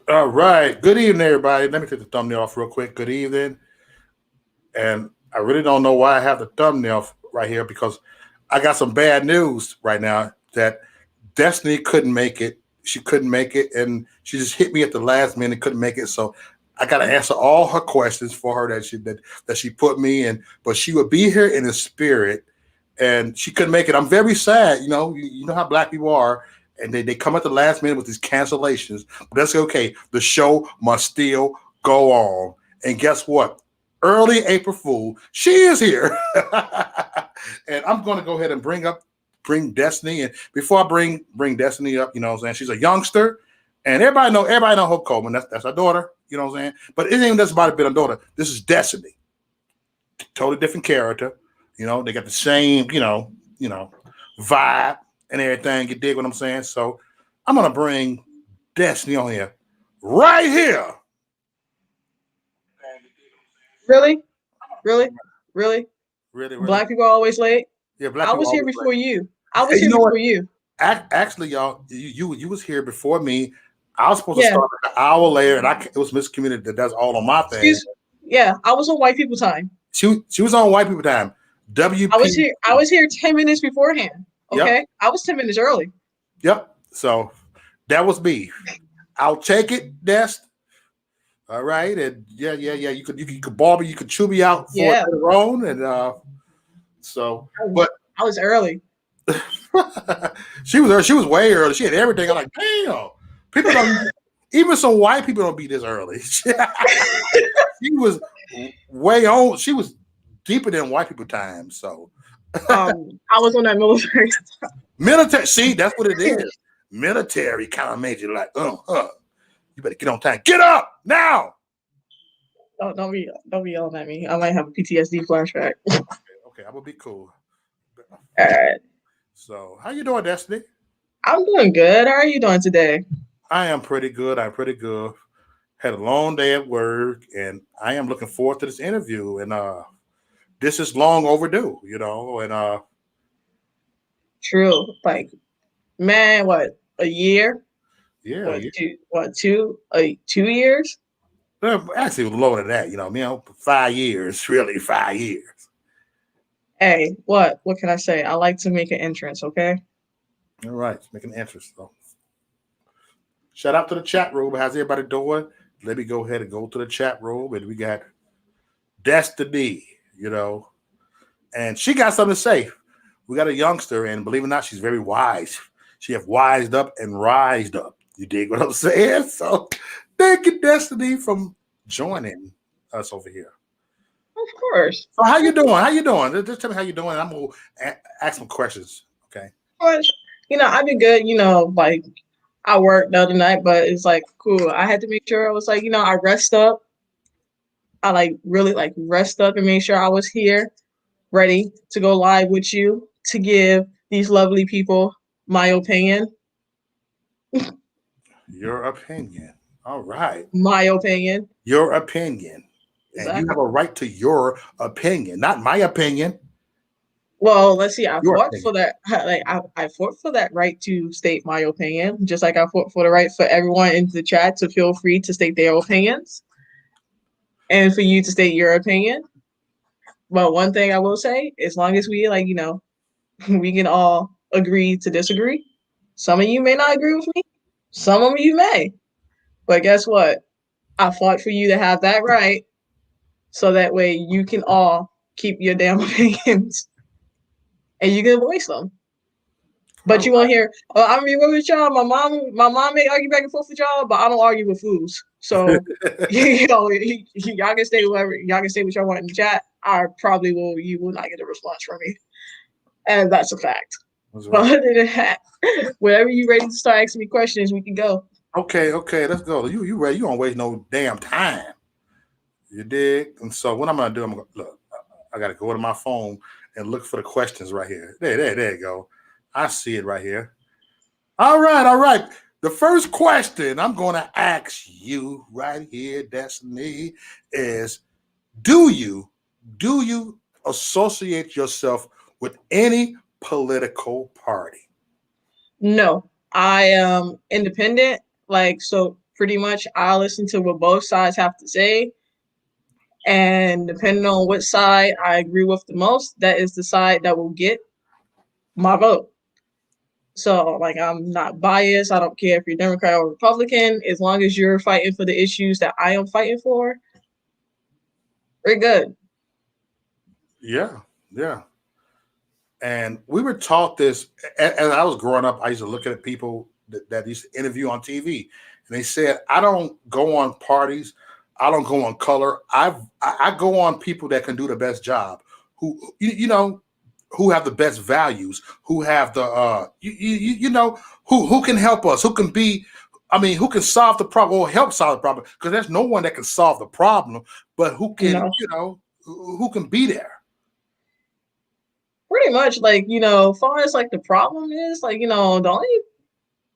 All right. Good evening, everybody. Let me take the thumbnail off real quick. Good evening. And I really don't know why I have the thumbnail right here because I got some bad news right now that Destiny couldn't make it. She couldn't make it, and she just hit me at the last minute. Couldn't make it, so I got to answer all her questions for her that she put me in. But she would be here in the spirit, and she couldn't make it. I'm very sad. You know how black people are, and they come at the last minute with these cancellations. But that's okay. The show must still go on. And guess what? Early April Fool, she is here, and I'm going to go ahead and bring Destiny. And before I bring Destiny up, you know what I'm saying? She's a youngster, and everybody know Hope Coleman. That's her daughter. You know what I'm saying? But it ain't even just about it being a daughter. This is Destiny, totally different character. They got the same, vibe and everything. You dig what I'm saying? So I'm gonna bring Destiny on here, right here. Really? Really? Really? Really, really. Black people are always late. Yeah, black I people was here always before like. you. I was Hey, you here know what? before you. Actually, y'all, you was here before me. I was supposed to Yeah. start like an hour later, and it was miscommunicated that that's all on my thing. Excuse. Yeah, I was on white people time. She was on white people time. I was WP. here. I was here 10 minutes beforehand. Yep, Okay, I was 10 minutes early. yep. So that was me. I'll take it, Des. All right, and yeah. You could ball me, you could chew me out for it Yeah, later on, and so, but I was early. she was way early. She had everything. I'm like, damn. People don't even some white people don't be this early. She was way on. She was deeper than white people time. So I was on that military. military. See, that's what it is. Military kind of made you like, you better get on time. Get up now. Don't be yelling at me. I might have a PTSD flashback. Okay, I'm gonna be cool. All right. So, how you doing, Destiny? I'm doing good. How are you doing today? I am pretty good. I'm pretty good. Had a long day at work, and I am looking forward to this interview. And this is long overdue, And True. Like, man, what, a year? yeah, What, yeah. two? What, 2 years? Actually, it was lower than that. 5 years, really, 5 years. Hey, what can I say? I like to make an entrance. Okay. All right, it's making interest. So, shout out to the chat room. How's everybody doing? Let me go ahead and go to the chat room, and we got Destiny, and she got something to say. We got a youngster, and believe it or not, she's very wise. She have wised up and rised up. You dig what I'm saying? So, thank you, Destiny, from joining us over here. Of course. So, how you doing? How you doing? Just tell me how you doing. I'm gonna ask some questions. Okay. But I've been good. Like I worked the other night, but it's like cool. I had to make sure I was like, I rest up. I like really like rest up and make sure I was here, ready to go live with you to give these lovely people my opinion. Your opinion. All right. My opinion. Your opinion. And you have Exactly. a right to your opinion, not my opinion. Well, let's see. I Your fought opinion. for that. Like I fought for that right to state my opinion, just like I fought for the right for everyone in the chat to feel free to state their opinions, and for you to state your opinion. But one thing I will say, as long as we we can all agree to disagree. Some of you may not agree with me. Some of you may. But guess what? I fought for you to have that right, so that way you can all keep your damn opinions and you can voice them. All But you won't hear, oh, I'm gonna be real with y'all. My mom may argue back and forth with y'all, but I don't argue with fools. So right. y'all can stay whatever y'all can say what y'all want in the chat. I probably will. You will not get a response from me, and that's a fact. That's But right. other than that, whenever you're ready to start asking me questions, we can go. Okay, let's go. You ready? You don't waste no damn time. You dig? And so what I'm gonna do, I'm gonna look. I gotta go to my phone and look for the questions right here. There you go. I see it right here. All right. The first question I'm gonna ask you right here, Destiny, is do you do you associate yourself with any political party? No, I am independent. Like so, Pretty much, I listen to what both sides have to say, and depending on what side I agree with the most, that is the side that will get my vote. So, like, I'm not biased. I don't care if you're Democrat or Republican. As long as you're fighting for the issues that I am fighting for, we're good. Yeah, yeah. And we were taught this as I was growing up. I used to look at people that used to interview on TV, and they said, "I don't go on parties. I don't go on color. I go on people that can do the best job, who you know, who have the best values, who have the you know, who can help us, who can be." I mean, who can solve the problem or help solve the problem? Because there's no one that can solve the problem, but who You can, know, who can be there? pretty much, like, far as like the problem is, like, the only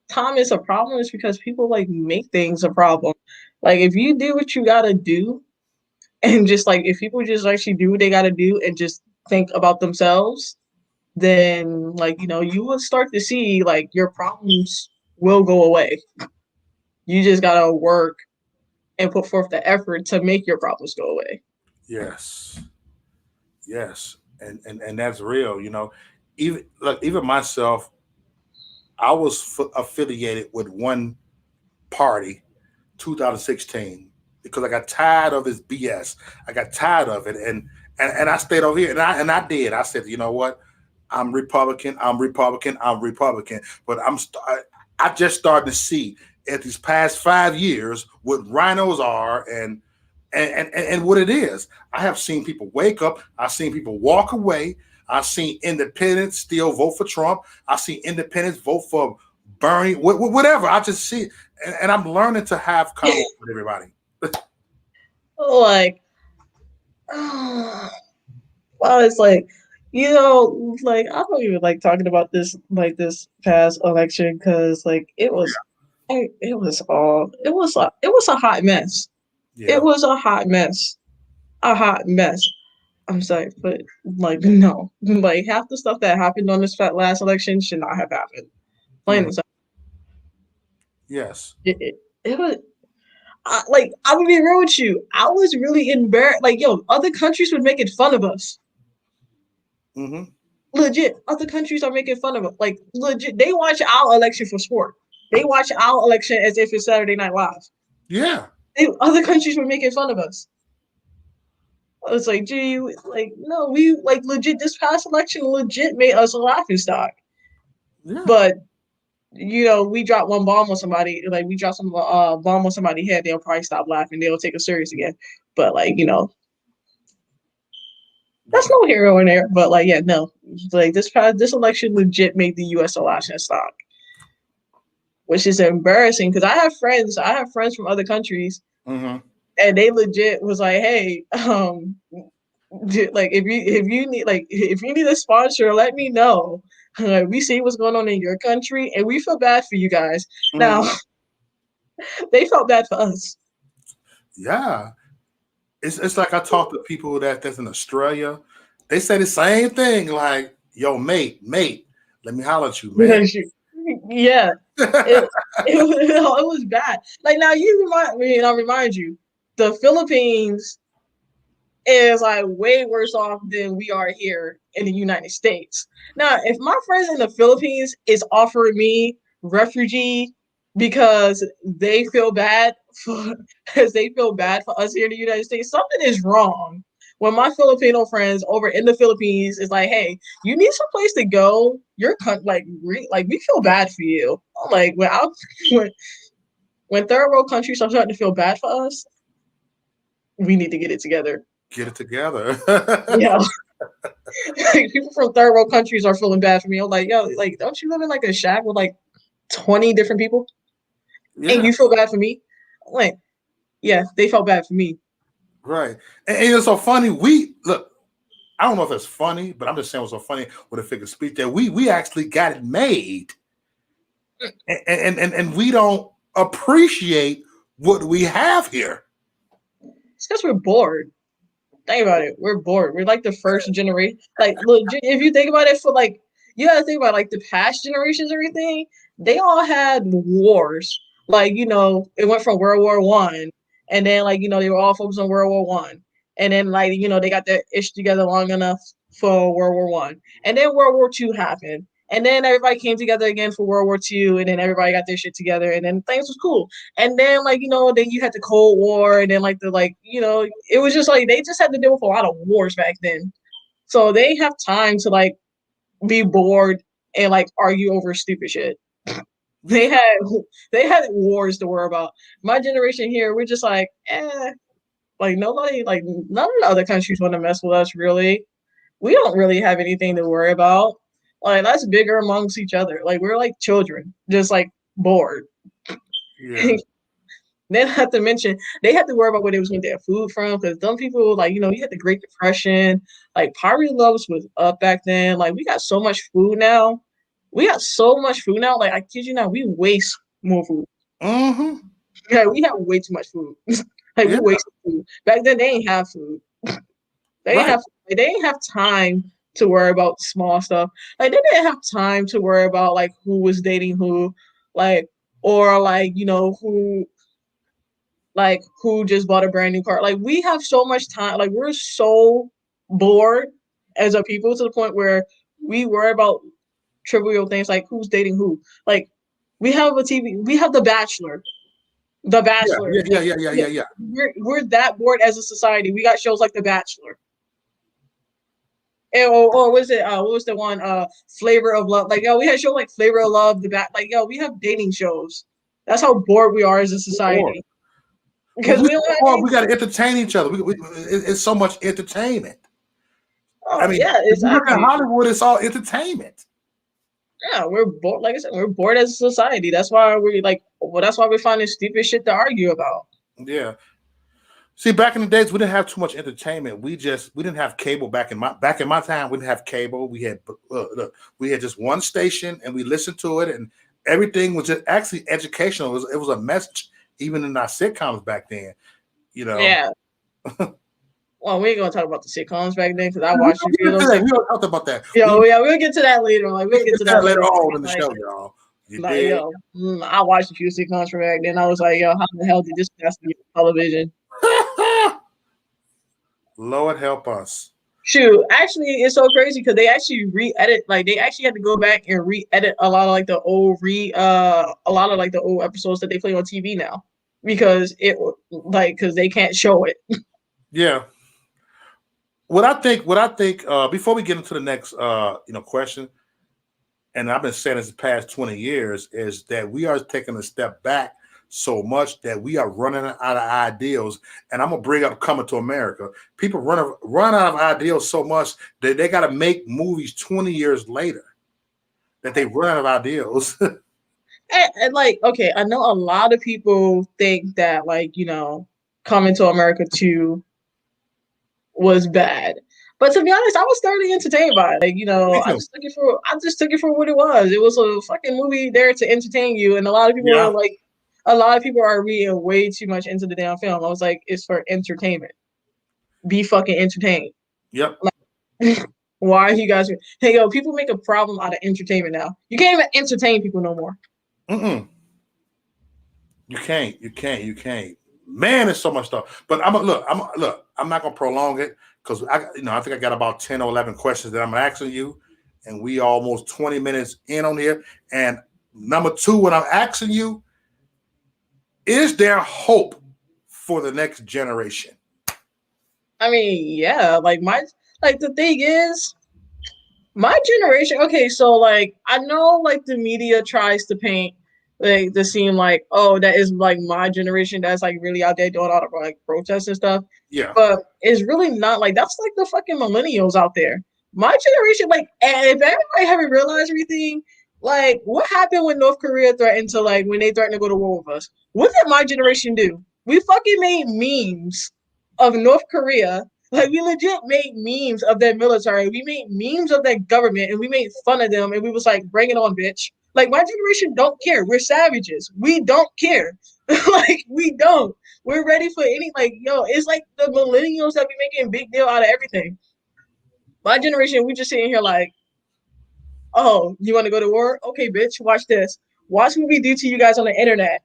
time it's a problem is because people like make things a problem. Like, if you do what you gotta do, and just like if people just actually do what they gotta do and just think about themselves, then like you will start to see like your problems will go away. You just gotta work and put forth the effort to make your problems go away. Yes. Yes, and that's real. Even look, even myself, I was affiliated with one party, 2016, because I got tired of this BS. I got tired of it, and I stayed over here, and I did. I said, you know what? I'm Republican. I'm Republican. I'm Republican. But I just started to see at these past 5 years what rhinos are and what it is. I have seen people wake up. I've seen people walk away. I've seen independents still vote for Trump. I've seen independents vote for Bernie, whatever. I just see it. And I'm learning to have conversations with everybody. Like, well, it's like, like I don't even like talking about this like this past election because like it was a hot mess. It Yeah. was a hot mess. A hot mess. I'm sorry, but like no, like half the stuff that happened on this last election should not have happened. Plain Mhm. and simple. Yes. It was like I'm gonna be real with you. I was really embarrassed. Like yo, other countries were making fun of us. Hmm. Legit, other countries are making fun of us. Like legit, they watch our election for sport. They watch our election as if it's Saturday Night Live. Yeah. Other countries were making fun of us. I was like, gee, like no, we like legit. This past election legit made us a laughing stock. Yeah. But we drop one bomb on somebody, like we drop some bomb on somebody's head, they'll probably stop laughing. They'll take us serious again. But like, that's Yeah. no hero in there. But like, yeah, no. Like this election legit made the US a laughing stock. Which is embarrassing because I have friends from other countries Hmm. and they legit was like, hey, like if you need a sponsor, let me know. We see what's going on in your country and we feel bad for you guys. Hmm. Now they felt bad for us. Yeah. It's like I talk to people that's in Australia. They say the same thing, like, yo, mate, let me holler at you, man. Yeah, it, it was bad. Like now you remind me, and I'll remind you, the Philippines is like way worse off than we are here in the United States. Now, if my friends in the Philippines is offering me refugee because they feel bad for because they feel bad for us here in the United States, something is wrong. When my Filipino friends over in the Philippines is like, "Hey, you need some place to go. You're like we feel bad for you." Like when when third world countries are starting to feel bad for us, we need to get it together. Get it together. Yeah. Like, people from third world countries are feeling bad for me. I'm like, yo, like, don't you live in like a shack with like 20 different people and Yeah. you feel bad for me? I'm like, yeah, they felt bad for me. Right. And it's so funny. We look, I don't know if it's funny, but I'm just saying what's so funny with a figure of speech that we actually got it made. And we don't appreciate what we have here. It's because we're bored. Think about it. We're bored. We're like the first generation. Like, legit, if you think about it, for like, you gotta think about like the past generations, everything, they all had wars. Like, it went from World War I, and then like, they were all focused on World War I. And then like, they got their ish together long enough for World War I. And then World War II happened. And then everybody came together again for World War II, and then everybody got their shit together, and then things was cool. And then like, then you had the Cold War, and then like it was just like they just had to deal with a lot of wars back then. So they have time to like be bored and like argue over stupid shit. They had they had wars to worry about. My generation here, we're just like, like nobody, like none of the other countries want to mess with us. Really, we don't really have anything to worry about. Like that's bigger amongst each other. Like we're like children, just like bored. Yeah. Then have to mention they had to worry about where they was getting their food from because some people like you had the Great Depression, like poverty levels was up back then. Like we got so much food now. We got so much food now. Like I kid you not, we waste more food. Mm-hmm. Yeah, we have way too much food. Like we Yeah. waste food. Back then they ain't have food. Right. They didn't have time to worry about small stuff. Like they didn't have time to worry about like who was dating who, like or like who just bought a brand new car. Like we have so much time. Like we're so bored as a people to the point where we worry about trivial things like who's dating who. Like we have a TV. We have The Bachelor. The Yeah. Bachelor. Yeah. Yeah. Like Yeah. Yeah. Yeah. Yeah. we're that bored as a society. We got shows like The Bachelor. Or was it what was the one Flavor of Love? Like yo, we had shows like Flavor of Love, like yo, we have dating shows. That's how bored we are as a Or society. well, Because we don't have or any. we got to entertain each other. It's so much entertainment. I Oh mean, yeah, if you look at exactly. Hollywood, it's all entertainment. Yeah, we're bored. Like I said, we're bored as a society. That's why we like. Well, that's why we find this stupid shit to argue about. Yeah. See, back in the days, we didn't have too much entertainment. We didn't have cable back in my time. We didn't have cable. Look, we had just one station, and we listened to it, and everything was just actually educational. It was a message, even in our sitcoms back then. You know, Yeah. Well, we ain't gonna talk about the sitcoms back then because I we watched a few of those we sitcoms. talked about that. Yo, yeah, we'll get to that later. Like we'll We'll get get to to that that later later. on in the Like, show, y'all. You like did. yo, I watched a few sitcoms from back then. I was like, yo, how the hell did this pass me on television? Lord help us. Shoot, actually, it's so crazy because they actually re-edit. Like they actually had to go back and re-edit a lot of like the a lot of like the old episodes that they play on TV now because because they can't show it. Yeah. What I think, before we get into the next question, and I've been saying this the past 20 years, is that we are taking a step back so much that we are running out of ideals. And I'm gonna bring up Coming to America. People run out of ideals so much that they gotta make movies 20 years later that they run out of ideals. And like, okay, I know a lot of people think that like Coming to America 2 was bad. But to be honest, I was thoroughly entertained by it. Like, Me too. I just took it for what it was. It was a fucking movie there to entertain you, and Yeah. a lot of people are reading way too much into the damn film. I was like, it's for entertainment. Be fucking entertained. Yep. Like, why are you guys? Hey, yo, people make a problem out of entertainment now. You can't even entertain people no more. Mm-mm. You can't. You can't. You can't. Man, there's so much stuff. But look. I'm not gonna prolong it because I think I got about 10 or 11 questions that I'm asking you, and we almost 20 minutes in on here. And number two, what I'm asking you, is there hope for the next generation? I mean, yeah, like the thing is, my generation. Okay, so like I know like the media tries to paint like to seem like oh that is like my generation that's like really out there doing all the like protests and stuff, Yeah. but it's really not like that's like the fucking millennials out there. My generation, like, and if everybody haven't realized everything, like what happened when North Korea threatened to like when they threatened to go to war with us? What did my generation do? We fucking made memes of North Korea. Like we legit made memes of their military. We made memes of their government, and we made fun of them. And we was like, "Bring it on, bitch!" Like my generation don't care. We're savages. We don't care. Like we don't. We're ready for any like yo. It's like the millennials that be making a big deal out of everything. My generation, we just sitting here like, oh, you want to go to war? Okay, bitch. Watch this. Watch what we do to you guys on the internet.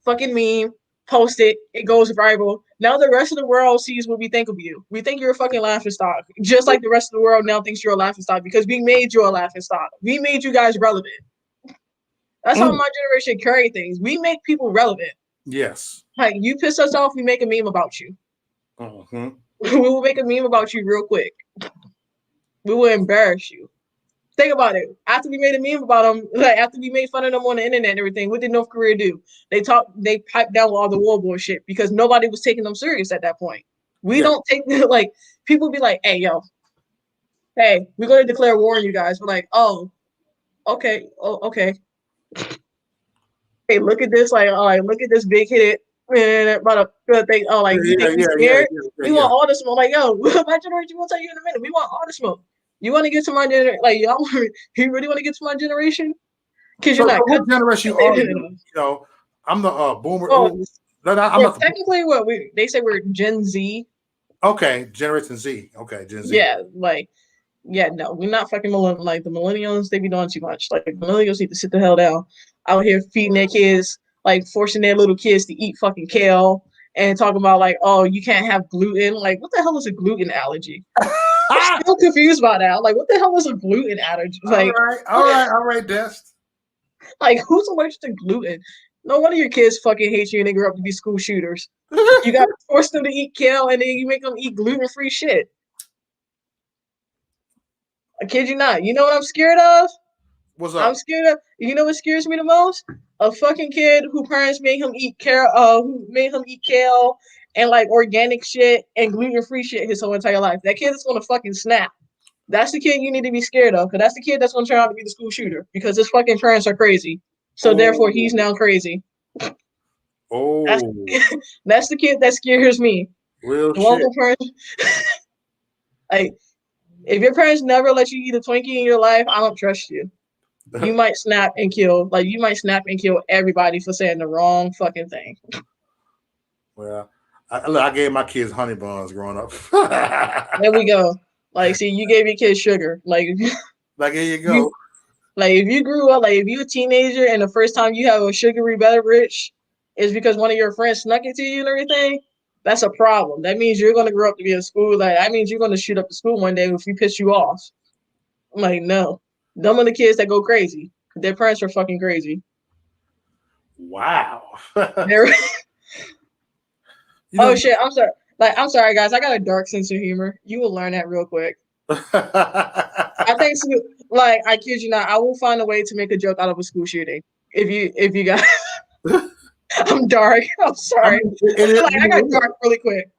fucking meme, post it, it goes viral. Now the rest of the world sees what we think of you. We think you're a fucking laughing stock. Just like the rest of the world now thinks you're a laughing stock because we made you a laughing stock. We made you guys relevant. That's how my generation carry things. We make people relevant. Yes. Like, you piss us off, we make a meme about you. Mm-hmm. We will make a meme about you real quick. We will embarrass you. Think about it. After we made a meme about them, like after we made fun of them on the internet and everything, what did North Korea do? They piped down with all the war bullshit because nobody was taking them serious at that point. We don't take like people be like, hey yo, hey, we're gonna declare war on you guys. We're like, oh, okay, hey, look at this, like, oh, like, look at this big hit. Man, about a thing. Oh, like, you think we scared? We want all the smoke. Like, yo, my generation will tell you in a minute. We want all the smoke. You want to get to my generation? Like, y'all, you really want to get to my generation? Because So you're not. what generation are you? You know, I'm the boomer. Oh, I'm not the, technically, what they say we're Gen Z. okay, Generation Z. Okay, Gen Z. Yeah, like, yeah, no, we're not fucking millennials. Like the millennials, they be doing too much. Like millennials need to sit the hell down. Out here feeding their kids, like forcing their little kids to eat fucking kale and talking about like, oh, you can't have gluten. Like, what the hell is a gluten allergy? I'm still confused about that. Like, what the hell is a gluten allergy? Like, all right, Des. Like, who's allergic to gluten? No wonder your kids fucking hate you and they grow up to be school shooters. You got to force them to eat kale and then you make them eat gluten-free shit. I kid you not. You know what I'm scared of? What's up? I'm scared of. You know what scares me the most? A fucking kid who parents made him eat kale and like organic shit and gluten-free shit his whole entire life. That kid is gonna fucking snap. That's the kid you need to be scared of, because that's the kid that's gonna turn out to be the school shooter because his fucking parents are crazy. So therefore, he's now crazy. Oh, that's the kid that scares me. Real shit. Parents, like, if your parents never let you eat a Twinkie in your life, I don't trust you. You might snap and kill. Like, you might snap and kill everybody for saying the wrong fucking thing. Well, I gave my kids honey buns growing up. There we go. Like, see, you gave your kids sugar. Like here you go. Like, if you grew up, like, if you're a teenager and the first time you have a sugary beverage is because one of your friends snuck it to you and everything, that's a problem. That means you're going to grow up to be in school. Like, that means you're going to shoot up the school one day if we piss you off. I'm like, no. Them are the kids that go crazy. Their parents are fucking crazy. Wow. Oh, shit. I'm sorry. Like, I'm sorry, guys. I got a dark sense of humor. You will learn that real quick. I think, like, I kid you not, I will find a way to make a joke out of a school shooting. If you guys, I'm dark. I'm sorry. I got dark really quick.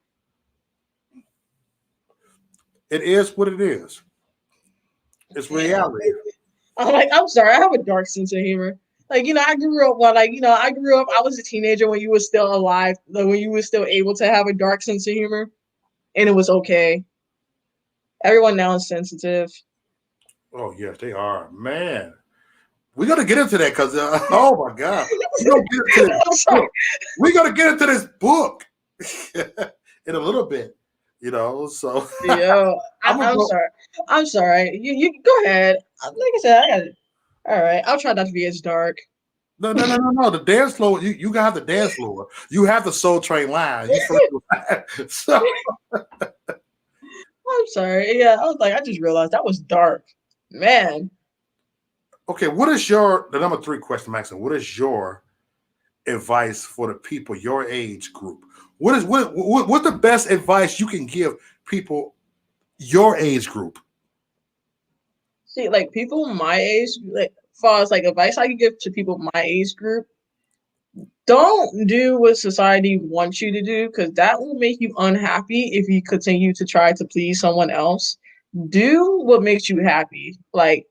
It is what it is. It's reality. I'm sorry. I have a dark sense of humor. Like, I grew up. Well, I was a teenager when you were still alive, like, when you were still able to have a dark sense of humor, and it was okay. Everyone now is sensitive. Oh yes, they are. Man, we got to get into that because oh my god, we got to get into this book in a little bit. So yeah. I'm sorry. You go ahead. Like I said, I got it. All right. I'll try not to be as dark. No. The dance floor. You got the dance floor. You have the Soul Train line. So. I'm sorry. Yeah, I was like, I just realized that was dark, man. Okay, what is the number 3 question, Maxine? What is your advice for the people your age group? What's the best advice you can give people your age group? See, like, people my age, like, as far as like advice I can give to people my age group, don't do what society wants you to do, because that will make you unhappy if you continue to try to please someone else. Do what makes you happy. Like,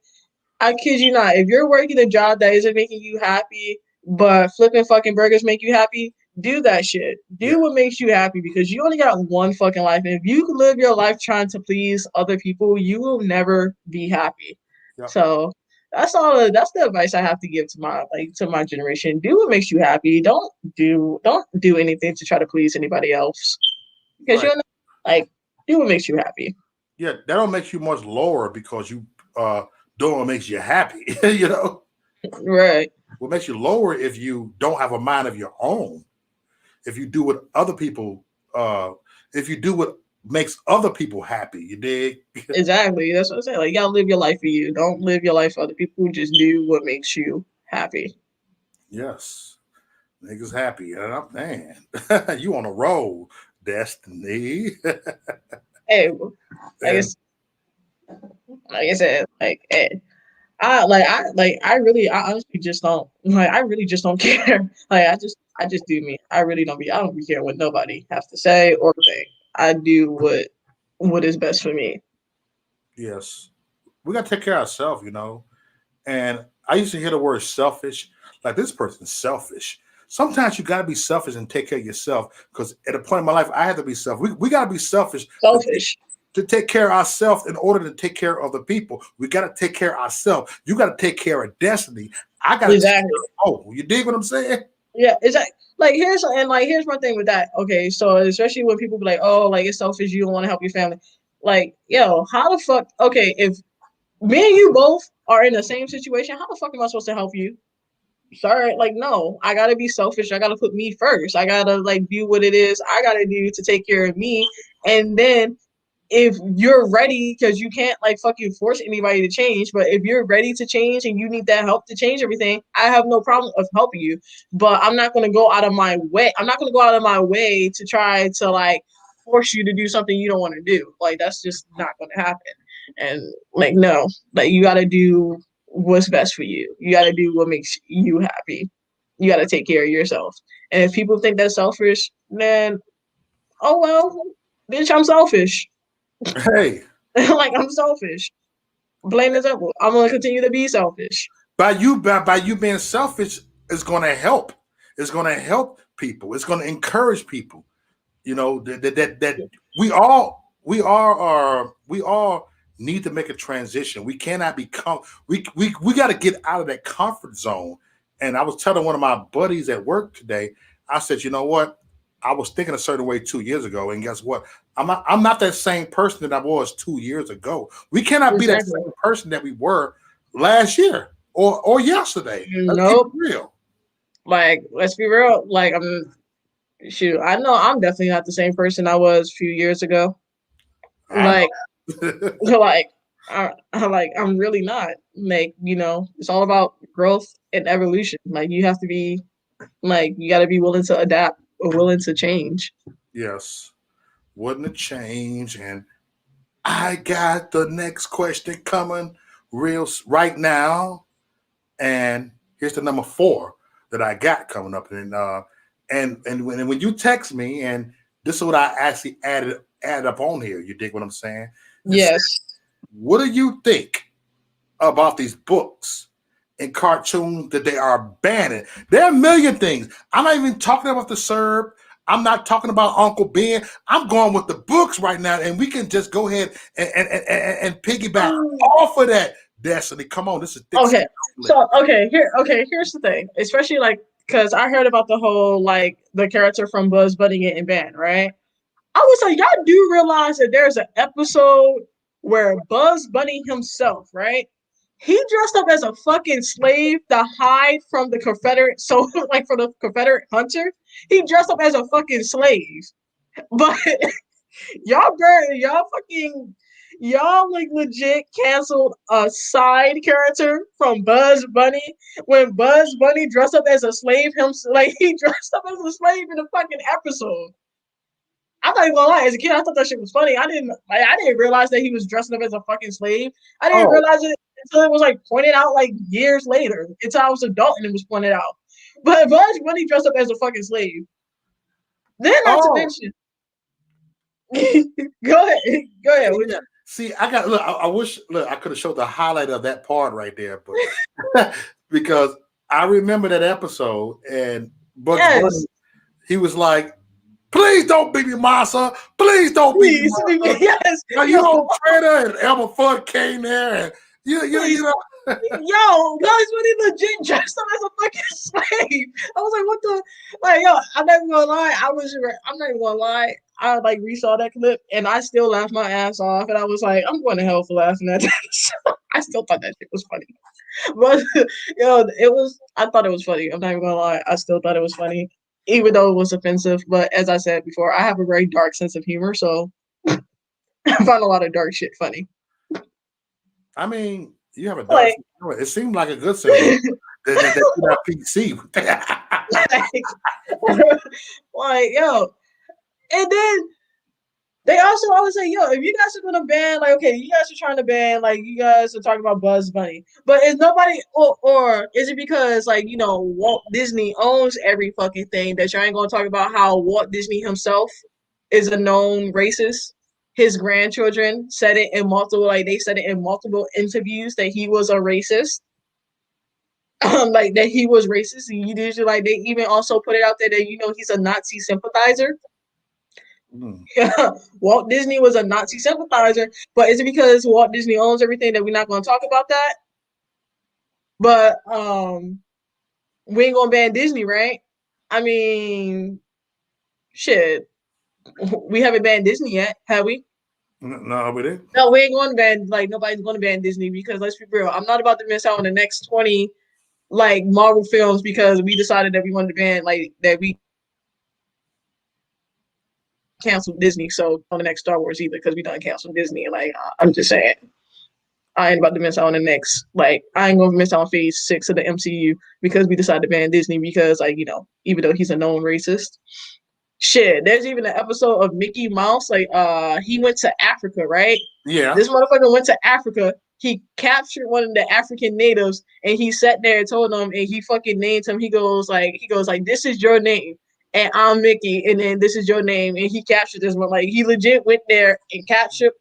I kid you not, if you're working a job that isn't making you happy, but flipping fucking burgers make you happy, do that shit. Do what makes you happy, because you only got one fucking life. And if you live your life trying to please other people, you will never be happy. Yeah. So that's the advice I have to give to my generation. Do what makes you happy. Don't do anything to try to please anybody else. Because you're not, do what makes you happy. Yeah, that don't make you much lower because you doing what makes you happy, Right. what makes you lower if you don't have a mind of your own. If you do what other people, if you do what makes other people happy, you dig? Exactly. That's what I'm saying. Like, you gotta live your life for you. Don't live your life for other people. Just do what makes you happy. Yes, niggas happy. And I'm man, you on a roll, Destiny. Hey, like And it's like I said, like I honestly just don't I really just don't care. Like I just do me. I don't be care what nobody has to say or think. I do what is best for me. yes, we gotta take care of ourselves, you know. And I used to hear the word selfish, like this person's selfish. Sometimes you gotta be selfish and take care of yourself. Because at a point in my life, I had to be selfish. We gotta be selfish Selfish. to take care of ourselves in order to take care of the people. We gotta take care of ourselves. You gotta take care of Destiny. I gotta take care Exactly. of you dig what I'm saying? Yeah, exactly. Here's my thing with that. Okay, so especially when people be like, oh, like it's selfish, you don't want to help your family. Like, yo, how the fuck? Okay, if me and you both are in the same situation, how the fuck am I supposed to help you? Sorry, like no, I gotta be selfish. I gotta put me first. I gotta like do what it is I gotta do to take care of me, and then if you're ready, because you can't like fucking force anybody to change, but if you're ready to change and you need that help to change everything, I have no problem of helping you. But I'm not gonna go out of my way. I'm not gonna go out of my way to try to like force you to do something you don't want to do. Like that's just not gonna happen. And like no, like you gotta do what's best for you. You gotta do what makes you happy. You gotta take care of yourself. And if people think that's selfish, then oh well, bitch, I'm selfish. Hey, Like I'm selfish. Plain and simple. I'm gonna continue to be selfish. by you being selfish is gonna help. It's gonna help people. It's gonna encourage people. You know that we all need to make a transition. We cannot become we got to get out of that comfort zone. And I was telling one of my buddies at work today, I said, you know what, I was thinking a certain way 2 years ago, and guess what, I'm not that same person that I was 2 years ago. We cannot be that Exactly. same person that we were last year or yesterday. Let's keep it Nope. real. Like let's be real. Like shoot. I know I'm definitely not the same person I was a few years ago. I Like know. like I'm really not. Like it's all about growth and evolution. Like you have to be like you got to be willing to adapt or willing to change. Yes, wouldn't it change? And I got the next question coming right now, and here's the number four that I got coming up, and when you text me, and this is what I actually added up on here. You dig what I'm saying? It says, Yes. what do you think about these books and cartoons that they are banning? There are a million things. I'm not even talking about the Serb. I'm not talking about Uncle Ben. I'm going with the books right now, and we can just go ahead and piggyback off of that. Destiny, come on, this is thick. Okay. Here's the thing. Especially like because I heard about the whole like the character from Buzz Bunny getting banned, right? I was like, y'all do realize that there's an episode where Buzz Bunny himself, right? He dressed up as a fucking slave to hide from the Confederate, so like for the Confederate hunter, he dressed up as a fucking slave. But y'all like legit canceled a side character from Buzz Bunny when Buzz Bunny dressed up as a slave himself. Like he dressed up as a slave in the fucking episode. I'm not even gonna lie. As a kid, I thought that shit was funny. I didn't realize that he was dressing up as a fucking slave. I didn't Oh, realize it until it was like pointed out like years later. Until I was an adult and it was pointed out. But Buzz Bunny dressed up as a fucking slave. Then not to oh, mention, go ahead, go ahead. yeah. See, I got look. I wish look I could have showed the highlight of that part right there, but because I remember that episode and Bugs Yes, Bunny, he was like, "Please don't beat me, Massa. Please don't beat me, please, Massa. yes, Now you yo, don't traitor." And Elmer Fudd came there, and you please. know. Yo, guys, when he legit dressed up as a fucking slave, I was like, "What the?" Like, yo, I'm not even gonna lie. I'm not even gonna lie. I like resaw that clip and I still laughed my ass off and I was like, I'm going to hell for laughing at that. I still thought that shit was funny. But it was I thought it was funny. I'm not even gonna lie. I still thought it was funny. Even though it was offensive. But as I said before, I have a very dark sense of humor, so I find a lot of dark shit funny. I mean, you have a dark Like, sense of humor. It seemed like a good sense of humor. That you not PC. like, yo. And then they also always say, yo, if you guys are gonna ban, like, okay, you guys are trying to ban, like, you guys are talking about Buzz Bunny, but is nobody, or is it because, like, Walt Disney owns every fucking thing that you ain't gonna talk about how Walt Disney himself is a known racist? His grandchildren said it in multiple, like, they said it in multiple interviews that he was a racist. Like that he was racist. And you usually like they even also put it out there that he's a Nazi sympathizer. Mm. Yeah, Walt Disney was a Nazi sympathizer, but is it because Walt Disney owns everything that we're not going to talk about that? But we ain't gonna ban Disney, right? I mean, shit, we haven't banned Disney yet, have we? No, we didn't. No, we ain't going to ban. Like nobody's going to ban Disney because let's be real, I'm not about to miss out on the next 20 like Marvel films because we decided that we wanted to ban like that we canceled Disney. So on the next Star Wars either because we done canceled Disney. Like I'm just saying. I ain't about to miss out on the next. Like, I ain't gonna miss out on phase 6 of the MCU because we decided to ban Disney because, like, even though he's a known racist. Shit, there's even an episode of Mickey Mouse, like, he went to Africa, right? Yeah. This motherfucker went to Africa. He captured one of the African natives and he sat there and told them and he fucking named him. He goes like, this is your name. And I'm Mickey, and then this is your name. And he captured this one. Like, he legit went there and captured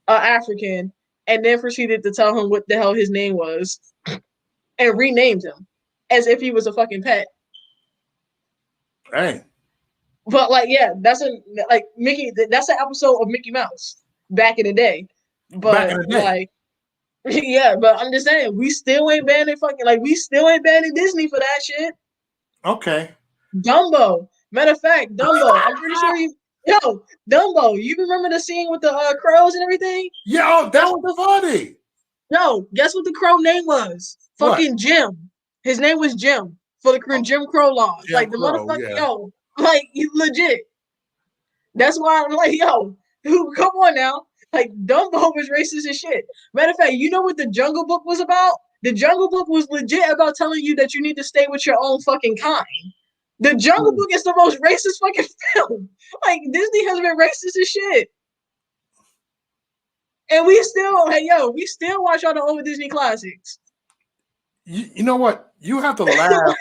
African, and then proceeded to tell him what the hell his name was, and renamed him as if he was a fucking pet. Hey. But like, yeah, that's like Mickey. That's an episode of Mickey Mouse back in the day. But Back in the day. like, yeah, but I'm just saying, we still ain't banning Disney for that shit. Okay. Dumbo. Matter of fact, Dumbo. I'm pretty sure Dumbo. You remember the scene with the crows and everything? Yo, that was funny. No, guess what the crow name was? What? Fucking Jim. His name was Jim for the Jim Crow laws. Jim like the Crow, motherfucker, yeah. like you legit. That's why I'm like, come on now. Like Dumbo was racist as shit. Matter of fact, you know what the Jungle Book was about? The Jungle Book was legit about telling you that you need to stay with your own fucking kind. The Jungle Book is the most racist fucking film. Like Disney has been racist as shit. And we still, we still watch all the old Disney classics. You know what? You have to laugh.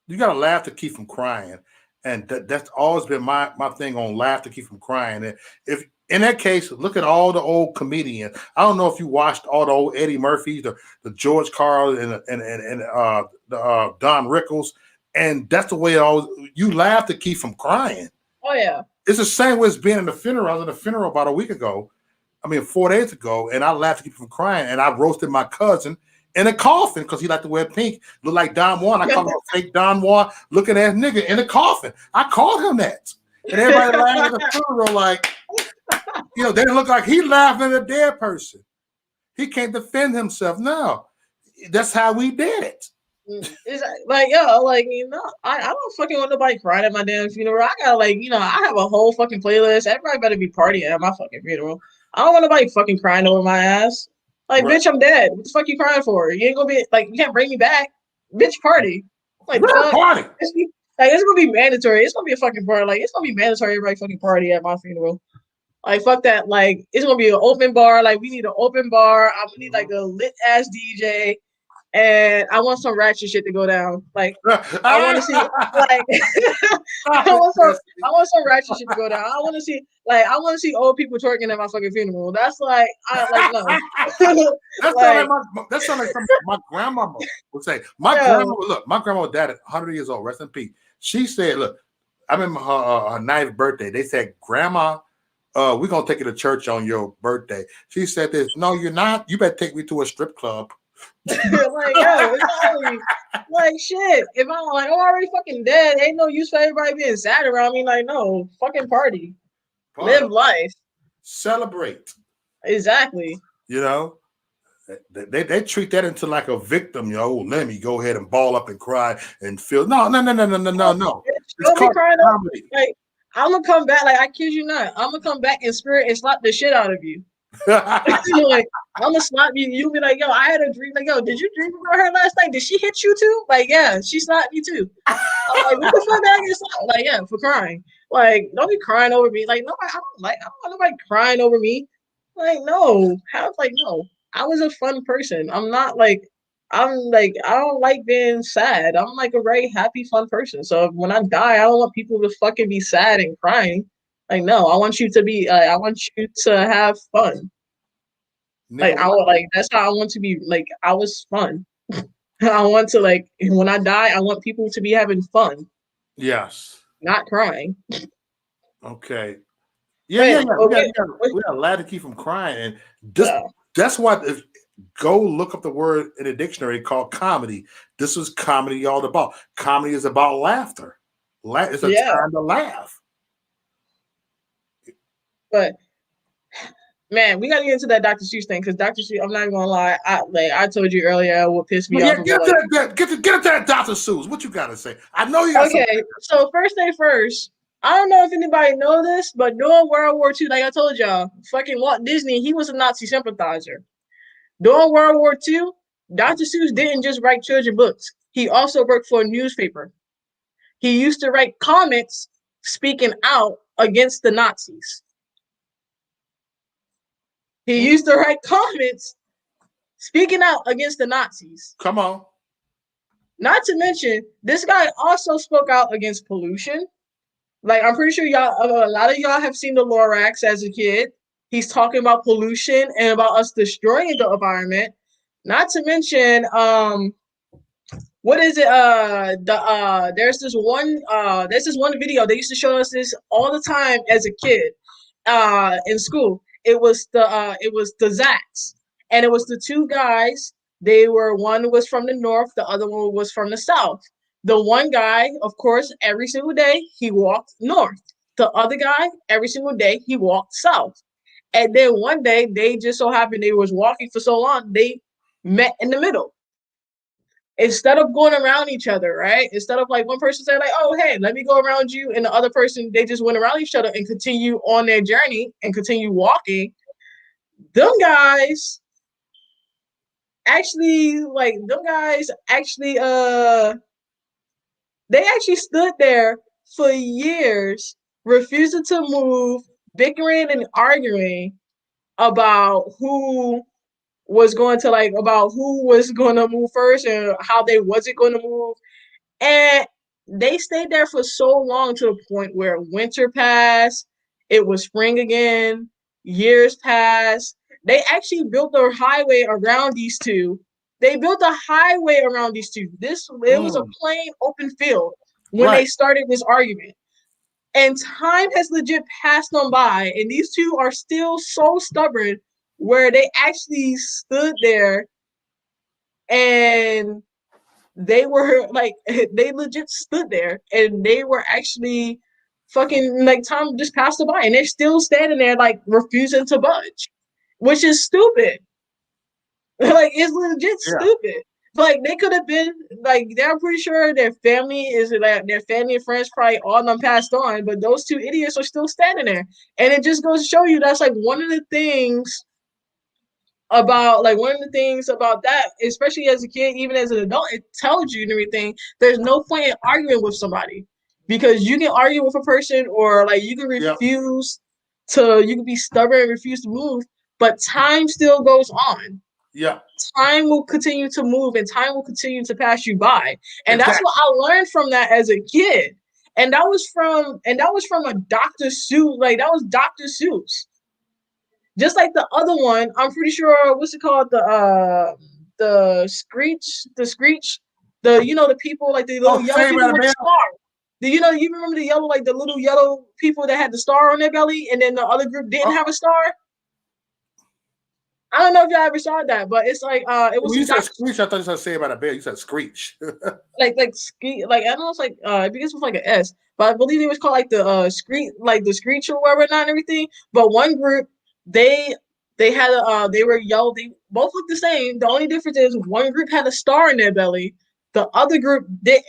You got to laugh to keep from crying. And that's always been my thing on laugh to keep from crying. And if in that case, look at all the old comedians. I don't know if you watched all the old Eddie Murphys, the George Carl and the Don Rickles. And that's the way you laugh to keep from crying. Oh, yeah. It's the same way as being in the funeral. I was in a funeral about 4 days ago, and I laughed to keep from crying. And I roasted my cousin in a coffin because he liked to wear pink, look like Don Juan. I called him a fake Don Juan looking ass nigga in a coffin. I called him that. And everybody laughed at the funeral like, they didn't look like he laughing at a dead person. He can't defend himself. No, that's how we did it. It's like, I don't fucking want nobody crying at my damn funeral. I got I have a whole fucking playlist. Everybody better be partying at my fucking funeral. I don't want nobody fucking crying over my ass. Like, right. Bitch, I'm dead. What the fuck you crying for? You ain't gonna be you can't bring me back. Bitch, party. Like, fuck. Party. It's gonna be mandatory. It's gonna be a fucking party. Like, it's gonna be mandatory. Everybody fucking party at my funeral. Like, fuck that. Like, it's gonna be an open bar. Like, we need an open bar. I'm gonna need a lit ass DJ. And I want some ratchet shit to go down. Like, I want to see, I want some ratchet shit to go down. I want to see old people twerking at my fucking funeral. That's no. That's something my grandmama would say. My grandma died at 100 years old. Rest in peace. She said, look, I remember her 9th birthday. They said, Grandma, we're going to take you to church on your birthday. She said this, no, you're not. You better take me to a strip club. It's shit. If I'm already fucking dead, ain't no use for everybody being sad around me. Like, no, fucking party. fun. Live life. Celebrate. Exactly. You know, they treat that into like a victim. Let me go ahead and ball up and cry and feel. No. It's Don't be called crying over comedy. like I'm gonna come back. Like I kid you not, I'm gonna come back in spirit and slap the shit out of you. Like I'm gonna slap you. You'll be like, yo, I had a dream. Like, yo, did you dream about her last night? Did she hit you too? Like, yeah, she slapped me too. I'm like, what the fuck that is? Like, yeah, for crying. Like, don't be crying over me. Like, no, I don't want nobody crying over me. Like, no. How like no. I was a fun person. I don't like being sad. I'm like a very happy, fun person. So when I die, I don't want people to fucking be sad and crying. Like, no, I want you to be I want you to have fun. Like Nigga, I would like that's how I want to be. Like I was fun. I want to like when I die, I want people to be having fun, yes. not crying. Okay. But We got a lot to keep from crying, and this uh, that's what. If, go look up the word in a dictionary called comedy. This is comedy all about. Comedy is about laughter. It's a yeah, time to laugh. but man, we gotta get into that Dr. Seuss thing because Dr. Seuss. I'm not gonna lie. I told you earlier what pissed me Yeah, off about like. get to that Dr. Seuss. What you gotta say? I know you got something. Okay, so first thing first. I don't know if anybody know this, but during World War II, like I told y'all, fucking Walt Disney, he was a Nazi sympathizer. During World War II, Dr. Seuss didn't just write children's books. He also worked for a newspaper. He used to write comics speaking out against the Nazis. He used to write comments speaking out against the Nazis. Come on. Not to mention, this guy also spoke out against pollution. Like, I'm pretty sure a lot of y'all have seen the Lorax as a kid. He's talking about pollution and about us destroying the environment. Not to mention, what is it? There's this one video. They used to show us this all the time as a kid, in school. It was the Zats, and it was the two guys. One was from the north, the other one was from the south. The one guy, of course, every single day he walked north. The other guy, every single day he walked south. And then one day they just so happened they was walking for so long they met in the middle instead of going around each other, right? Instead of like one person saying like, "Oh, hey, let me go around you," and the other person they just went around each other and continue on their journey and continue walking. Them guys actually they actually stood there for years, refusing to move, bickering and arguing about who was going to move first and how they wasn't going to move. And they stayed there for so long to the point where winter passed, it was spring again, years passed. They actually built a highway around these two. They built a highway around these two. It was a plain open field when Right. they started this argument. And time has legit passed on by, and these two are still so stubborn where they actually stood there and they were like they legit stood there and they were actually fucking like time just passed them by and they're still standing there like refusing to budge, which is stupid. Like it's legit Yeah. stupid. Like they could have been like they're pretty sure their family is like their family and friends probably all of them passed on, but those two idiots are still standing there. And it just goes to show you that's like one of the things about that, especially as a kid, even as an adult, it tells you and everything. There's no point in arguing with somebody because you can argue with a person or like you can Yep. you can be stubborn and refuse to move, but time still goes on. Yeah. Time will continue to move and time will continue to pass you by. And that's Exactly. what I learned from that as a kid. And that was from a Dr. Seuss, like that was Dr. Seuss. Just like the other one, I'm pretty sure what's it called? The screech, the people like the little Oh, yellow Saved by people the with the Bell. star. You remember the yellow like the little yellow people that had the star on their belly, and then the other group didn't Oh, have a star. I don't know if y'all ever saw that, but it's like it was When a you said doc screech, I thought you said say about a bear. You said screech. like ski like I don't know it's like I guess it was like an S, but I believe it was called like the screech or whatever not and everything. But one group they they had they were yellow, they both looked the same. The only difference is one group had a star in their belly, the other group did.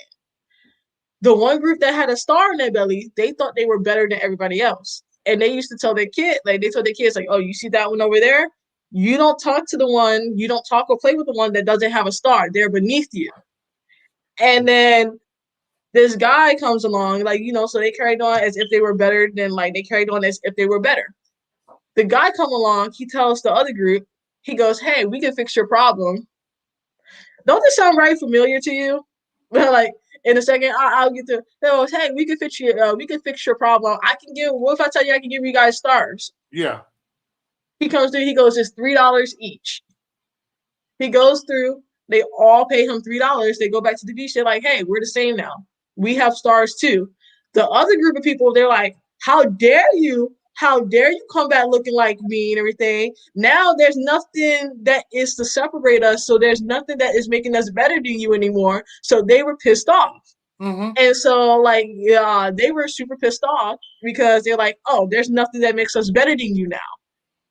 The one group that had a star in their belly, they thought they were better than everybody else. And they used to tell their kid, like they told their kids, like, oh, you see that one over there? You don't talk to the one, you don't talk or play with the one that doesn't have a star. They're beneath you. And then this guy comes along, like, so they carried on as if they were better than, like, they carried on as if they were better. The guy come along, he tells the other group, he goes, hey, we can fix your problem. Don't this sound right familiar to you? Like, in a second, I'll get to, hey, we can fix your problem. What if I tell you I can give you guys stars? Yeah. He comes through, he goes, it's $3 each. He goes through, they all pay him $3. They go back to the beach. They're like, hey, we're the same now. We have stars too. The other group of people, they're like, how dare you? How dare you come back looking like me and everything? Now there's nothing that is to separate us. So there's nothing that is making us better than you anymore. So they were pissed off. Mm-hmm. And so, like, yeah, they were super pissed off because they're like, oh, there's nothing that makes us better than you now.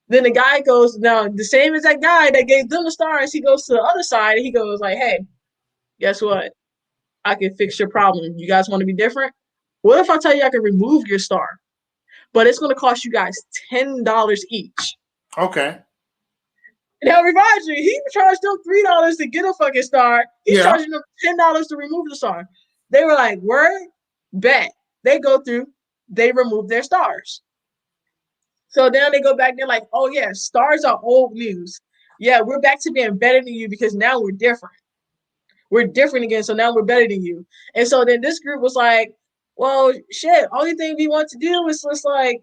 Then the guy goes, now the same as that guy that gave them the stars, he goes to the other side and he goes like, hey, guess what? I can fix your problem. You guys want to be different? What if I tell you I can remove your star? But it's going to cost you guys $10 each. Okay. Now, remind you, he charged them $3 to get a fucking star. He's Yeah. charging them $10 to remove the star. They were like, word, bet. They go through, they remove their stars. So then they go back, they're like, oh yeah, stars are old news. Yeah, we're back to being better than you because now we're different. We're different again, so now we're better than you. And so then this group was like, well, shit, only thing we want to do is just like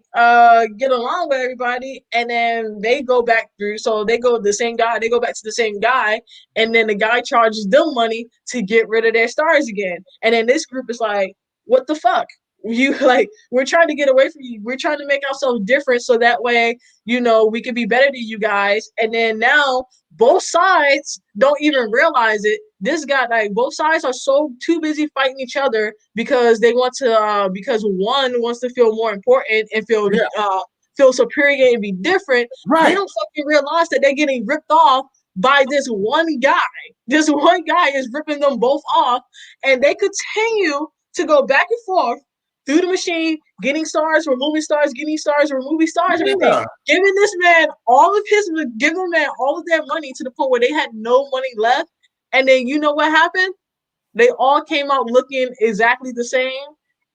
get along with everybody. And then they go back through, so they go the same guy, they go back to the same guy, and then the guy charges them money to get rid of their stars again. And then this group is like, what the fuck? You like we're trying to get away from you. We're trying to make ourselves different so that way, we can be better than you guys. And then now both sides don't even realize it. This guy, like, both sides are so too busy fighting each other because they want to, because one wants to feel more important and Yeah. feel superior and be different. They Right. don't fucking realize that they're getting ripped off by this one guy. This one guy is ripping them both off, and they continue to go back and forth through the machine, getting stars, removing stars, getting stars, removing stars, everything, Yeah. giving the man all of their money to the point where they had no money left. And then you know what happened? They all came out looking exactly the same.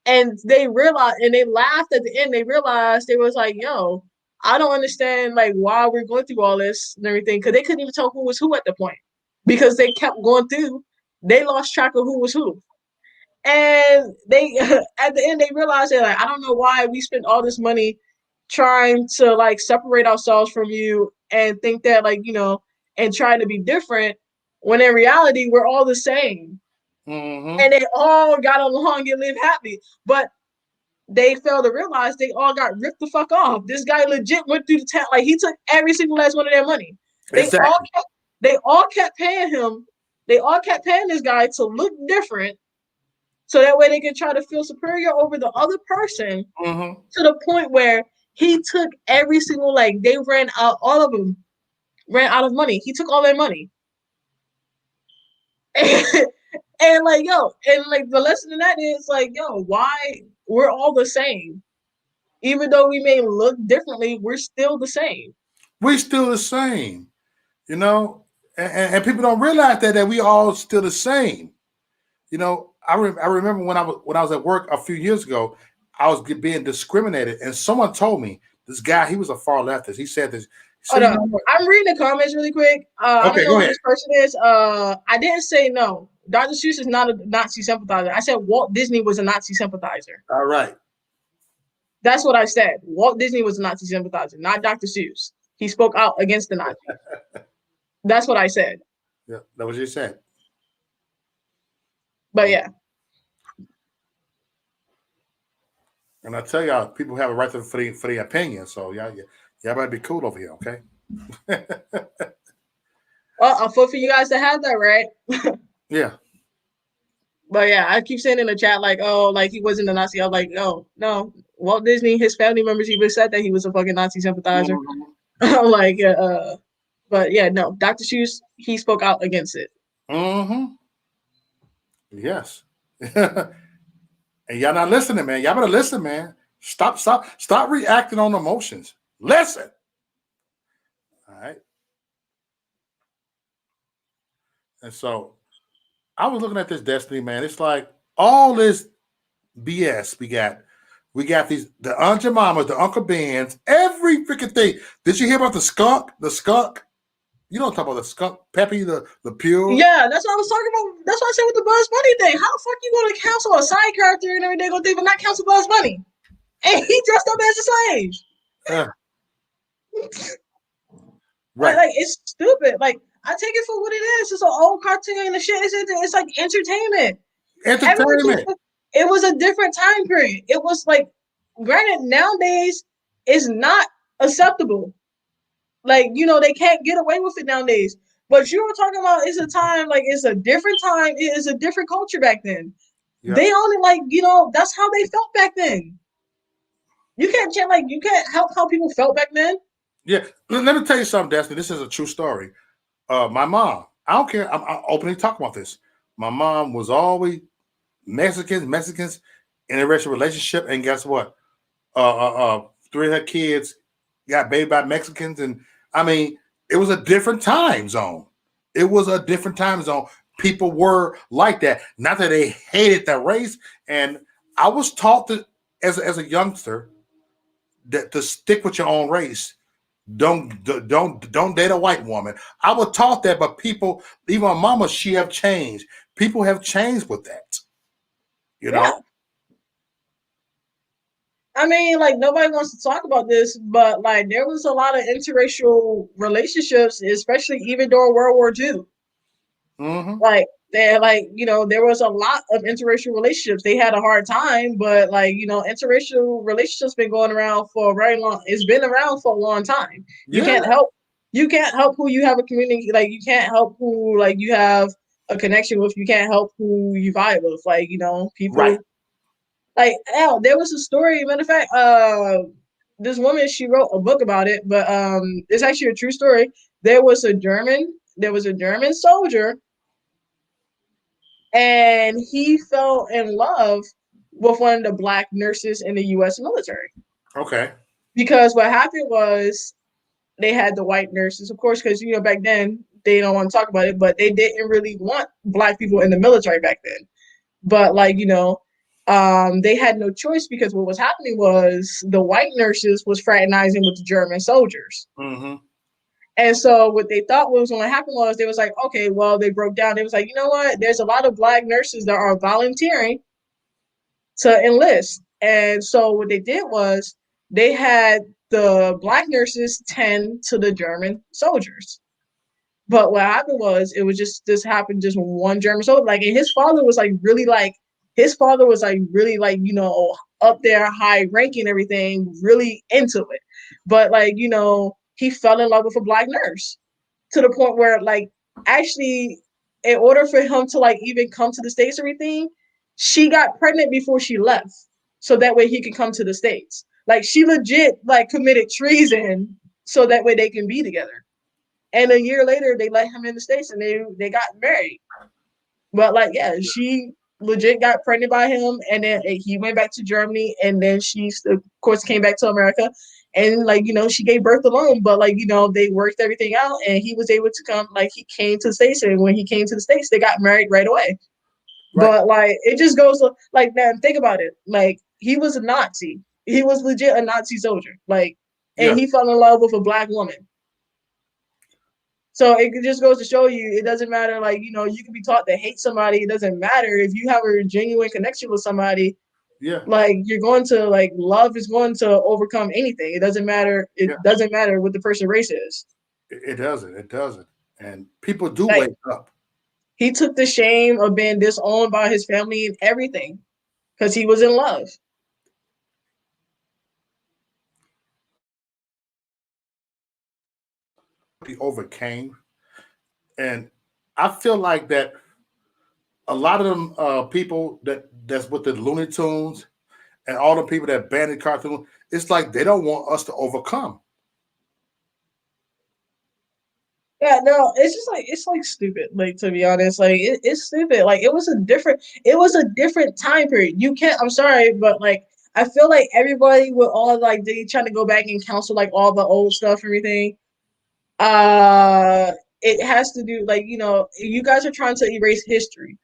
And they realized, and they laughed at the end. They realized they was like, yo, I don't understand like why we're going through all this and everything. Cause they couldn't even tell who was who at the point. Because they kept going through. They lost track of who was who. And they at the end they realized that like I don't know why we spent all this money trying to like separate ourselves from you and think that like and trying to be different when in reality we're all the same Mm-hmm. and they all got along and lived happy, but they failed to realize they all got ripped the fuck off. This guy legit went through the town, like he took every single last one of their money. they all Exactly. kept they all kept paying him, they all kept paying this guy to look different so that way they can try to feel superior over the other person Mm-hmm. to the point where he took every single, like, they ran out, all of them ran out of money. He took all their money. And like, yo, and like the lesson in that is like, yo, why we're all the same. Even though we may look differently, we're still the same. We still the same, you know, and people don't realize that we all still the same. I remember when I was at work a few years ago, I was being discriminated, and someone told me this guy, he was a far leftist. He said this. He said, Hold you on. know what? I'm reading the comments really quick. I don't Okay, know go who ahead. this person is. I didn't say no. Dr. Seuss is not a Nazi sympathizer. I said Walt Disney was a Nazi sympathizer. All right. That's what I said. Walt Disney was a Nazi sympathizer, not Dr. Seuss. He spoke out against the Nazis. That's what I said. Yeah, that was what you said. But yeah. And I tell y'all, people have a right for the opinion. So y'all better be cool over here, okay? Well, I'll vote for you guys to have that right. Yeah. But yeah, I keep saying in the chat like, oh, like he wasn't a Nazi. I was like, no, no. Walt Disney, his family members even said that he was a fucking Nazi sympathizer. Mm-hmm. Like, but yeah, no. Dr. Seuss, he spoke out against it. Mm-hmm. Yes. And y'all not listening, man. Y'all better listen, man. Stop reacting on emotions. Listen. All right. And so I was looking at this Destiny, man. It's like all this BS we got these the Aunt Jemimas, the Uncle Bens, every freaking thing. Did you hear about the skunk? The skunk? You don't talk about the skunk, Peppy, the pure. Yeah, that's what I was talking about. That's what I said with the Bugs Bunny thing. How the fuck you going to cancel a side character and everything gonna think, but not cancel Bugs Bunny? And he dressed up as a slave. Uh, Like, right. like it's stupid. Like I take it for what it is. It's an old cartoon and the shit. It's like entertainment. Everyone keeps. Entertainment. It was a different time period. It was like, granted, nowadays it's not acceptable. Like they can't get away with it nowadays. But you were talking about it's a time like it's a different time. It is a different culture back then. Yep. They only that's how they felt back then. You can't help how people felt back then. Yeah. Let me tell you something, Destiny. This is a true story. My mom, I don't care. I'm openly talking about this. My mom was always Mexicans in a racial relationship, and guess what? Three of her kids got babied by Mexicans, and I mean, it was a different time zone. It was a different time zone. People were like that. Not that they hated their race, and I was taught that as a youngster that to stick with your own race. Don't date a white woman. I was taught that, but people, even my mama, she have changed. People have changed with that. You Yeah. know. I mean, like nobody wants to talk about this, but like there was a lot of interracial relationships, especially even during World War II. Mm-hmm. Like they like there was a lot of interracial relationships. They had a hard time, but like interracial relationships been going around for a very long. It's been around for a long time. You Yeah. can't help. You can't help who you have a community like. You can't help who like you have a connection with. You can't help who you vibe with. Like Right. people. Like hell, there was a story. Matter of fact, this woman she wrote a book about it, but it's actually a true story. There was a German soldier and he fell in love with one of the black nurses in the U.S. military. Okay. Because what happened was they had the white nurses, of course, because back then they don't want to talk about it, but they didn't really want black people in the military back then. But like they had no choice because what was happening was the white nurses was fraternizing with the German soldiers. Mm-hmm. And so what they thought was going to happen was they was like, okay, well, they broke down. They was like, you know what? There's a lot of black nurses that are volunteering to enlist. And so what they did was they had the black nurses tend to the German soldiers. But what happened was it was just this happened just one German soldier. Like and his father was like really like, up there high ranking everything, really into it. But like, he fell in love with a black nurse to the point where like actually in order for him to like even come to the States or everything, she got pregnant before she left. So that way he could come to the States. Like she legit like committed treason so that way they can be together. And a year later they let him in the States and they got married. But like yeah, she legit got pregnant by him and then he went back to Germany and then she of course came back to America and like she gave birth alone but like they worked everything out and he was able to come like he came to the States and when he came to the States they got married right away. Right. But like it just goes like man think about it like he was a Nazi, he was legit a Nazi soldier like and Yeah. he fell in love with a black woman. So it just goes to show you, it doesn't matter. Like you can be taught to hate somebody. It doesn't matter if you have a genuine connection with somebody. Yeah. Like you're going to like love is going to overcome anything. It doesn't matter. Yeah. It doesn't matter what the person race is. It doesn't. It doesn't. And people do Like wake up. he took the shame of being disowned by his family and everything because he was in love. we overcame, and I feel like that a lot of them people that's with the Looney Tunes and all the people that banned the cartoon, it's like they don't want us to overcome. Yeah, no, it's like stupid. Like to be honest, like it's stupid. Like it was a different time period. You can't. I'm sorry, but like I feel like everybody with all like they trying to go back and counsel like all the old stuff, and everything. It has to do like you guys are trying to erase history.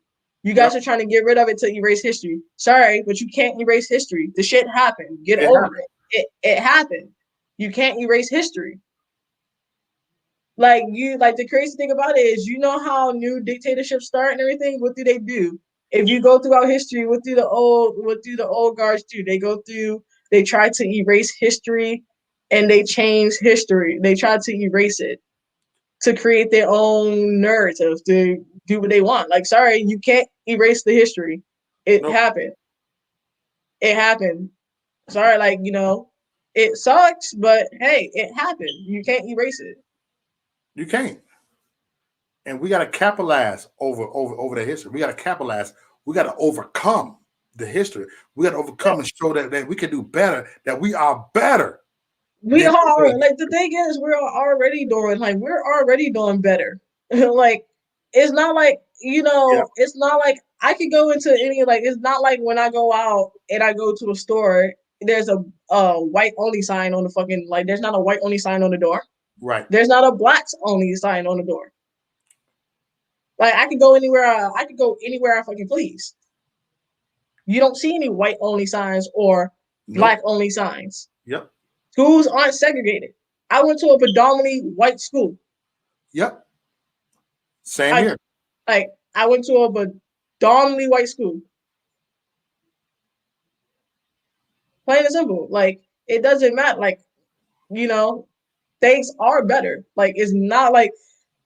You guys Yep, are trying to get rid of it to erase history. Sorry, but you can't erase history. The shit happened. Get it over happened. it. It happened. You can't erase history. Like the crazy thing about it is how new dictatorships start and everything. What do they do? If you go throughout history, what do the old guards do? They try to erase history, and they change history. They try to erase it to create their own narrative to do what they want. Like, sorry, you can't erase the history. It Nope, happened. It happened. Sorry, it sucks, but hey, it happened. You can't erase it. you can't. And we got to capitalize over the history. We got to capitalize. We got to overcome the history. We got to overcome and show that we can do better. That we are better We than are like the thing is we're already doing better. Like it's not like yeah, it's not like I could go into any like it's not like when I go out and I go to a store there's a white only sign on the fucking like there's not a white only sign on the door. right. There's not a blacks only sign on the door. Like I could go anywhere I could go anywhere I fucking please. You don't see any white only signs or black Nope. only signs. Yep. Schools aren't segregated. I went to a predominantly white school. Yep. Same I here. I went to a predominantly white school. Plain and simple. Like it doesn't matter. Like you know, things are better. Like it's not like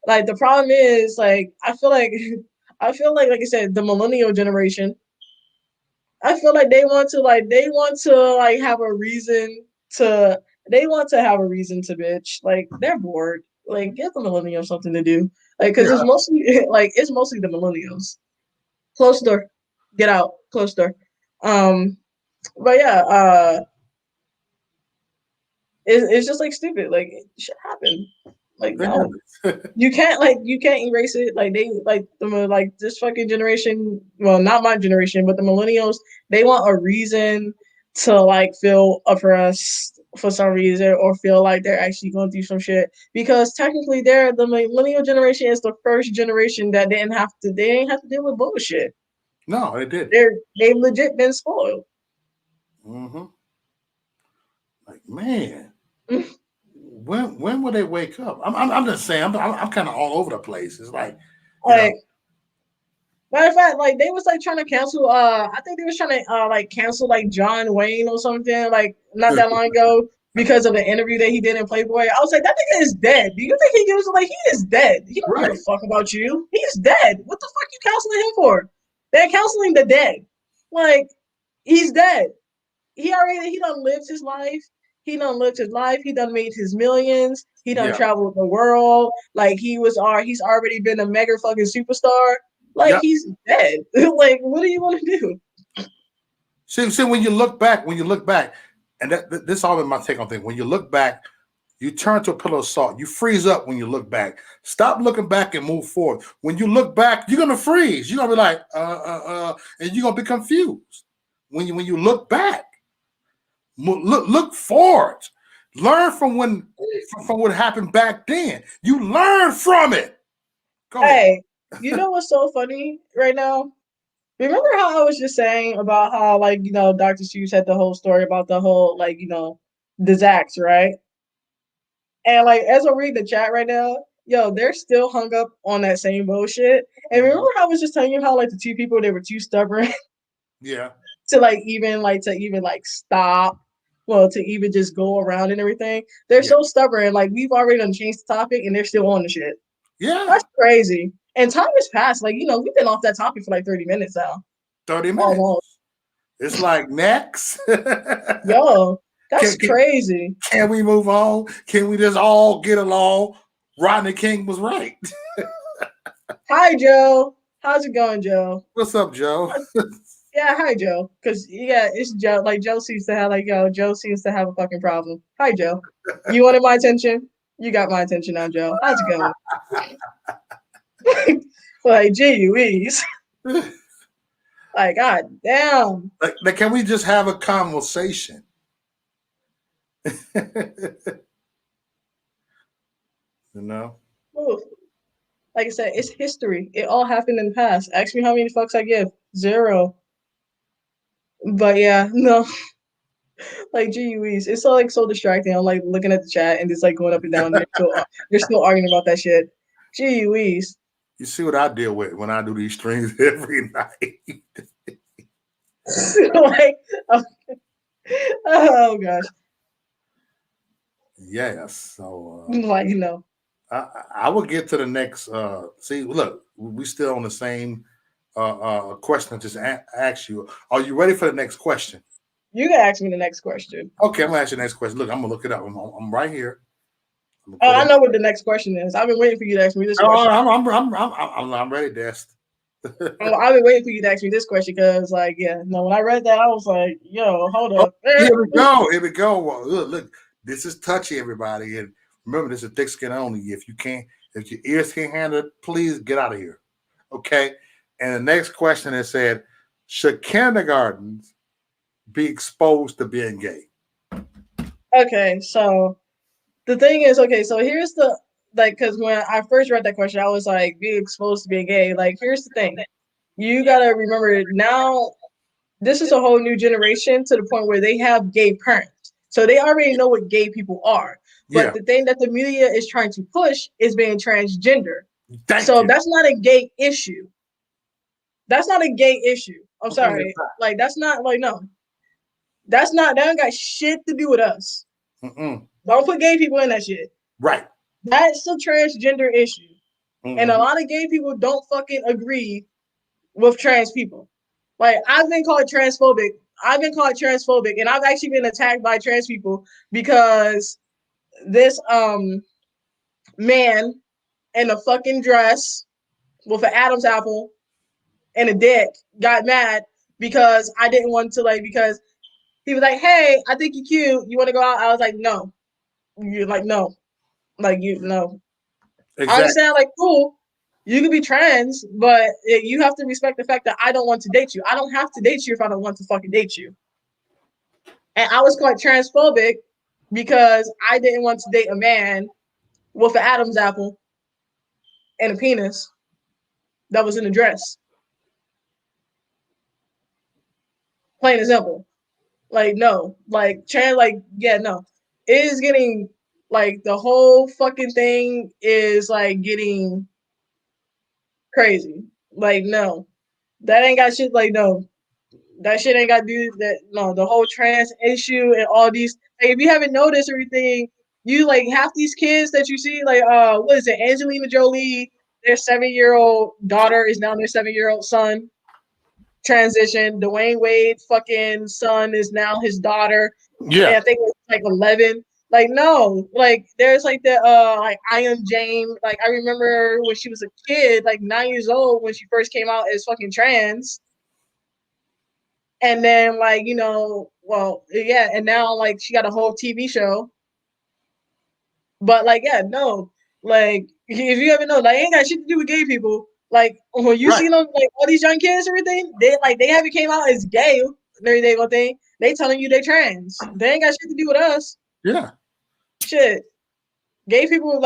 the problem is like I feel like I said the millennial generation. I feel like they want to like have a reason to they want to have a reason to bitch. Like they're bored. Like give the millennials something to do. Like because Yeah. it's mostly the millennials. Close the door. Get out. Close the door. But yeah, it's just like stupid. Like it should happen. Like It no, happens. you can't erase it. Like they like this fucking generation. Well, not my generation, but the millennials. They want a reason to like feel oppressed for some reason or feel like they're actually going through some shit because technically they're the millennial generation is the first generation that they didn't have to deal with bullshit. No, it didn't. They've legit been spoiled. Hmm. Like man, when will they wake up? I'm just saying. I'm kind of all over the place. It's like you know. Like matter of fact, like they was like trying to cancel. I think they was trying to like cancel like John Wayne or something like not that long ago because of the interview that he did in Playboy. I was like, that nigga is dead. Do you think he gives like he is dead? He don't give a Right. fuck about you. He's dead. What the fuck you counseling him for? They're counseling the dead. Like he's dead. He done lived his life. He done lived his life. He done made his millions. He done Yeah. traveled the world. Like he's already been a mega fucking superstar. Like Yep. he's dead. Like what do you want to do? See, when you look back, and this all been my take on things. When you look back, you turn to a pillar of salt. You freeze up when you look back. Stop looking back and move forward. When you look back, you're gonna freeze. You're gonna be like, and you're gonna be confused. When you look back, look forward. Learn from what happened back then. You learn from it. Go ahead. Hey, you know what's so funny right now? Remember how I was just saying about how like Dr. Seuss had the whole story about the whole like the Zax, right? And like as I read the chat right now, yo, they're still hung up on that same bullshit. And remember how I was just telling you how like the two people they were too stubborn Yeah, to even like stop, well, to even just go around and everything. They're yeah, so stubborn. Like we've already done changed the topic and they're still on the shit. yeah. That's crazy. And time has passed. Like, we've been off that topic for like 30 minutes now. 30 minutes. Almost. It's like next. Yo, that's can, can crazy. can we move on? Can we just all get along? Rodney King was right. Hi, Joe. How's it going, Joe? What's up, Joe? Yeah, hi, Joe. Because, yeah, it's Joe. Like, Joe seems to have, like, Joe seems to have a fucking problem. Hi, Joe. You wanted my attention? You got my attention now, Joe. How's it going? Like, geez. Like, god damn. Like, can we just have a conversation? You know? Ooh. Like I said, it's history. It all happened in the past. Ask me how many fucks I give. 0. But yeah, no. Like, geez. It's so, like, so distracting. I'm, like, looking at the chat and it's, like, going up and down. They're still arguing about that shit. Geez. You see what I deal with when I do these streams every night. Like, oh gosh. Yes. So Like, you know. I will get to the next. See, look, we still on the same question. I just asked you. Are you ready for the next question? You can ask me the next question. Okay, I'm gonna ask you the next question. Look, I'm gonna look it up. I'm right here. Oh, I know what the next question is. I've been waiting for you to ask me this Oh, question. I'm ready, Dest. Oh, I've been waiting for you to ask me this question because, like, yeah, no, when I read that, I was like, yo, hold up. Here we go. Here we go. Well, look, this is touchy, everybody, and remember, this is thick skin only. If your ears can't handle it, please get out of here. Okay. And the next question is said, should kindergartens be exposed to being gay? Okay, so the thing is, okay, so here's the, like, because when I first read that question, I was like, being exposed to being gay. Like, here's the thing. You gotta remember now, this is a whole new generation to the point where they have gay parents. So they already know what gay people are. But Yeah. the thing that the media is trying to push is being transgender. Thank So you. that's not a gay issue. That's not a gay issue. I'm Okay, sorry. Like, that's not, like, no. That don't got shit to do with us. Mm-mm. Don't put gay people in that shit. Right. That's a transgender issue. Mm-mm. And a lot of gay people don't fucking agree with trans people. Like, I've been called transphobic. And I've actually been attacked by trans people because this man in a fucking dress with an Adam's apple and a dick got mad because I didn't want to, like, because he was like, hey, I think you're cute. You want to go out? I was like, no. You're like, no. Like, you, no. Exactly. I understand, like, cool. You can be trans, but you have to respect the fact that I don't want to date you. I don't have to date you if I don't want to fucking date you. And I was quite transphobic because I didn't want to date a man with an Adam's apple and a penis that was in a dress. Plain and simple. Like, no. Like, trans, like, yeah, no. It is getting, like, the whole fucking thing is, like, getting crazy. Like, no. That ain't got shit, like, no. That shit ain't got to do that. No, the whole trans issue and all these. Like, if you haven't noticed everything, you, like, half these kids that you see, like, what is it? Angelina Jolie, their 7-year-old daughter is now their 7-year-old son. Transition. Dwayne Wade, fucking son is now his daughter. Yeah. And I think it's like 11. Like, no, like, there's like the like Ian James. Like, I remember when she was a kid, like 9 years old, when she first came out as fucking trans. And then, like, you know, well, yeah, and now, like, she got a whole TV show. But, like, yeah, no, like, if you ever know, like, ain't got shit to do with gay people. Like, when you see them, like, all these young kids and everything, they haven't came out as gay and everything, but they telling you they trans. They ain't got shit to do with us. Yeah. Shit. Gay people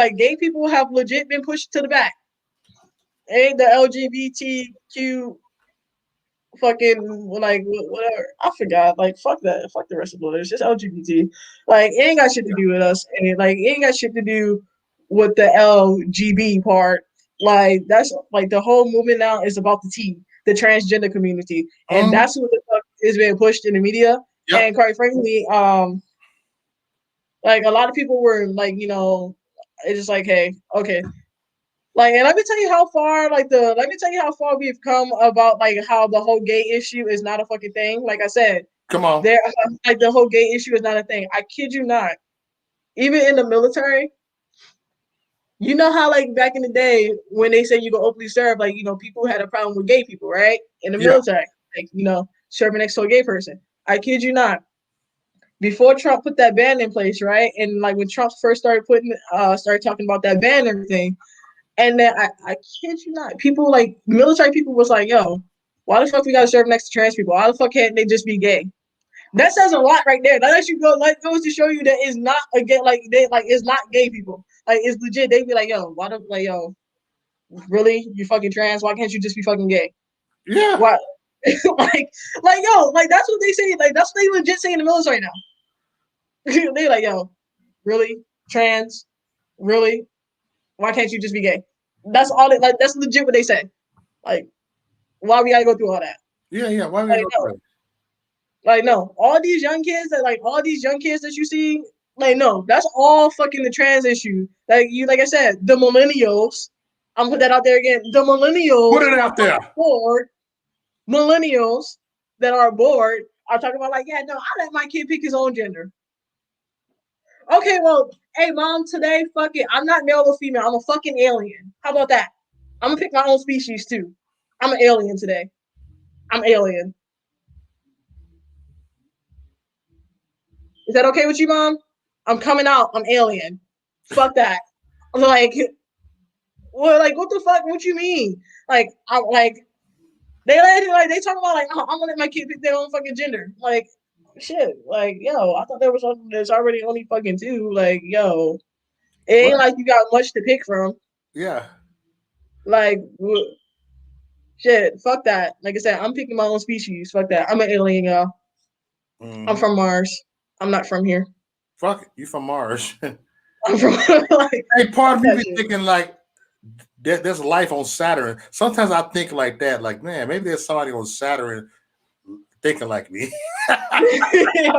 have legit been pushed to the back. Ain't the LGBTQ fucking, like, whatever. I forgot. Like, fuck that. Fuck the rest of the letters. Just LGBT. Like, it ain't got shit to do with us. And, like, it ain't got shit to do with the LGB part. Like, that's, like, the whole movement now is about the T, the transgender community. And that's what the fuck is being pushed in the media. Yep. And quite frankly, like, a lot of people were, like, you know, it's just like, hey, okay. Like, and let me tell you how far we've come about, like, how the whole gay issue is not a fucking thing. Like I said, come on, there, like, the whole gay issue is not a thing. I kid you not. Even in the military, You know how like back in the day when they say you go openly serve, like people had a problem with gay people, right? In the Yeah. military, like serving next to a gay person. I kid you not. Before Trump put that ban in place, right? And like when Trump first started talking about that ban and everything, and then I kid you not, people like military people was like, yo, why the fuck we gotta serve next to trans people? Why the fuck can't they just be gay? That says a lot right there. That actually goes to show you that it's not a gay it's not gay people. Like it's legit. They be like, yo, why the like yo, really? You fucking trans? Why can't you just be fucking gay? Yeah. Why? Yo, like that's what they say. Like that's what they legit say in the military now. They like, yo, really? Trans? Really? Why can't you just be gay? That's all they like. That's legit what they say. Like, why we gotta go through all that? Yeah. Yeah. Why we Like, go no, crazy? like no. All these young kids that you see, like, no, that's all fucking the trans issue. Like I said, the millennials. I'm gonna put that out there again. The Put millennials it who are out there. fucking bored, millennials that are bored are talking about like, yeah, no, I let my kid pick his own gender. Okay, well, hey, mom, today, fuck it. I'm not male or female. I'm a fucking alien. How about that? I'm gonna pick my own species too. I'm an alien today. I'm alien. Is that okay with you, mom? I'm coming out. I'm alien. Fuck that. I'm like, well, like, what the fuck? What you mean? Like, I'm like, they talk about like, oh, I'm gonna let my kid pick their own fucking gender. Like, shit. Like, yo, I thought there was something that's already only fucking two. Like, yo, it ain't What? like you got much to pick from. Yeah. Like, shit, fuck that. Like I said, I'm picking my own species. Fuck that. I'm an alien, y'all. I'm Mm-hmm. from Mars. I'm not from here. Fuck it. You from Mars? I'm from like Hey, part fuck of me that be shit. thinking like there's life on Saturn. Sometimes I think like that. Like, man, maybe there's somebody on Saturn thinking like me. Yeah.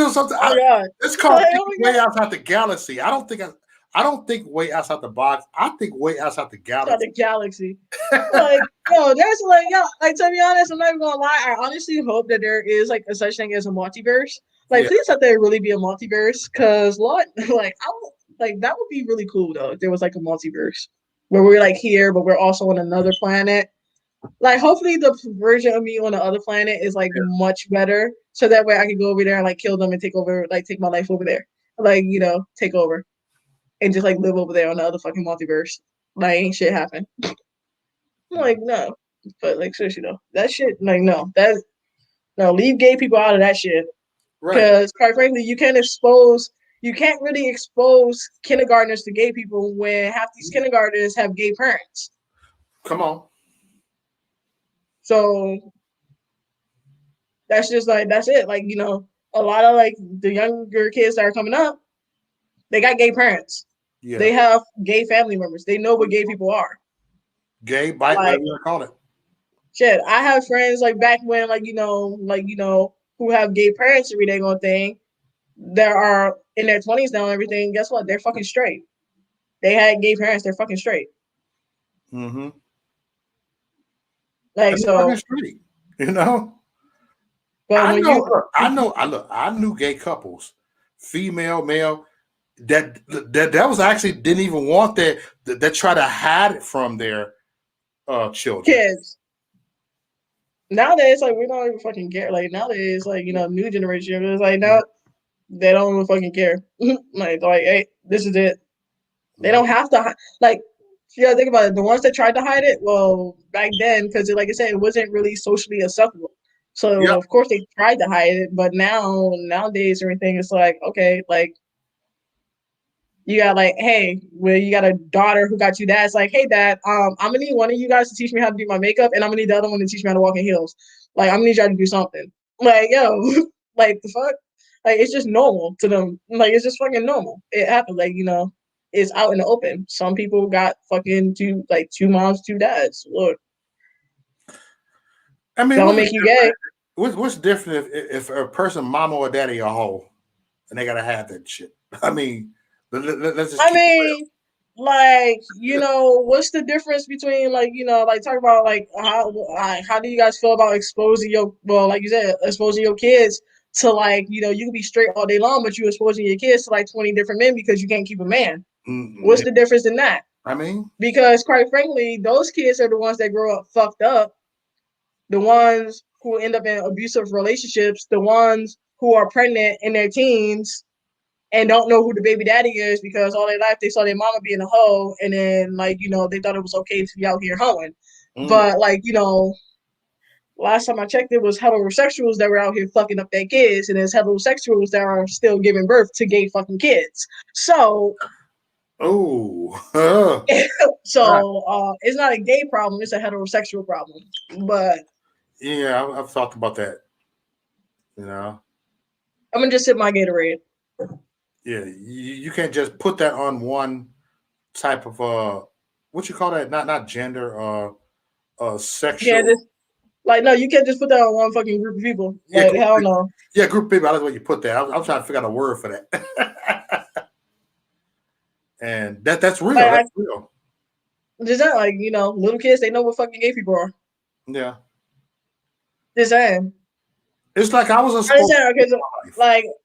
Something. Oh my god. It's called Like, oh thinking my way god. outside the galaxy. I don't think way outside the box. I think way outside the It's not galaxy. the galaxy. Like, yo, there's like, yo, like to be honest, I'm not even gonna lie. I honestly hope that there is like a such thing as a multiverse. Like, Yeah, please let there really be a multiverse, cause Lord, like, like that would be really cool though. If there was like a multiverse where we're like here, but we're also on another planet. Like, hopefully, the version of me on the other planet is like yeah. much better, so that way I can go over there and like kill them and take over, like take my life over there, like take over and just like live over there on the other fucking multiverse. Like, ain't shit happen. I'm like, no. But like seriously though, that shit, like no, leave gay people out of that shit. Right. Because quite frankly, you can't really expose kindergartners to gay people when half these kindergartners have gay parents. Come on. So that's just like that's it. Like, a lot of like the younger kids that are coming up, they got gay parents. Yeah. They have gay family members. They know what gay people are. Gay, bite, Like, whatever you want to call it. shit, I have friends like back when who have gay parents every day going thing that are in their 20s now and everything. Guess what? They're fucking straight. They had gay parents. They're fucking straight. Mm-hmm. Like And they're fucking so, straight. You know. but I when know. you Look, I know. I knew gay couples, female, male. That was actually didn't even want that try to hide it from their children. kids nowadays, like we don't even fucking care. Like nowadays, like new generation is like now they don't even fucking care. like hey, this is it. They Yeah. don't have to like. Yeah, think about it. The ones that tried to hide it, well, back then, because like I said, it wasn't really socially acceptable. So Yep. of course they tried to hide it, but nowadays everything is like okay, like you got like, hey, well, you got a daughter who got you that. It's like, hey, dad, I'm gonna need one of you guys to teach me how to do my makeup, and I'm gonna need the other one to teach me how to walk in heels. Like, I'm gonna need y'all to do something. Like, yo, like the fuck, like it's just normal to them. Like, it's just fucking normal. It happens. Like, it's out in the open. Some people got fucking two moms, two dads. Look, I mean, don't make you gay. what's different if a person, mama or daddy, are whole and they gotta have that shit? I mean, let's just I keep it mean, like, what's the difference between like, like talk about like how do you guys feel about exposing like you said, exposing your kids to like, you can be straight all day long, but you exposing your kids to like 20 different men because you can't keep a man. What's the difference in that? I mean, because quite frankly, those kids are the ones that grow up fucked up, the ones who end up in abusive relationships, the ones who are pregnant in their teens and don't know who the baby daddy is because all their life they saw their mama being a hoe and then they thought it was okay to be out here hoeing. But last time I checked, it was heterosexuals that were out here fucking up their kids, and it's heterosexuals that are still giving birth to gay fucking kids. So it's not a gay problem, it's a heterosexual problem. But yeah, I've thought about that. You know, I'm gonna just sip my Gatorade. Yeah, you can't just put that on one type of what you call that? Not gender, Yeah, sexual. no, you can't just put that on one fucking group of people. Yeah, Like hell no. Yeah, group of people. I like the way you put that. I'm trying to figure out a word for that. And that's real. That's real. Just that, little kids, they know what fucking gay people are. Yeah. Just saying. It's like I was a sports. Okay, so,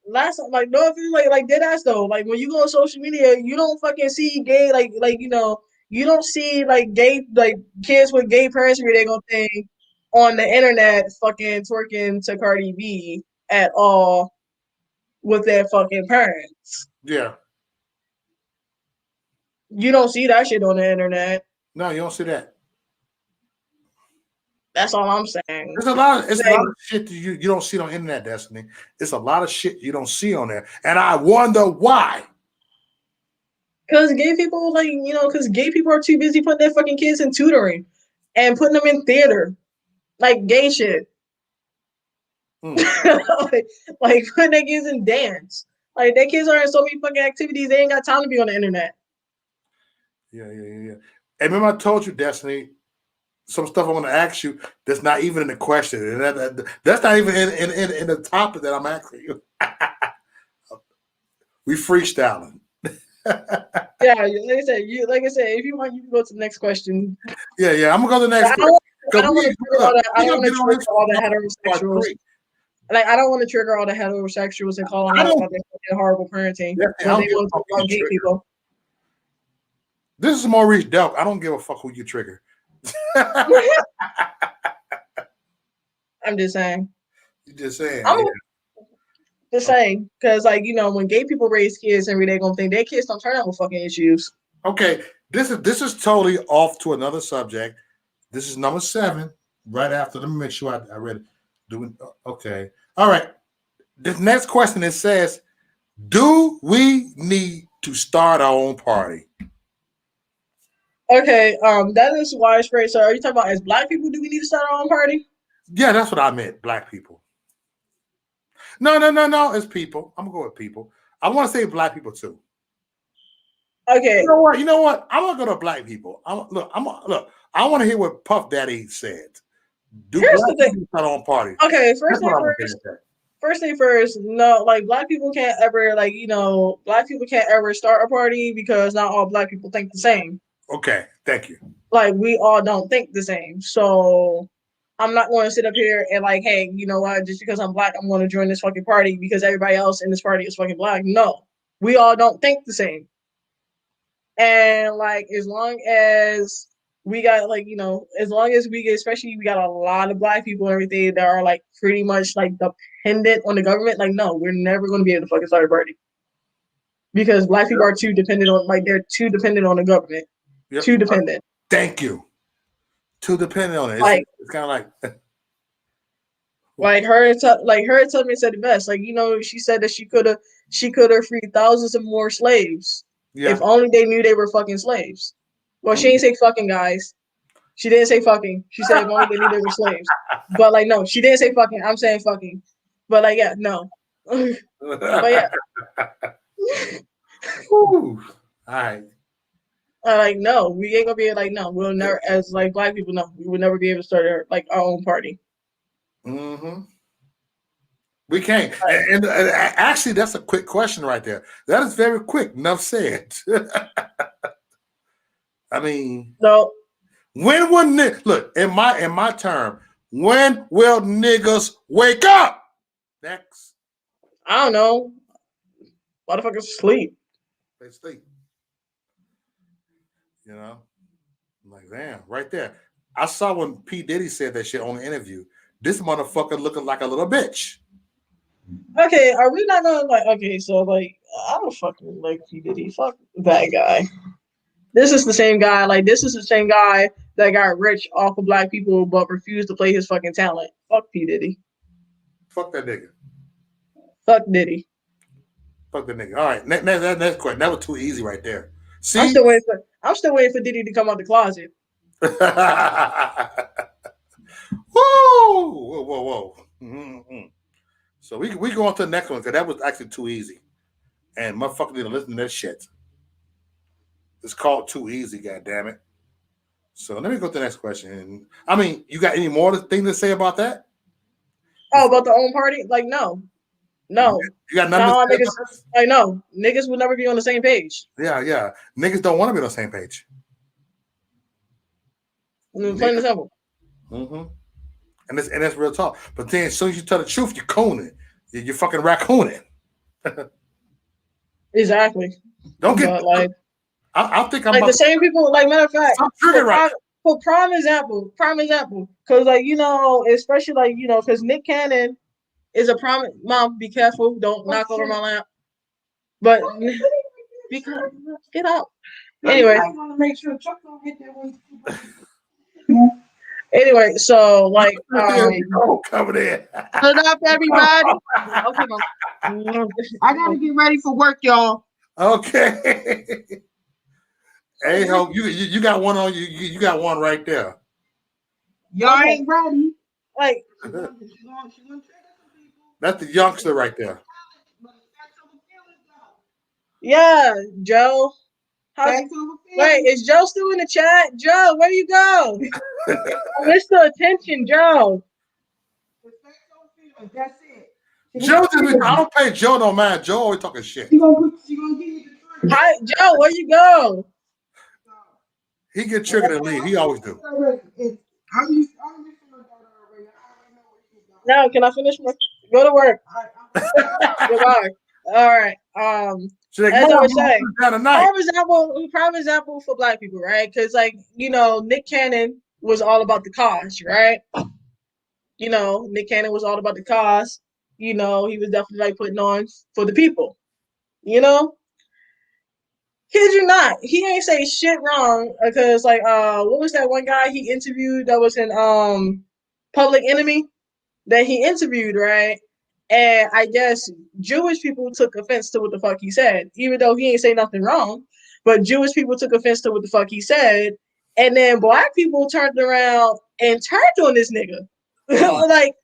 last no, if you like dead ass though, like when you go on social media, you don't fucking see gay you don't see gay kids with gay parents where they gonna think on the internet fucking twerking to Cardi B at all with their fucking parents. Yeah. You don't see that shit on the internet. No, you don't see that. That's all I'm saying. There's a lot of shit that you don't see on the internet, Destiny. It's a lot of shit you don't see on there. And I wonder why. Because gay people, because gay people are too busy putting their fucking kids in tutoring and putting them in theater. Like gay shit. like putting their kids in dance. Like their kids are in so many fucking activities, they ain't got time to be on the internet. Yeah. And remember I told you, Destiny, some stuff I want to ask you that's not even in the question. And that's not even in the topic that I'm asking you. We freestyling. Yeah, like I said, if you want, you can go to the next question. Yeah. I'm gonna go to the next question. I don't want to trigger all the heterosexuals. Like I don't want to trigger all the heterosexuals and call them out about their horrible parenting. When they want to talk about gay people. This is Maurice Delk. I don't give a fuck who you trigger. I'm just saying. You're just saying. Just saying, because when gay people raise kids, every day gonna think their kids don't turn out with fucking issues. Okay, this is totally off to another subject. This is number 7. Right after, let me make sure I read it. Okay, all right. The next question it says, do we need to start our own party? Okay, that is widespread. So, are you talking about as Black people? Do we need to start our own party? Yeah, that's what I meant. Black people. No. It's people. I'm gonna go with people. I want to say Black people too. Okay. You know what? I'm gonna go to Black people. I want to hear what Puff Daddy said. Do Black people start on party? Okay, first thing first. No, Black people can't ever Black people can't ever start a party because not all Black people think the same. Okay, thank you. We all don't think the same, so I'm not going to sit up here and hey, you know what? Just because I'm Black, I'm going to join this fucking party because everybody else in this party is fucking Black. No, we all don't think the same. And as long as we got as long as especially we got a lot of Black people and everything that are pretty much dependent on the government. No, we're never going to be able to fucking start a party because Black people are too dependent on they're too dependent on the government. Yep. Too dependent. Thank you. Too dependent on it. It's kind of Harriet Tubman said it best. She said that she could have freed thousands of more slaves if only they knew they were fucking slaves. Well, she didn't say fucking, guys. She didn't say fucking. She said if only they knew they were slaves. But no, she didn't say fucking. I'm saying fucking. But yeah, no. But yeah. All right. No, we ain't gonna be no, we'll never as Black people, no, we would never be able to start our own party. Mm-hmm. We can't. And actually, that's a quick question right there. That is very quick. Enough said. I mean, no. When will look in my term? When will niggas wake up? Next. I don't know. Motherfuckers sleep. They sleep. You know, I'm like, damn, right there. I saw when P. Diddy said that shit on the interview. This motherfucker looking like a little bitch. Okay, are we not gonna like? Okay, so like, I don't fucking like P Diddy. Fuck that guy. This is the same guy. Like, this is the same guy that got rich off of black people, but refused to play his fucking talent. Fuck P Diddy. Fuck that nigga. Fuck Diddy. Fuck that nigga. All right, next question. That was too easy right there. I'm See? still waiting for. I'm still waiting for Diddy to come out the closet. Woo! Whoa, whoa, whoa. Mm-hmm. So we go on to the next one because that was actually too easy, and motherfuckers need to listen to that shit. It's called too easy. God damn it. So let me go to the next question. I mean, you got any more thing to say about that? Oh, about the own party? Like, no. No. You got nothing No, to say niggas. about this? Like, no. Niggas will never be on the same page. Yeah. Niggas don't want to be on the same page. Plain and simple. Mm-hmm. And that's real talk. But then as soon as you tell the truth, you're cooning. You're fucking raccooning. Exactly. Don't get but, like I think I'm like about the same people. Like, matter of fact, I'm triggered right for prime example, because like, you know, especially like, you know, because Nick Cannon is a prime. Mom, be careful, don't knock over my lamp. But because get out. Anyway, I want to make sure Chuck don't hit that one. Anyway, so like, coming in. shut up, everybody. Okay, I gotta get ready for work, y'all. Okay. Hey, hope you got one on you. You got one right there. Y'all ain't ready. Like, that's the youngster right there. Yeah, Joe. Wait, is Joe still in the chat? Joe, where you go? I missed the attention, Joe. That's it. Joe I don't pay Joe no mind. Joe always talking shit. Hi, Joe, where you go? He get triggered and leave. He always do. No, can I finish my go to work? Goodbye. All right. As I was saying, prime example for black people, right? Because like, you know, Nick Cannon was all about the cause, right? You know, Nick Cannon was all about the cause. You know, he was definitely like putting on for the people. You know, kid you not, he ain't say shit wrong because like, what was that one guy he interviewed that was in Public Enemy that he interviewed, right? And I guess Jewish people took offense to what the fuck he said, even though he ain't say nothing wrong. But Jewish people took offense to what the fuck he said, and then black people turned around and turned on this nigga. Like,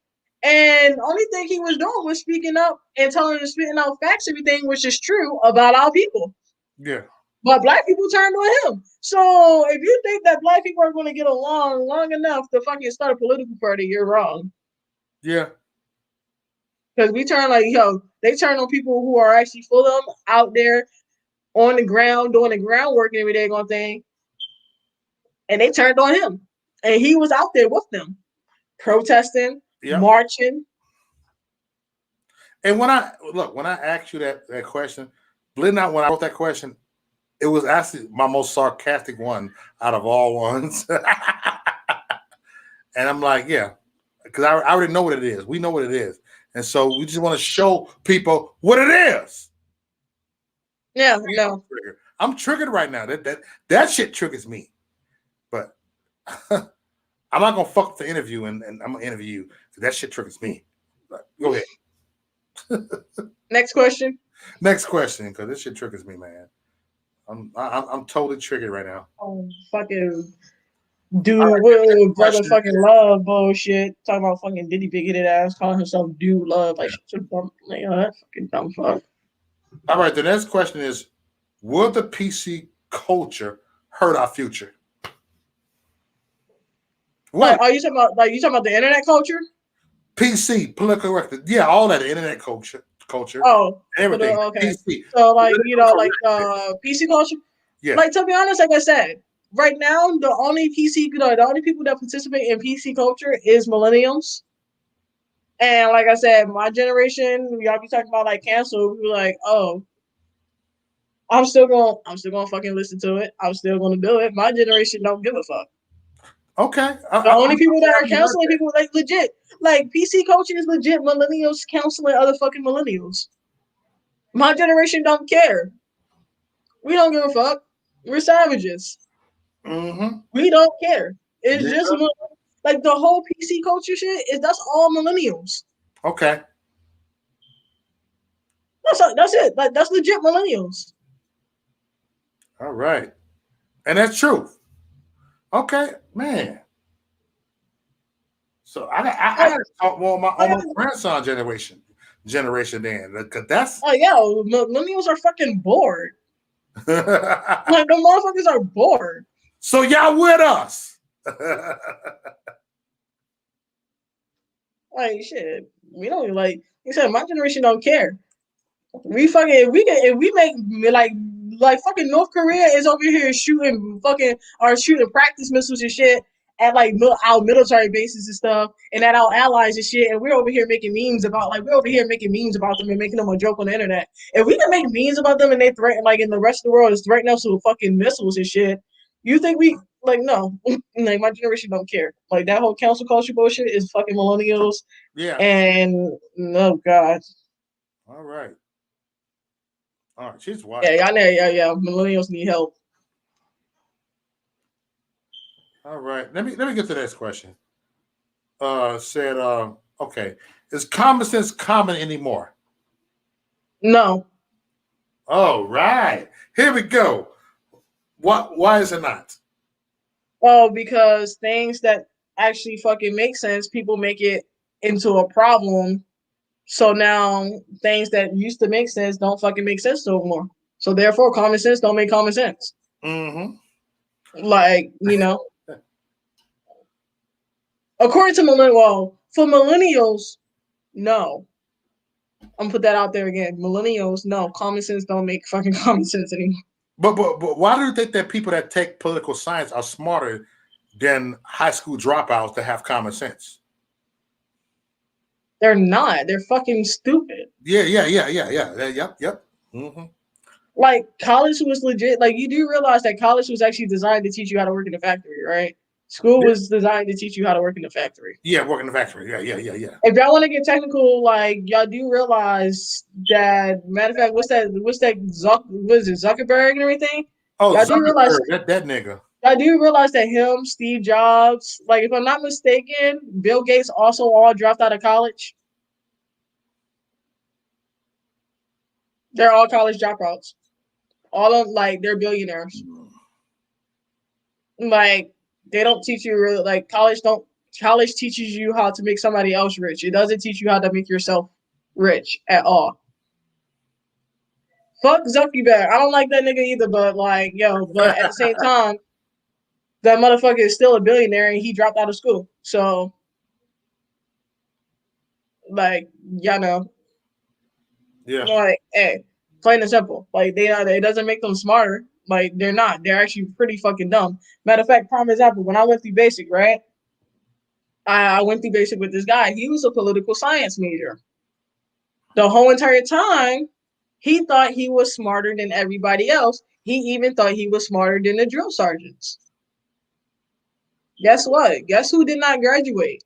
and only thing he was doing was speaking up and telling and spitting out facts, everything which is true about our people. Yeah. But black people turned on him. So if you think that black people are going to get along long enough to fucking start a political party, you're wrong. Yeah. Because we turn like, they turn on people who are actually full of them out there on the ground, doing the groundwork and every day on thing. And they turned on him. And he was out there with them, protesting, marching. And when I asked you that question, believe it or not, when I wrote that question, it was actually my most sarcastic one out of all ones. And I'm like, yeah, because I already know what it is. We know what it is. And so we just want to show people what it is. Yeah, no. I'm triggered right now. That shit triggers me. But I'm not gonna fuck up the interview and I'm gonna interview you. That shit triggers me. But go ahead. Next question. Next question, because this shit triggers me, man. I'm totally triggered right now. Oh, fucking dude, brother, fucking love bullshit. Talking about fucking Diddy big headed ass, calling himself dude love. Like, that fucking dumb fuck. All right, the next question is: will the PC culture hurt our future? What are you talking about? Like, you talking about the internet culture? PC, political correct. Yeah, all that internet culture. Oh, everything. Okay. PC. So like, like PC culture. Yeah. Like, to be honest, like I said, right now the only people that participate in PC culture is millennials. And like I said, my generation, y'all be talking about like cancel. We're like, oh, I'm still gonna fucking listen to it. I'm still gonna do it. My generation don't give a fuck. Okay. The only people that are I heard counseling that. people like legit, like PC coaching is legit. Millennials counseling other fucking millennials. My generation don't care. We don't give a fuck. We're savages. Mm-hmm. We don't care. It's just Yeah. like the whole PC culture shit is that's all millennials. Okay. That's it. Like that's legit millennials. All right. And that's true. Okay, man. So I Like, got to talk more like, on my grandson generation then, because that's like yeah, millennials are fucking bored. Like the motherfuckers are bored. so y'all with us. Like shit. We don't like you said my generation don't care. We fucking if we make like fucking North Korea is over here shooting fucking or shooting practice missiles and shit at like our military bases and stuff and at our allies and shit, and we're over here making memes about them and making them a joke on the internet. If we can make memes about them and they threaten like in the rest of the world is threatening us with fucking missiles and shit, you think we like no? Like my generation don't care. Like that whole council culture bullshit is fucking millennials Yeah. and no god. All right. All right. She's white. Yeah, y'all know, yeah. Millennials need help. All right. Let me get to the next question. Said okay. Is common sense common anymore? No. All right. Here we go. What why is it not? Oh, because things that actually fucking make sense, people make it into a problem. So now things that used to make sense don't fucking make sense no more. So therefore, common sense don't make common sense. Mm-hmm. Like according to for millennials, no. I'm gonna put that out there again. Millennials, no. Common sense don't make fucking common sense anymore. But why do you think that people that take political science are smarter than high school dropouts that have common sense? They're not. They're fucking stupid. Yep. Mm-hmm. Like college was legit. Like you do realize that college was actually designed to teach you how to work in the factory, right? School Yeah, was designed to teach you how to work in the factory. yeah, work in the factory. Yeah. If y'all want to get technical, like y'all do realize that matter of fact, what is it, Zuckerberg and everything? Oh, Y'all do realize Zuckerberg, that nigga. y'all do realize that him, Steve Jobs, like if I'm not mistaken, Bill Gates also all dropped out of college. They're all college dropouts. All of like they're billionaires. Like they don't teach you really like college teaches you how to make somebody else rich. It doesn't teach you how to make yourself rich at all. Fuck Zuckerberg. I don't like that nigga either, but like, but at the same time, that motherfucker is still a billionaire and he dropped out of school. So like, y'all know. Yeah, Like, hey, plain and simple. Like it doesn't make them smarter. Like they're not. They're actually pretty fucking dumb. Matter of fact, prime example, when I went through basic, right? I went through basic with this guy. He was a political science major. The whole entire time, he thought he was smarter than everybody else. He even thought he was smarter than the drill sergeants. Guess what? Guess who did not graduate?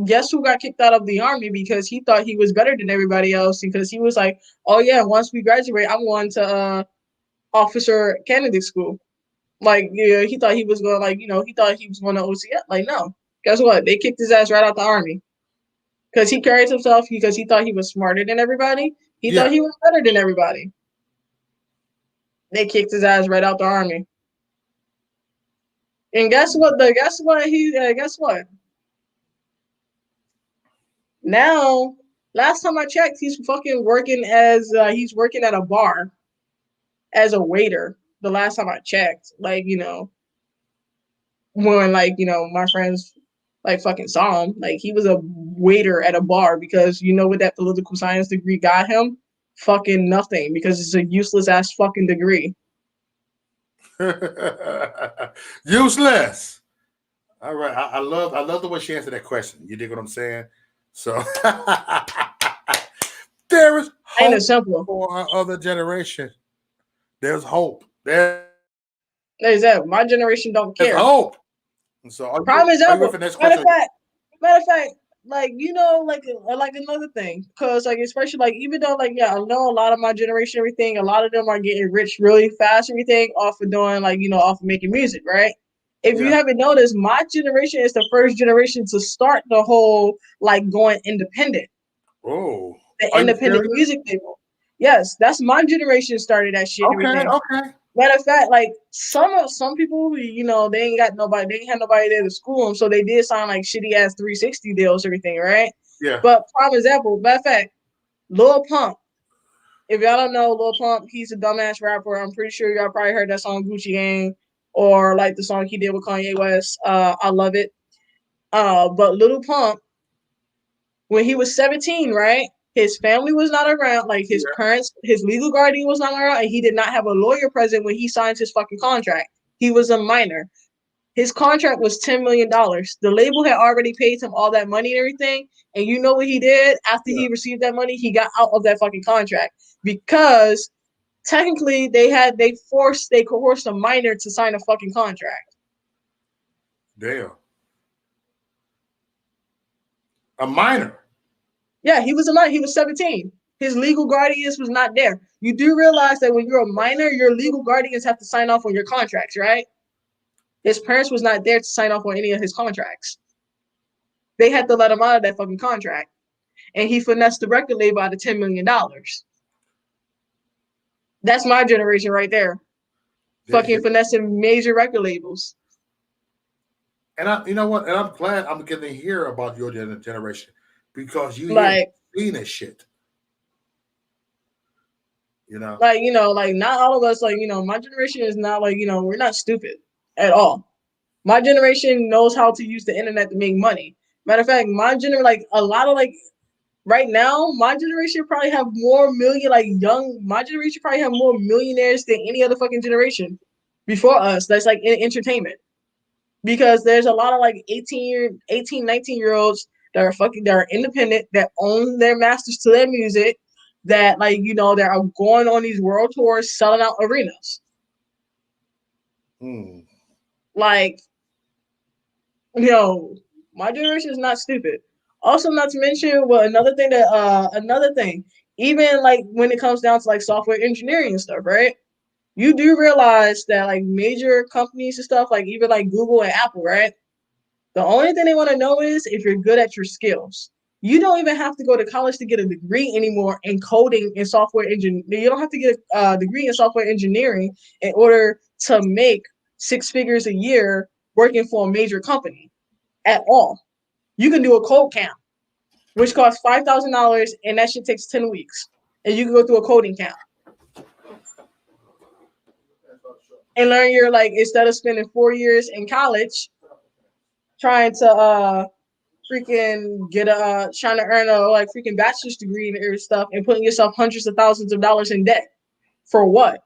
Guess who got kicked out of the army because he thought he was better than everybody else because he was like, oh yeah, once we graduate, I'm going to officer candidate school. Like, yeah, he thought he was going he thought he was going to OCS. Like, no. Guess what? They kicked his ass right out the army because he carried himself because he thought he was smarter than everybody. He thought yeah. he was better than everybody. They kicked his ass right out the army. And guess what? Guess what? Now, last time I checked, he's working at a bar as a waiter. The last time I checked, when my friends like fucking saw him, like he was a waiter at a bar because you know what that political science degree got him? Fucking nothing because it's a useless ass fucking degree. Useless. All right. I love the way she answered that question. You dig what I'm saying? So there is Ain't hope it simple? for our other generation. There's hope. There's Like I said, my generation don't hope. care. And so, are Prime you ready for the example. next question? Matter of fact, like like another thing, because like especially like even though like yeah, I know a lot of my generation, everything, a lot of them are getting rich really fast, everything off of doing like off of making music, right? If you Yeah. haven't noticed, my generation is the first generation to start the whole like going independent, Oh, the are you independent serious? music label. Yes, that's my generation started that shit, Okay, everything. okay. Matter of fact, like some people, they ain't got nobody, they ain't had nobody there to school them, so they did sign like shitty ass 360 deals, everything, right? Yeah. But prime example, matter of fact, Lil Pump. If y'all don't know Lil Pump, he's a dumbass rapper. I'm pretty sure y'all probably heard that song Gucci Gang or like the song he did with Kanye West. I love it. But Lil Pump, when he was 17, right? His family was not around, like his Yeah. parents, his legal guardian was not around, and he did not have a lawyer present when he signed his fucking contract. He was a minor. His contract was $10 million. The label had already paid him all that money and everything. And you know what he did after Yeah. he received that money? He got out of that fucking contract because technically they coerced a minor to sign a fucking contract. Damn. A minor. Yeah, he was a minor. He was 17. His legal guardians was not there. You do realize that when you're a minor, your legal guardians have to sign off on your contracts, right? His parents was not there to sign off on any of his contracts. They had to let him out of that fucking contract. And he finessed the record label out of $10 million. That's my generation right there. Fucking finessing major record labels. And you know what? And I'm glad I'm getting to hear about your generation because you hear Like, seen this shit. You know. like not all of us, like, my generation is not like, we're not stupid at all. My generation knows how to use the internet to make money. Matter of fact, like a lot of like right now, my generation probably have more million like my generation probably have more millionaires than any other fucking generation before us. That's like in entertainment. Because there's a lot of like 19 year olds that are independent, that own their masters to their music, that like that are going on these world tours selling out arenas. Hmm. Like, my generation is not stupid. Also, not to mention, well, another thing, even like when it comes down to like software engineering and stuff, right? You do realize that like major companies and stuff, like even like Google and Apple, right? The only thing they want to know is if you're good at your skills. You don't even have to go to college to get a degree anymore in coding and software engineering. You don't have to get a degree in software engineering in order to make 6 figures a year working for a major company at all. You can do a code camp, which costs $5,000, and that shit takes 10 weeks. And you can go through a coding camp and learn your, like, instead of spending 4 years in college trying to freaking get trying to earn a like freaking bachelor's degree and stuff and putting yourself hundreds of thousands of dollars in debt for what?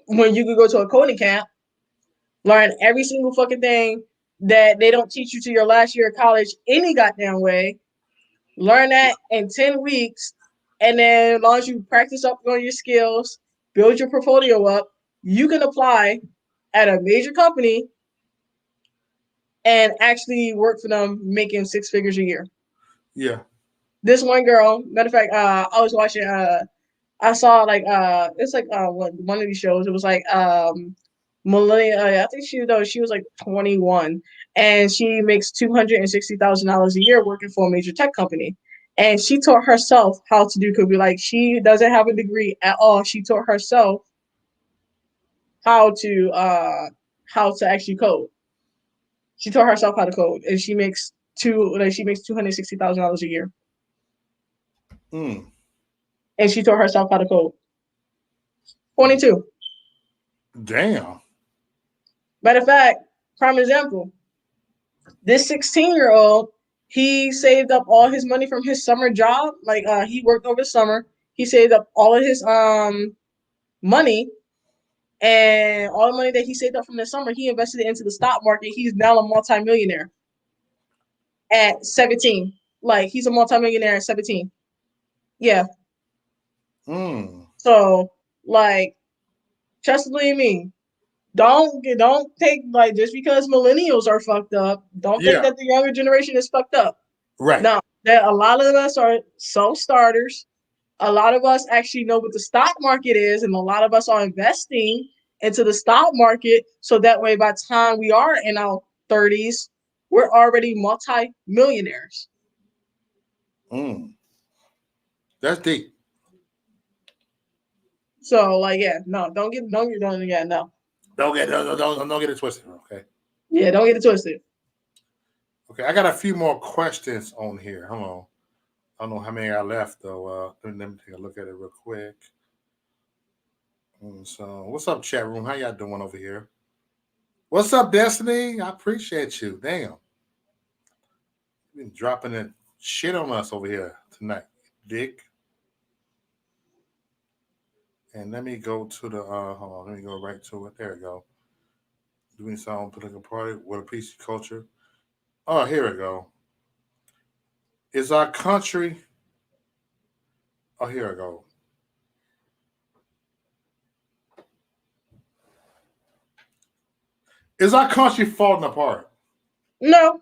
When you could go to a coding camp, learn every single fucking thing that they don't teach you to your last year of college any goddamn way. Learn that in 10 weeks, and then as long as you practice up on your skills, build your portfolio up, you can apply at a major company and actually work for them making 6 figures a year. Yeah. This one girl, matter of fact, I was watching I saw like it's like one of these shows. It was like millennial. I think she was like 21, and she makes $260,000 a year working for a major tech company. And she taught herself how to do code. Like she doesn't have a degree at all. She taught herself how to uh how to actually code. She taught herself how to code, and she makes $260,000 a year, Hmm. and she taught herself how to code. 22. Damn. Matter of fact, prime example. This 16-year-old, he saved up all his money from his summer job. Like he worked over the summer. He saved up all of his money, and all the money that he saved up from the summer, he invested it into the stock market. He's now a multimillionaire at 17. Like he's a multimillionaire at 17. Yeah. Hmm. So like Trust believe me. Don't take like just because millennials are fucked up. Don't think Yeah, that the younger generation is fucked up. right. No, that a lot of us are self starters. A lot of us actually know what the stock market is, and a lot of us are investing into the stock market. So that way, by the time we are in our 30s, we're already multi-millionaires. Mm, that's deep. So, like, yeah, no, don't yeah, no, Don't get it twisted. Okay. yeah, don't get it twisted. Okay. I got a few more questions on here. Hold on. I don't know how many I left though. Let me take a look at it real quick. So, what's up, chat room? How y'all doing over here? What's up, Destiny? I appreciate you. Damn, you been dropping that shit on us over here tonight, Dick. And let me go to the hold on, let me go right to it. There we go. Doing some political party with a piece of culture. Oh, here we go. Is our country oh here we go. Is our country falling apart? No,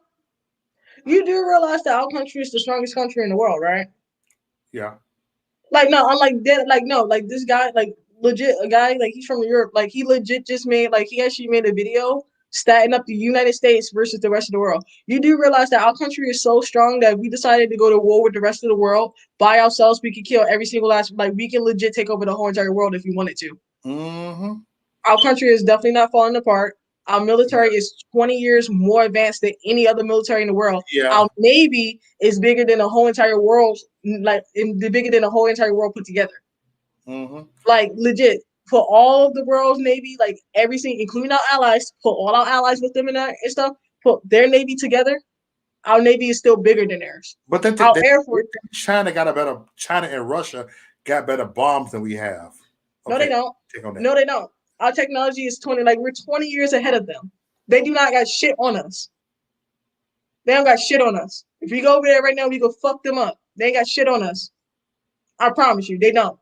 you do realize that our country is the strongest country in the world, right? Yeah. Like no, unlike that, like no, like this guy, like legit a guy, like he's from Europe, like he legit just made, like he actually made a video statting up the United States versus the rest of the world. You do realize that our country is so strong that if we decided to go to war with the rest of the world by ourselves, we could kill every single last, like we can legit take over the whole entire world if we wanted to. Mm-hmm. Our country is definitely not falling apart. Our military Yeah. is 20 years more advanced than any other military in the world. Yeah. Our navy is bigger than the whole entire world, like bigger than the whole entire world put together. Mm-hmm. Like legit, for all of the world's navy, like everything, including our allies, put all our allies with them in that and stuff, put their navy together. Our navy is still bigger than theirs. But Our Air Force, China got a better China and Russia got better bombs than we have. no, they Okay, don't. take on that. No, they don't. Our technology is 20, like we're 20 years ahead of them. They do not got shit on us. They don't got shit on us. If we go over there right now, we go fuck them up. They ain't got shit on us. I promise you, they don't.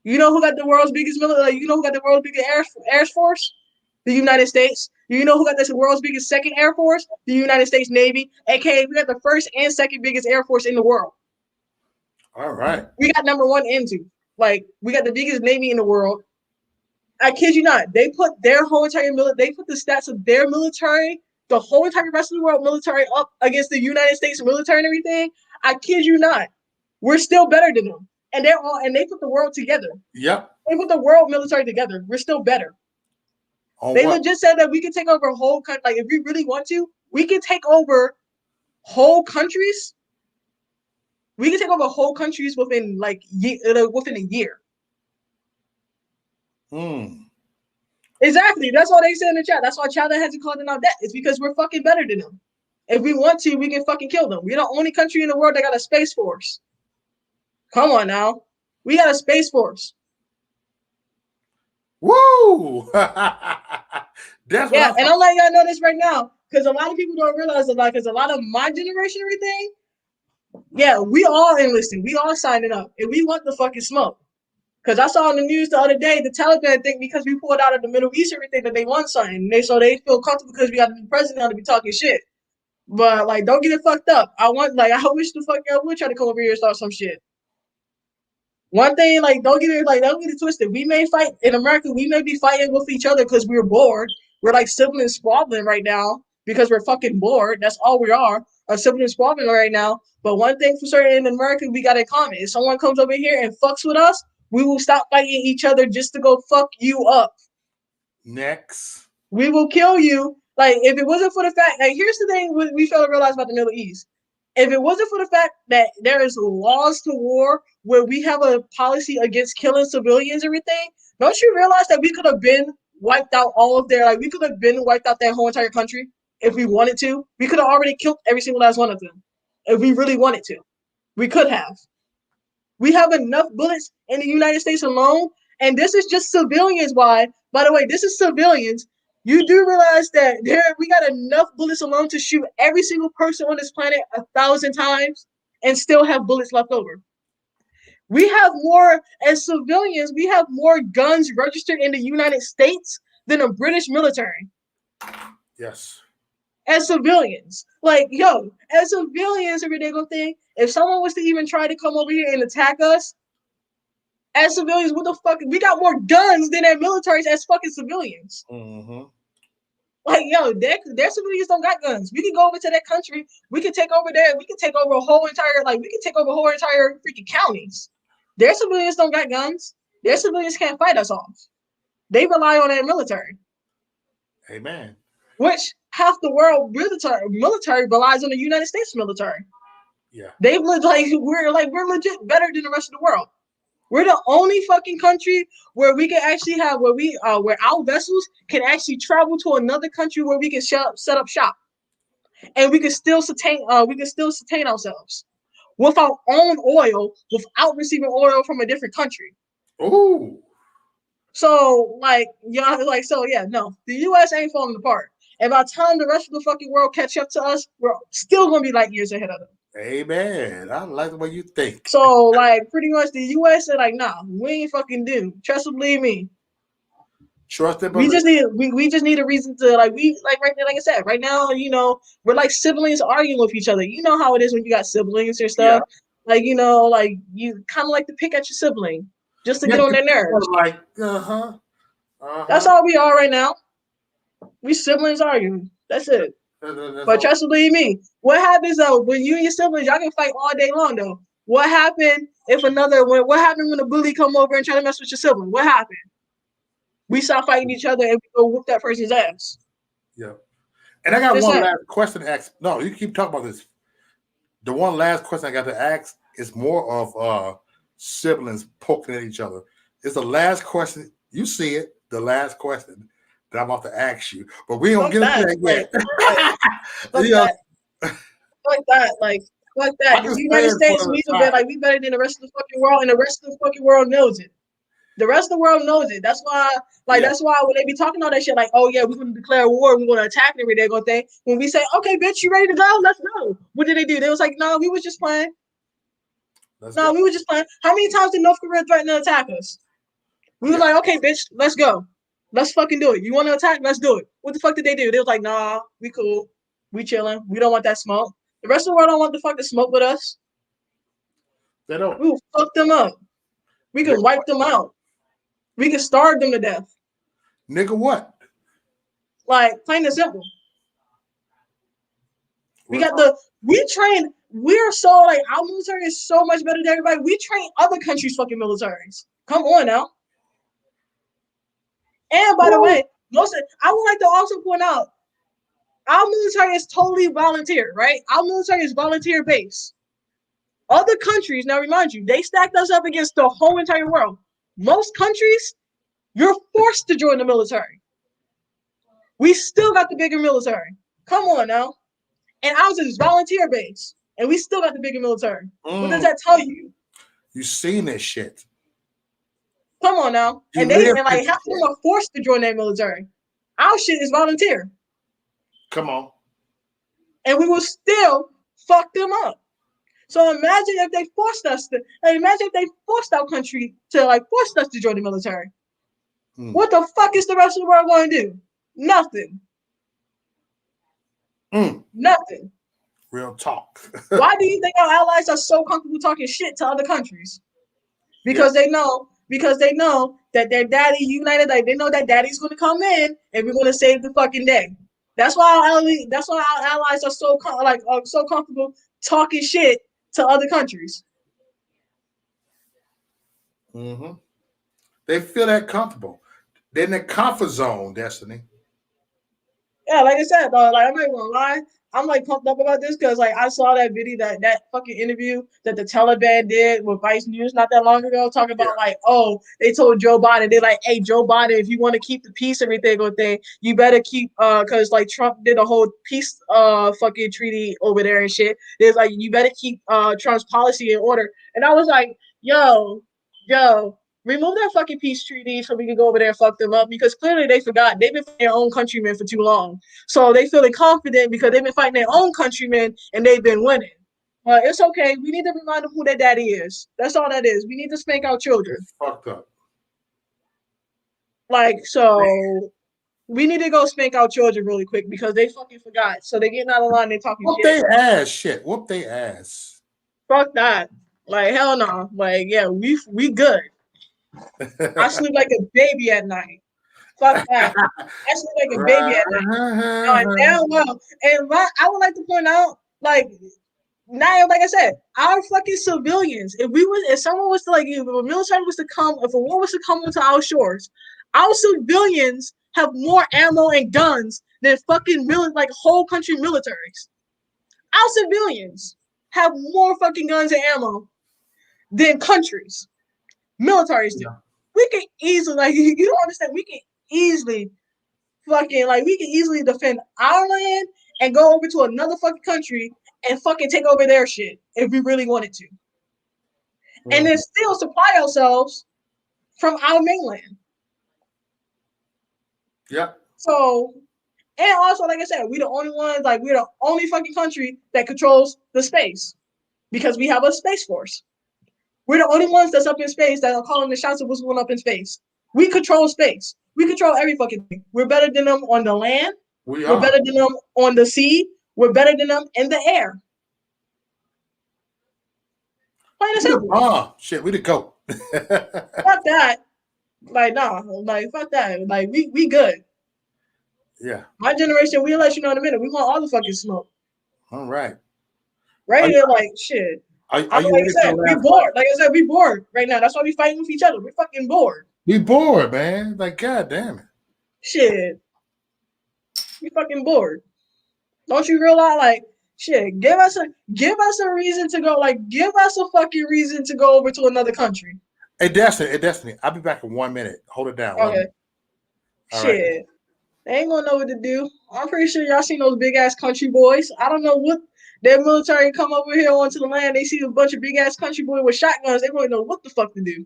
You know who got the world's biggest military? Like, you know who got the world's biggest air force? The United States. You know who got the world's biggest second air force? The United States Navy. AKA, we got the first and second biggest air force in the world. All right. We got number one and two. Like, we got the biggest navy in the world. I kid you not. They put their whole entire they put the stats of their military, the whole entire rest of the world military up against the United States military and everything. I kid you not. We're still better than them. And they put the world together. Yep. They put the world military together. We're still better. On They what? legit said that we can take over a whole country. Like if we really want to, we can take over whole countries. We can take over whole countries within within a year. Hmm. Exactly. That's why they said in the chat. That's why China hasn't called them out that. It's because we're fucking better than them. If we want to, we can fucking kill them. We're the only country in the world that got a space force. Come on now. We got a space force. Woo! That's what Yeah, I'm and talking. I'm letting y'all know this right now. Because a lot of people don't realize it, like, because a lot of my generation, everything, yeah, we all enlisting. We all signing up. And we want the fucking smoke. Because I saw on the news the other day, the Taliban think because we pulled out of the Middle East, everything that they want something. So they feel comfortable because we got the president to be talking shit. But like, don't get it fucked up. I wish the fuck y'all would try to come over here and start some shit. One thing, like, don't get it twisted. We may fight in America. We may be fighting with each other because we're bored. We're like sibling squabbling right now because we're fucking bored. That's all we are. A sibling squabbling right now. But one thing for certain in America, we got in common. If someone comes over here and fucks with us, we will stop fighting each other just to go fuck you up. Next. We will kill you. Like, if it wasn't for the fact, like, here's the thing we fail to realize about the Middle East. If it wasn't for the fact that there is laws to war where we have a policy against killing civilians and everything, don't you realize that we could have been wiped out all of their, like, we could have been wiped out their whole entire country if we wanted to? We could have already killed every single last one of them if we really wanted to. We could have. We have enough bullets in the United States alone, and this is just civilians. Why? By the way, this is civilians. You do realize that we got enough bullets alone to shoot every single person on this planet 1,000 times and still have bullets left over. We have more, as civilians, we have more guns registered in the United States than the British military. Yes. As civilians. Like, yo, as civilians, every day go thing, if someone was to even try to come over here and attack us, as civilians, what the fuck? We got more guns than their militaries as fucking civilians. Mm-hmm. Like, yo, their civilians don't got guns. We can go over to that country. We can take over there. We can take over a whole entire, like, we can take over whole entire freaking counties. Their civilians don't got guns. Their civilians can't fight us off. They rely on their military. Amen. Which half the world military relies on the United States military. Yeah. They've lived we're legit better than the rest of the world. We're the only fucking country where we can actually have where our vessels can actually travel to another country where we can set up shop, and we can still sustain ourselves with our own oil without receiving oil from a different country. Ooh. So no, the U.S. ain't falling apart. And by the time the rest of the fucking world catch up to us, we're still gonna be like years ahead of them. Amen. I like the way you think. So like pretty much the US said like, nah, we ain't fucking do. Trust and believe me. Trust and We believe. just need we just need a reason to right now, like I said, right now, we're like siblings arguing with each other. You know how it is when you got siblings or Yeah. stuff. Like, like you kind of like to pick at your sibling just to get on their nerves. Like, That's all we are right now. We siblings arguing. That's it. But trust and believe me, what happens though when you and your siblings, y'all can fight all day long though. What happened what happened when a bully come over and try to mess with your sibling? What happened? We stop fighting each other and we go whoop that person's ass. Yeah. And I got Just one that. last question to ask. No, you keep talking about this. The one last question I got to ask is more of siblings poking at each other. It's the last question. You see it, the last question that I'm about to ask you. But we don't get into that yet. Fuck Yeah. that. Fuck that. Like, fuck that. I'm The just United saying States, for the we better than the rest of the fucking world, and the rest of the fucking world knows it. The rest of the world knows it. That's why, that's why when they be talking all that shit, like, oh yeah, we're gonna declare war, we're gonna attack and everything, gonna think. When we say, okay, bitch, you ready to go? Let's go. What did they do? They was like, no, we was just playing. We were just playing. How many times did North Korea threaten to attack us? We were like, okay, bitch, let's go. Let's fucking do it. You want to attack? Let's do it. What the fuck did they do? They was like, nah, we cool. We chilling. We don't want that smoke. The rest of the world don't want the fuck to smoke with us. They don't. We will fuck them up. We can wipe them out. We can starve them to death. Nigga, what? Like, plain and simple. We're so, like, our military is so much better than everybody. We train other countries' fucking militaries. Come on now. And by the way, I would like to also point out, our military is totally volunteer, right? Our military is volunteer based. Other countries, now remind you, they stacked us up against the whole entire world. Most countries, you're forced to join the military. We still got the bigger military. Come on now. And ours is volunteer based. And we still got the bigger military. What does that tell you? You seen this shit. Come on now. Half of them are forced to join that military. Our shit is volunteer. Come on. And we will still fuck them up. So imagine if they forced our country to force us to join the military. What the fuck is the rest of the world going to do? Nothing. Nothing. Real talk. Why do you think our allies are so comfortable talking shit to other countries? Because they know that their daddy united, like they know that daddy's going to come in and we're going to save the fucking day. That's why our allies are so comfortable talking shit to other countries. Mm-hmm. They feel that comfortable. They're in their comfort zone, Destiney. Yeah, like I said, I'm not even gonna lie. I'm pumped up about this because I saw that video, that fucking interview that the Taliban did with Vice News not that long ago, talking about they told Joe Biden, they're like, hey, Joe Biden, if you want to keep the peace, everything with thing, you better keep because Trump did a whole peace fucking treaty over there and shit. There's you better keep Trump's policy in order. And I was like, yo, remove that fucking peace treaty so we can go over there and fuck them up because clearly they forgot. They've been fighting their own countrymen for too long. So they feeling confident because they've been fighting their own countrymen and they've been winning. It's okay. We need to remind them who their daddy is. That's all that is. We need to spank our children. It's fucked up. Like, so we need to go spank our children really quick because they fucking forgot. So they getting out of line, they talking Whoop shit. they ass, shit. Whoop they ass. Fuck that. Like, hell no. Like, yeah, we good. I sleep like a baby at night. Fuck that. I sleep like a baby at night. Damn well. And I would like to point out, like, now, like I said, our fucking civilians. If someone was to, like, if a military was to come, if a war was to come onto our shores, our civilians have more ammo and guns than fucking like whole country militaries. Our civilians have more fucking guns and ammo than countries. Militaries do. Yeah. We can easily, like, you don't understand. We can easily we can easily defend our land and go over to another fucking country and fucking take over their shit if we really wanted to. And then still supply ourselves from our mainland. Yeah. So, and also, like I said, we're the only ones, like, we're the only fucking country that controls the space because we have a space force. We're the only ones that's up in space that are calling the shots of what's going up in space. We control space. We control every fucking thing. We're better than them on the land. We're better than them on the sea. We're better than them in the air. Plain and simple. Shit, we the go. Fuck that. Like, nah. Like, fuck that. Like, we good. Yeah. My generation, we'll let you know in a minute. We want all the fucking smoke. All right. Right there, like, shit. Are you like ready I said, we bored. Like I said, we bored right now. That's why we fighting with each other. We're fucking bored. We bored, man. Like, god damn it. Shit. We fucking bored. Don't you realize, like, shit, give us a reason to go, like, give us a fucking reason to go over to another country. Hey, Destiny. I'll be back in 1 minute. Hold it down. Okay. Shit. Right. They ain't gonna know what to do. I'm pretty sure y'all seen those big ass country boys. I don't know what their military come over here onto the land. They see a bunch of big ass country boys with shotguns. They wouldn't know what the fuck to do.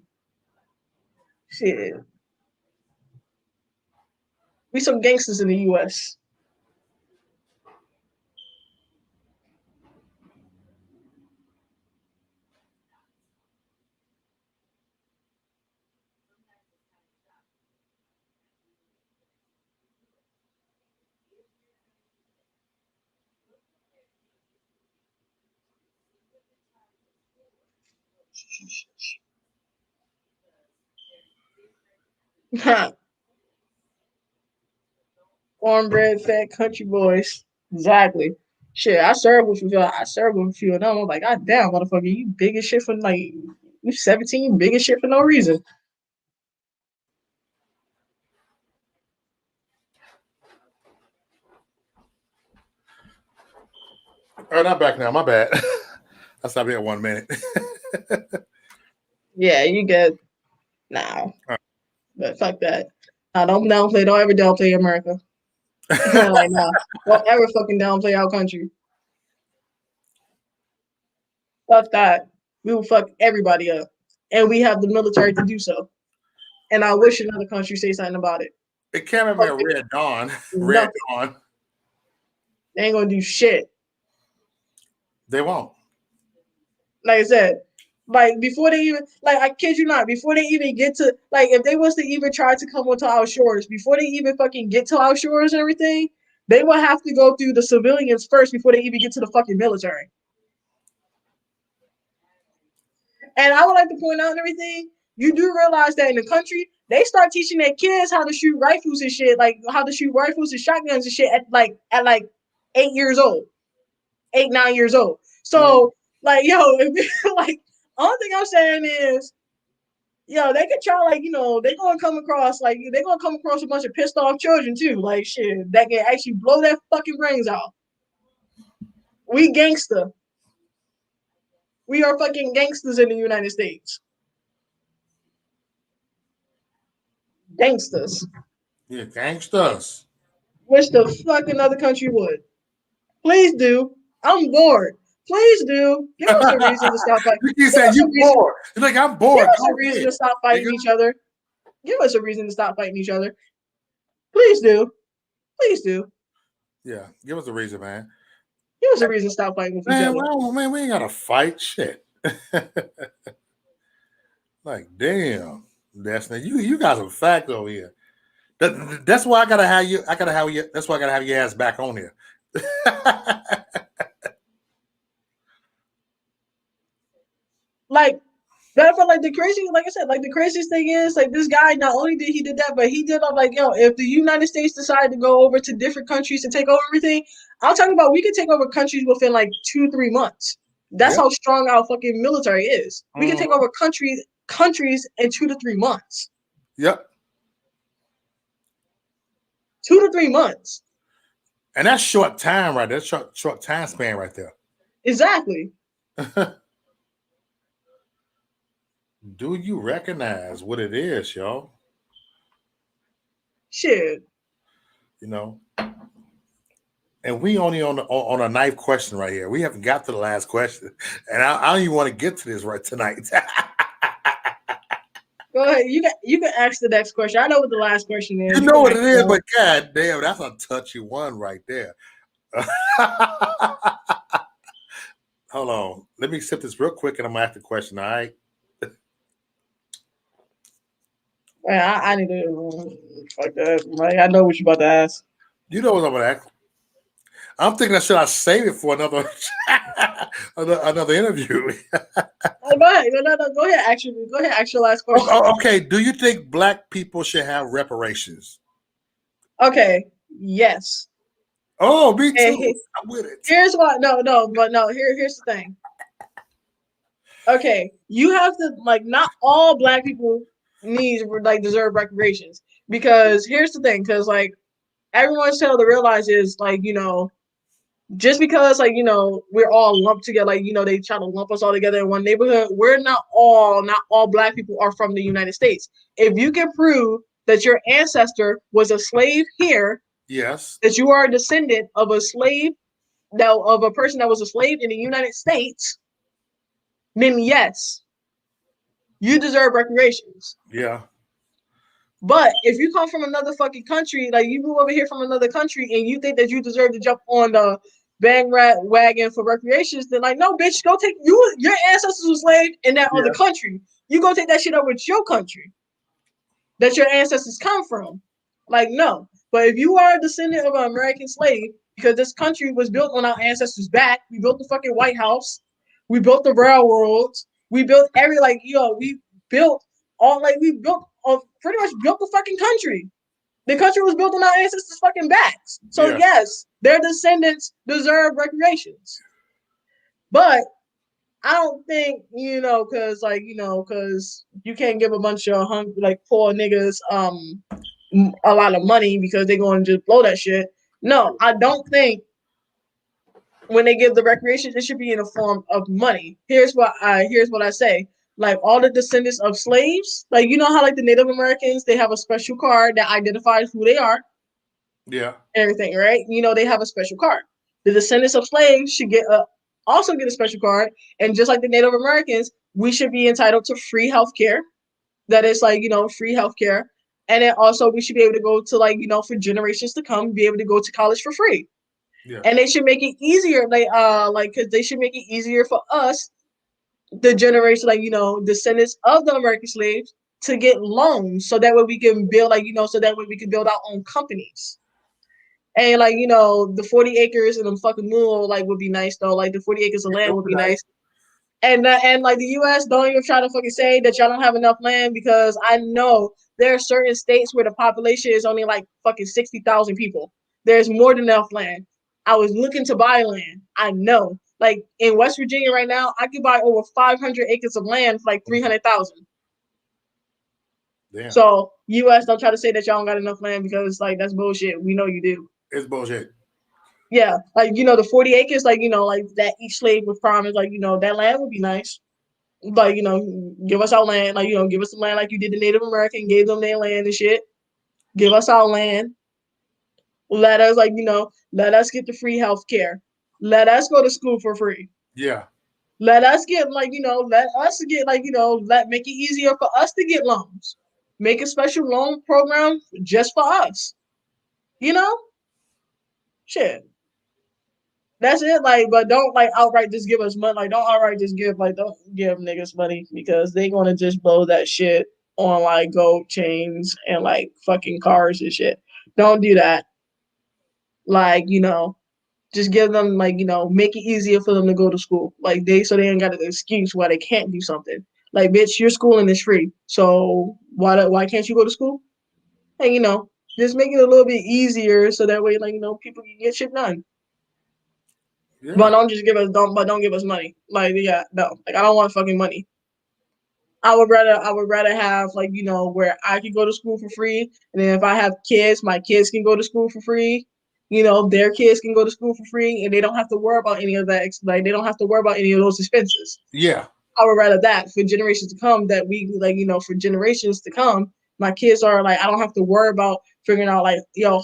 Shit. We some gangsters in the U.S. Cornbread, fat country boys. Exactly. Shit, I served with you. I served with a few of them. I'm like, God damn, motherfucker, you big as shit for, like, you 17, you big as shit for no reason. All right, I'm back now. My bad. I stopped here 1 minute. Yeah, you good. Nah. But fuck that. Nah, don't downplay. Don't ever downplay America. Like, nah. Don't ever fucking downplay our country. Fuck that. We will fuck everybody up. And we have the military to do so. And I wish another country say something about it. It can't be a Red Dawn. Red Dawn. They ain't gonna do shit. They won't. Like I said, like, before they even, like, I kid you not, before they even get to, like, if they was to even try to come onto our shores, before they even fucking get to our shores and everything, they will have to go through the civilians first before they even get to the fucking military. And I would like to point out and everything, you do realize that in the country, they start teaching their kids how to shoot rifles and shit, like how to shoot rifles and shotguns and shit at 8 years old, 8, 9 years old. So, like, yo, like, only thing I'm saying is, yo, they could try, like, they're gonna come across a bunch of pissed off children too, like, shit, that can actually blow their fucking brains out. We gangster. We are fucking gangsters in the United States. Gangsters. Yeah, gangsters. Wish the fucking other country would. Please do. I'm bored. Please do. Give us a reason to stop fighting. You said you bored. You're like, I'm bored. Give us a reason to stop fighting each other. Give us a reason to stop fighting each other. Please do. Please do. Yeah, give us a reason, man. Give us a reason to stop fighting with each Man, other. well, man, we ain't gotta fight shit. Like, damn, Destiny, you got some facts over here. That's why I gotta have you. I gotta have you. That's why I gotta have your ass back on here. Like, that felt like the crazy, like I said, like the craziest thing is like this guy. Not only did he did that, but he did like, yo, if the United States decided to go over to different countries and take over everything, I'll talk about we could take over countries within like 2-3 months. That's Yep. how strong our fucking military is. We can take Mhm. over countries in 2 to 3 months. Yep. 2 to 3 months. And that's short time right there. That's short time span right there. Exactly. Do you recognize what it is, y'all? Shit. You know, and we only on a ninth question right here. We haven't got to the last question, and I don't even want to get to this right tonight. Go ahead. You can ask the next question. I know what the last question is. You know what it is, but god damn, that's a touchy one right there. Hold on. Let me sip this real quick and I'm gonna ask the question, all right? Man, I need to fuck that. Like, I know what you're about to ask. You know what I'm gonna ask. I'm thinking should I save it for another another interview? Oh, go ahead. No. Go ahead. Actually, go ahead. Ask your last question. Okay. Do you think black people should have reparations? Okay. Yes. Oh, me too. And I'm with it. here's why. No. Here's the thing. Okay, you have to like not all black people deserve reparations because here's the thing because like everyone's trying to realize is like just because we're all lumped together they try to lump us all together in one neighborhood. We're not all black people are from the United States. If you can prove that your ancestor was a slave here, Yes. that you are a descendant of a slave of a person that was a slave in the United States, then yes, you deserve reparations. Yeah. But if you come from another fucking country, like you move over here from another country and you think that you deserve to jump on the bang rat wagon for reparations, then like, no, bitch, go take your ancestors were slaves in that other country. You go take that shit over to your country that your ancestors come from. Like, no. But if you are a descendant of an American slave, because this country was built on our ancestors' back, we built the fucking White House, we built the railroads, we built we built pretty much built the fucking country. The country was built on our ancestors' fucking backs. So yes, their descendants deserve reparations. But I don't think, because you can't give a bunch of poor niggas a lot of money because they're going to just blow that shit. No, I don't think when they give the reparations, it should be in the form of money. Here's what I say. Like all the descendants of slaves, like how like the Native Americans, they have a special card that identifies who they are. Yeah. Everything, right? They have a special card. The descendants of slaves should also get a special card, and just like the Native Americans, we should be entitled to free healthcare. That is free healthcare, and then also we should be able to go to for generations to come, be able to go to college for free. Yeah. And they should make it easier, because they should make it easier for us, the generation, descendants of the American slaves, to get loans, so that way we can build, so that way we can build our own companies. And the 40 acres and the fucking moon would be nice though. Like the 40 acres of land would be nice. And like the US, don't even try to fucking say that y'all don't have enough land, because I know there are certain states where the population is only like fucking 60,000 people. There's more than enough land. I was looking to buy land. I know. Like in West Virginia right now, I could buy over 500 acres of land for like 300,000. So US, don't try to say that y'all don't got enough land, because like that's bullshit. We know you do. It's bullshit. Yeah, like the 40 acres, like that each slave was promised, that land would be nice. Like give us our land, give us the land like you did the Native American, gave them their land and shit. Give us our land. Let us let us get the free health care. Let us go to school for free. Yeah. Let us get let make it easier for us to get loans. Make a special loan program just for us. Shit. That's it. Like, but don't like outright just give us money. Like, don't outright just give don't give niggas money because they gonna just blow that shit on like gold chains and like fucking cars and shit. Don't do that. Like, just give them like, make it easier for them to go to school. Like so they ain't got an excuse why they can't do something. Like, bitch, your schooling is free. So why can't you go to school? And just make it a little bit easier so that way, like, people can get shit done. But Yeah. don't give us money. Like, yeah, no. Like, I don't want fucking money. I would rather have like, where I can go to school for free, and then if I have kids, my kids can go to school for free. Their kids can go to school for free, and they don't have to worry about any of that. Like, they don't have to worry about any of those expenses. Yeah. I would rather that for generations to come. That we like, for generations to come, my kids are like, I don't have to worry about figuring out like,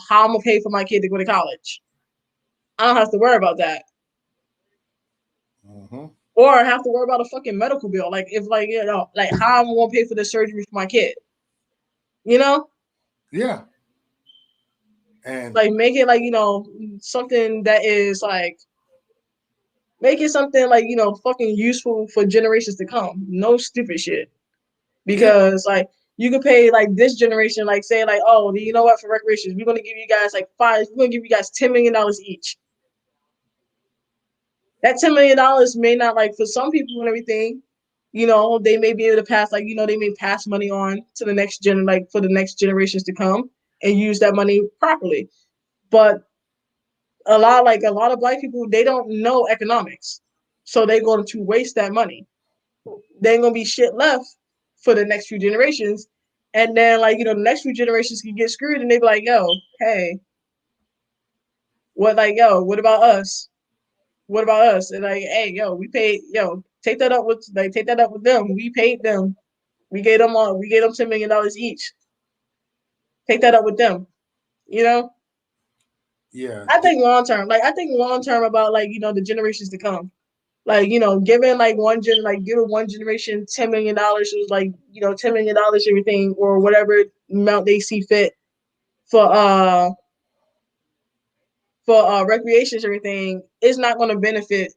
how I'm gonna pay for my kid to go to college. I don't have to worry about that. Mm-hmm. Or have to worry about a fucking medical bill. Like, if like, like how I'm gonna pay for the surgery for my kid. You know? Yeah. And Like, make it like, something that is like, make it something like, fucking useful for generations to come. No stupid shit. yeah. Because like, you could pay like this generation, like, say like, oh, you know what, for reparations, we're gonna give you guys like we're gonna give you guys $10 million each. That $10 million may not, like, for some people and everything, they may be able to pass, like, they may pass money on to the next like for the next generations to come and use that money properly. But a lot of Black people, they don't know economics, so they're going to waste that money. There ain't gonna be shit left for the next few generations, and then like, the next few generations can get screwed, and they be like, yo, hey, what about us? What about us? And like, hey, yo, we paid, take that up with them. We paid them. We gave them $10 million each. Take that up with them. You know? Yeah. I think long term about like, the generations to come. Like, giving one generation $10 million was like, $10 million everything or whatever amount they see fit for recreations, everything, it's not gonna benefit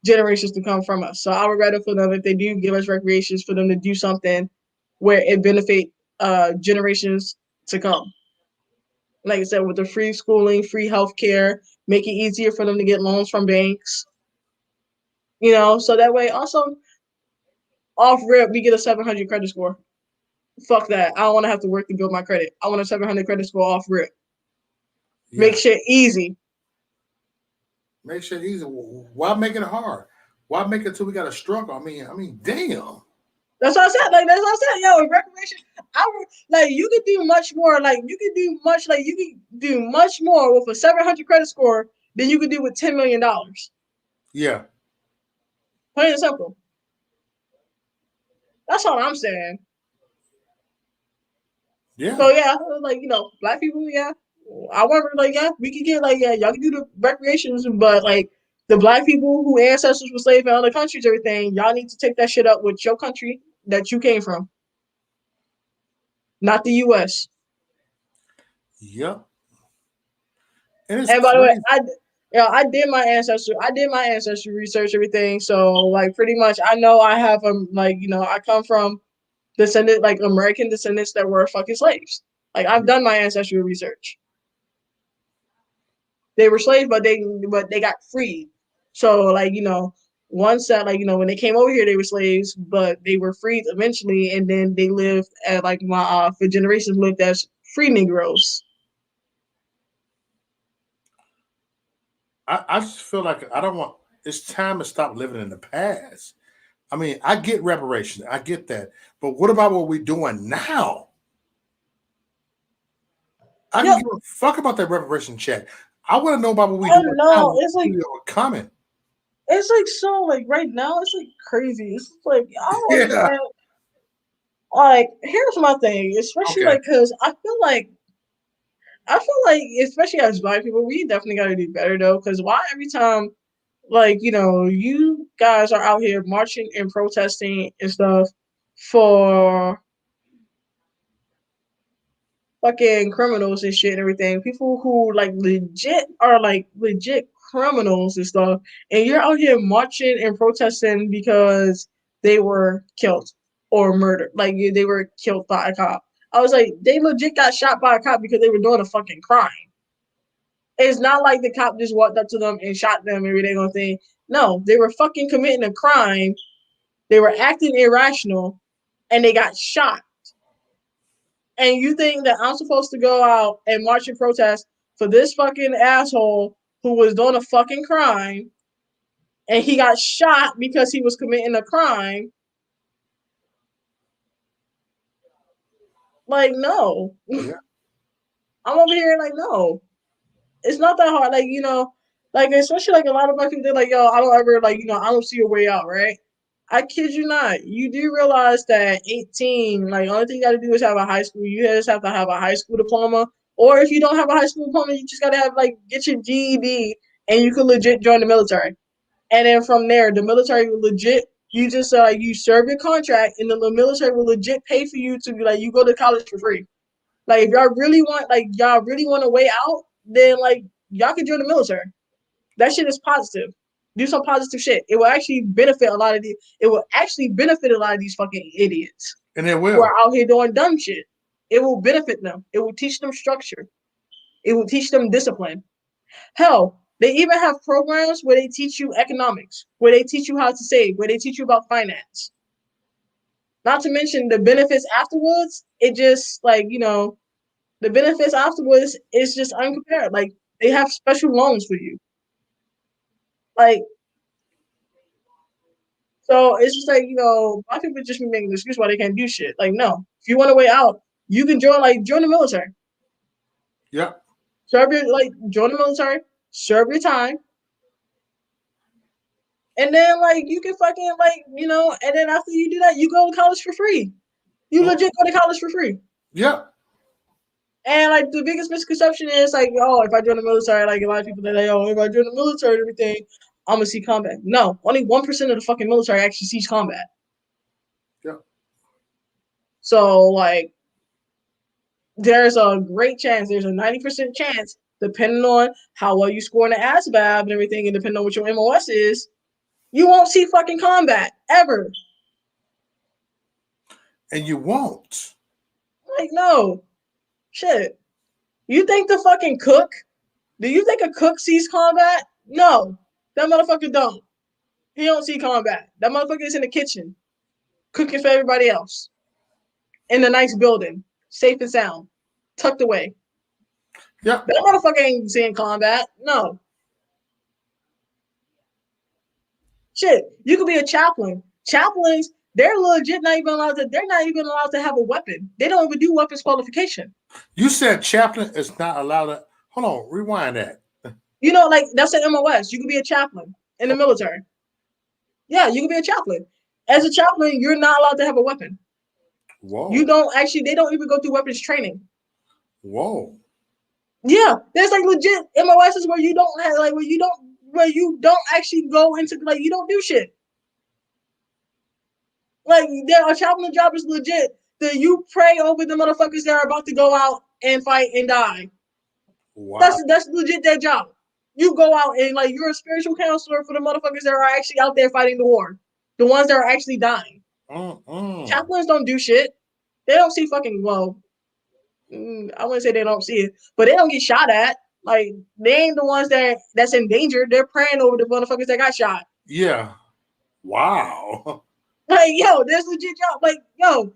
generations to come from us. So I would rather for them, if they do give us recreations, for them to do something where it benefit generations to come. Like I said, with the free schooling, free healthcare, make it easier for them to get loans from banks. So that way also off rip we get a 700 credit score. Fuck that. I don't want to have to work to build my credit. I want a 700 credit score off rip. Make Yeah. shit easy. Make shit easy. Why make it hard? Why make it till we got to struggle? I mean, damn. That's what I said. Like, that's what I said. Yo, recreation. I would, like, you could do much more. Like, you could do much more with a 700 credit score than you could do with $10 million. Yeah. Plain and simple. That's all I'm saying. So Yeah. yeah, like, Black people, yeah. I wonder, like, yeah, we could get like, yeah, y'all can do the recreations, but like the Black people who ancestors were slaves in other countries, everything, y'all need to take that shit up with your country that you came from, not the U.S. Yep. And it's And by the way, crazy. I did my ancestry research, everything. So like pretty much I know I have like, I come from American descendants that were fucking slaves. Like, I've done my ancestry research. They were slaves, but they got freed. So like, once that, like, when they came over here they were slaves, but they were freed eventually, and then they lived at like my for generations lived as free Negroes. I just feel like I don't want. It's time to stop living in the past. I mean, I get reparations. I get that. But what about what we're doing now? I can Yep. give a fuck about that reparation check. I want to know about what we're I doing now. know. What we are coming. It's like so like right now it's like crazy. It's like I don't Yeah. understand. Like, here's my thing, especially Okay. like because I feel like especially as Black people, we definitely got to do better though. Because why every time like you guys are out here marching and protesting and stuff for fucking criminals and shit and everything. People who like legit are like legit criminals and stuff. And you're out here marching and protesting because they were killed or murdered. Like they were killed by a cop. I was like, they legit got shot by a cop because they were doing a fucking crime. It's not like the cop just walked up to them and shot them and everything on thing. No, they were fucking committing a crime. They were acting irrational and they got shot. And you think that I'm supposed to go out and march and protest for this fucking asshole who was doing a fucking crime and he got shot because he was committing a crime? Like, no. Yeah. I'm over here like, no. It's not that hard. Like, like, especially like a lot of black people, they're like, yo, I don't ever, like, I don't see a way out, right? I kid you not. You do realize that 18, like, the only thing you got to do is have a high school. You just have to have a high school diploma. Or if you don't have a high school diploma, you just got to have, like, get your GED and you can legit join the military. And then from there, the military will legit, you just, like, you serve your contract and the military will legit pay for you to, like, you go to college for free. Like, if y'all really want a way out, then, like, y'all can join the military. That shit is positive. Do some positive shit. It will actually benefit a lot of these. It will actually benefit a lot of these fucking idiots And it who will. are out here doing dumb shit. It will benefit them. It will teach them structure. It will teach them discipline. Hell, they even have programs where they teach you economics, where they teach you how to save, where they teach you about finance. Not to mention the benefits afterwards. It just like the benefits afterwards is just uncompared. Like they have special loans for you. Like so it's just like, black people just be making an excuse why they can't do shit. Like, no. If you want a way out, you can join the military. Yeah. Join the military, serve your time, and then like you can fucking and then after you do that, you go to college for free. You legit go to college for free. Yeah. And like the biggest misconception is like, oh, if I join the military, like a lot of people they're like, oh, if I join the military and everything, I'm gonna see combat. No, only 1% of the fucking military actually sees combat. Yeah. So like, there's a great chance, there's a 90% chance, depending on how well you score in the ASVAB and everything, and depending on what your MOS is, you won't see fucking combat ever. And you won't. Like, no, shit. You think the fucking cook? Do you think a cook sees combat? No, that motherfucker don't. He don't see combat. That motherfucker is in the kitchen, cooking for everybody else, in a nice building, safe and sound, tucked away. Yeah. That motherfucker ain't seeing combat. No. Shit, you could be a chaplain. Chaplains, they're legit not even allowed to. They're not even allowed to have a weapon. They don't even do weapons qualification. You said chaplain is not allowed to. Hold on. Rewind that. Like that's an MOS. You could be a chaplain in the military. Yeah, you could be a chaplain. As a chaplain, you're not allowed to have a weapon. Whoa. You don't actually. They don't even go through weapons training. Whoa. Yeah, there's like legit MOSs where you don't have like where you don't actually go into like you don't do shit. Like a chaplain job is legit. That you pray over the motherfuckers that are about to go out and fight and die. Wow. That's legit their job. You go out and like you're a spiritual counselor for the motherfuckers that are actually out there fighting the war. The ones that are actually dying. Chaplains don't do shit. They don't see fucking I wouldn't say they don't see it, but they don't get shot at. Like they ain't the ones that's in danger. They're praying over the motherfuckers that got shot. Yeah. Wow. Like yo, there's legit job. Like yo,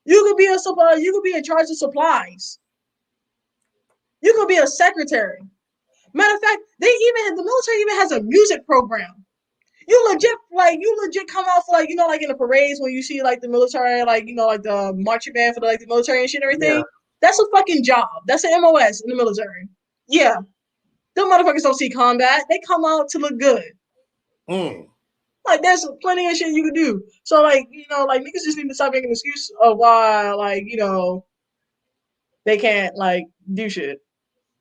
you could be a supply. You could be in charge of supplies. You could be a secretary. Matter of fact, the military even has a music program. You legit come out for like like in the parades when you see like the military like like the marching band for the military and shit and everything. Yeah. That's a fucking job. That's an MOS in the military. Yeah, them motherfuckers don't see combat. They come out to look good. Like there's plenty of shit you can do. So like like niggas just need to stop making an excuse of why they can't like do shit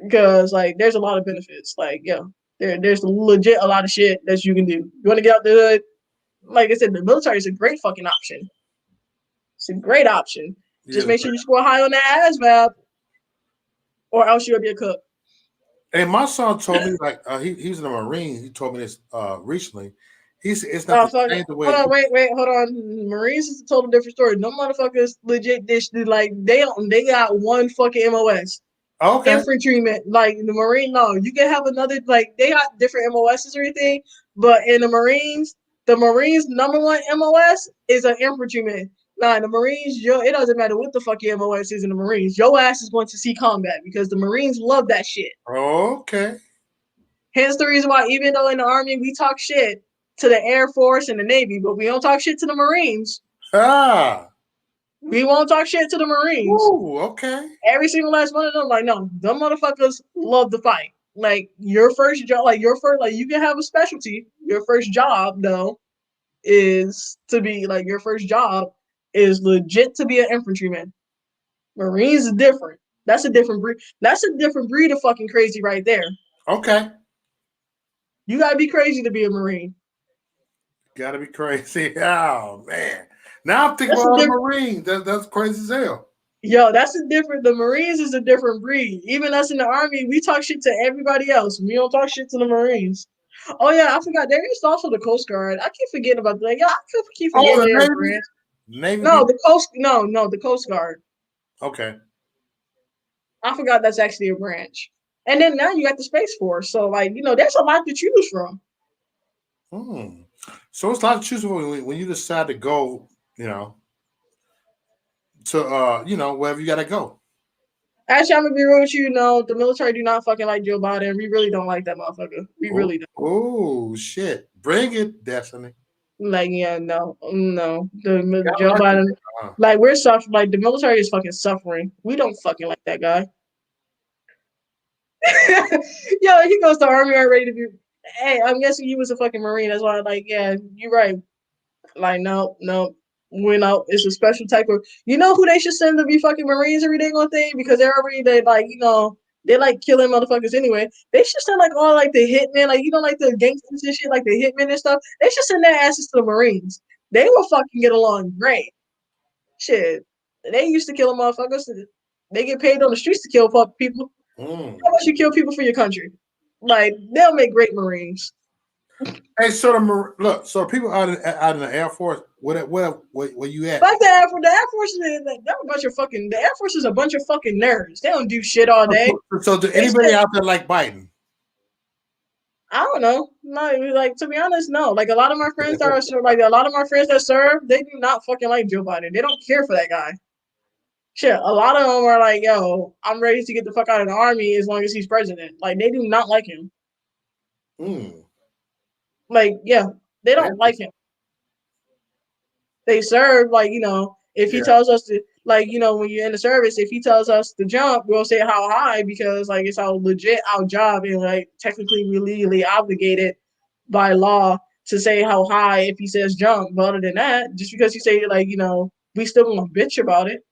because like there's a lot of benefits. Like there's legit a lot of shit that you can do. You want to get out the hood? Like I said, the military is a great fucking option. It's a great option. Yeah. Just make sure you score high on that ASVAB. or else you'll be a cook. And my son told me like he's in the Marine. He told me this recently. He said it's not Oh the fuck! same the Hold way. on, wait, hold on. Marines is a total different story. No motherfuckers legit dish like they got one fucking MOS. Okay. Infantryman, like the Marine, no, you can have another, like they got different MOSs or anything, but in the Marines number one MOS is an infantryman. Nah, in the Marines, it doesn't matter what the fuck your MOS is in the Marines. Your ass is going to see combat because the Marines love that shit. Okay. Hence the reason why, even though in the Army we talk shit to the Air Force and the Navy, but we don't talk shit to the Marines. Ah. We won't talk shit to the Marines. Ooh, okay. Every single last one of them, like, no, them motherfuckers love to fight. Like your first job, like you can have a specialty. Your first job, though, is to be like your first job is legit to be an infantryman. Marines is different. That's a different breed. That's a different breed of fucking crazy right there. Okay. You gotta be crazy to be a Marine. Gotta be crazy. Oh man. Now I'm thinking That's about a all the different. Marines. That's crazy as hell. Yo, that's a different. The Marines is a different breed. Even us in the Army, we talk shit to everybody else. We don't talk shit to the Marines. Oh yeah, I forgot. There is also the Coast Guard. I keep forgetting about that. Yeah, I keep Oh, forgetting the they're a Navy? branch. Navy No, people? the Coast. No, the Coast Guard. Okay. I forgot that's actually a branch. And then now you got the Space Force. So like there's a lot to choose from. Hmm. So it's a lot to choose from when you decide to go, you know, to wherever you gotta go. Actually, I'm gonna be real with you. No, the military do not fucking like Joe Biden. We really don't like that motherfucker. We Oh, really don't. oh shit. Bring it, Destiny. Like, yeah, no. The Y'all Joe like it, Biden, huh? like we're suffering. Like the military is fucking suffering. We don't fucking like that guy. Yo, he goes to army already to be. Hey, I'm guessing he was a fucking Marine. That's why, like, yeah, you're right. Like, no, we're not. It's a special type of. You know who they should send to be fucking Marines every day on thing because they're already like they like killing motherfuckers anyway. They should send like all like the hitmen, like like the gangsters and shit, like the hitmen and stuff. They should send their asses to the Marines. They will fucking get along great. Shit, they used to kill motherfuckers. They get paid on the streets to kill people. How Mm. much you kill people for your country? Like they'll make great Marines. Hey, so look, so people out in the Air Force, where you at? Like the Air Force is like, they're a bunch of fucking. The Air Force is a bunch of fucking nerds. They don't do shit all day. So do They anybody sit. out there like Biden? I don't know. No, like to be honest, no. Like a lot of my friends that are like a lot of my friends that serve, they do not fucking like Joe Biden. They don't care for that guy. Shit, a lot of them are like, yo, I'm ready to get the fuck out of the army as long as he's president. Like they do not like him. Mm. Like, yeah, they don't like him. They serve, like, if he Yeah. tells us to, like, when you're in the service, if he tells us to jump, we'll say how high because, like, it's our legit our job and, like, technically we're legally obligated by law to say how high if he says jump. But other than that, just because you say, like, we still gonna bitch about it.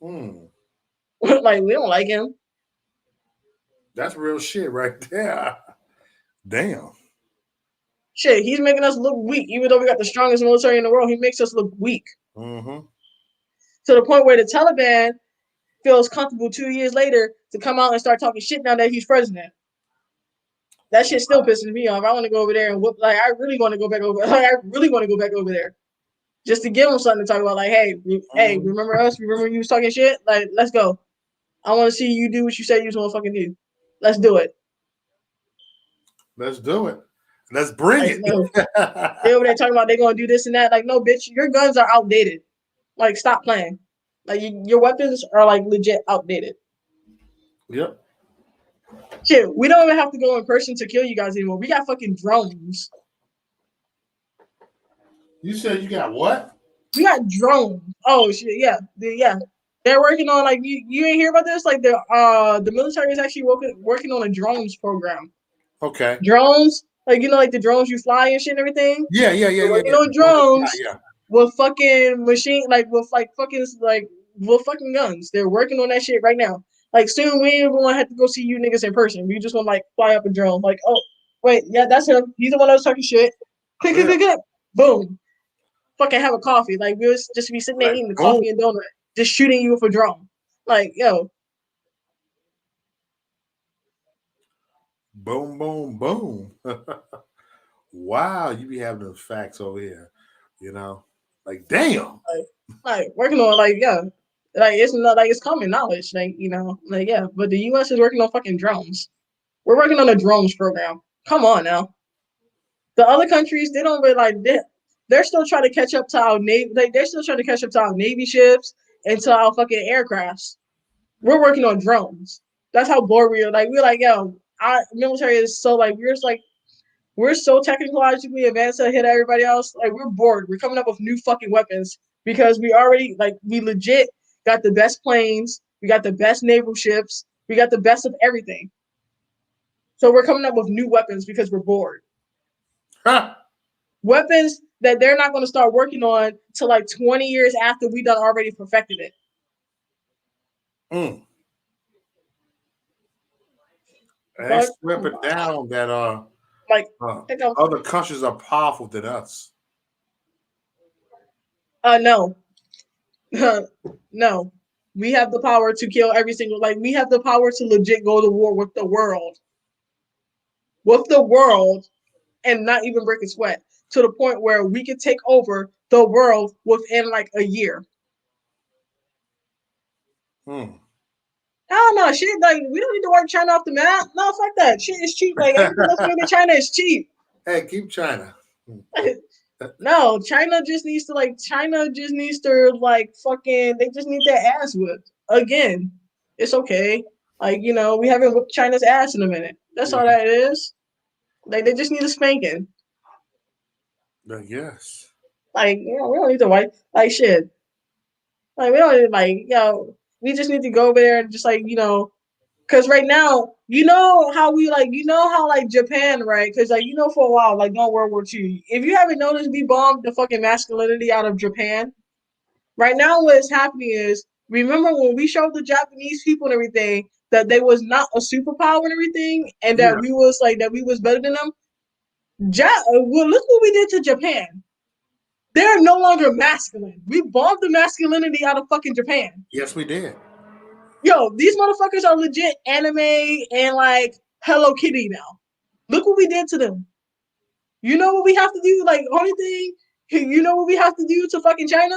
Mm. Like, we don't like him. That's real shit right there. Damn. Shit, he's making us look weak. Even though we got the strongest military in the world, he makes us look weak. Mm-hmm. To the point where the Taliban feels comfortable 2 years later to come out and start talking shit now that he's president. That shit still pisses me off. I want to go over there and whoop. Like I really want to go back over. Like, I really want to go back over there just to give him something to talk about. Like, hey, Mm-hmm. remember us? Remember you was talking shit? Like, let's go. I want to see you do what you said you was gonna fucking do. Let's do it. Let's do it. Let's bring Like, it. no, they over there talking about they gonna do this and that. Like, no, bitch, your guns are outdated. Like, stop playing. Like, your weapons are like legit outdated. Yep. Shit, we don't even have to go in person to kill you guys anymore. We got fucking drones. You said you got what? We got drones. Oh shit, yeah, yeah. They're working on like you ain't hear about this? Like the military is actually working on a drones program. Okay. Drones, like like the drones you fly and shit and everything. Yeah. They're working Yeah. on drones Yeah. with fucking machine with fucking guns. They're working on that shit right now. Like soon we ain't gonna have to go see you niggas in person. We just wanna like fly up a drone. Like, oh wait, yeah, that's him. He's the one that was talking shit. Click, click, Yeah. click, click. Boom. Fucking have a coffee. Like we'll just be sitting there Like, eating the boom. coffee and donut, just shooting you with a drone. Like, yo, Boom, boom, boom. Wow, you be having the facts over here. You know, like damn. Like working on like yeah, like it's not like it's common knowledge. Like like yeah, but the U.S. is working on fucking drones. We're working on a drones program. Come on now. The other countries they don't really like they're still trying to catch up to our navy. Like they're still trying to catch up to our navy ships and to our fucking aircrafts. We're working on drones. That's how bored we are. Like we're like yo, our military is so like we're so technologically advanced to hit everybody else. Like we're bored. We're coming up with new fucking weapons because we already like we legit got the best planes. We got the best naval ships. We got the best of everything. So we're coming up with new weapons because we're bored. Ha! Weapons that they're not going to start working on till like 20 years after we done already perfected it. Mm. And they But slip it down that like, uh I go, other countries are powerful than us. no, no. We have the power to kill every single. Like we have the power to legit go to war with the world, and not even break a sweat to the point where we could take over the world within like a year. Hmm. I don't know, shit. Like we don't need to wipe China off the map. No, fuck that. Shit is cheap. Like everything that's made in China is cheap. Hey, keep China. No, China just needs to like fucking they just need their ass whipped. Again. It's okay. Like, we haven't whipped China's ass in a minute. That's all Yeah, that is. Like they just need a spanking. yes. Like, we don't need to wipe like shit. Like we don't need like, we just need to go over there and just like, because right now, you know how like Japan, right? Because like for a while, like during World War II, if you haven't noticed, we bombed the fucking masculinity out of Japan. Right now, what is happening is, remember when we showed the Japanese people and everything that they was not a superpower and everything, and that Yeah. we was better than them. Well, look what we did to Japan. They're no longer masculine. We bombed the masculinity out of fucking Japan. Yes, we did. Yo, these motherfuckers are legit anime and like Hello Kitty now. Look what we did to them. You know what we have to do? Like, only thing, you know what we have to do to fucking China?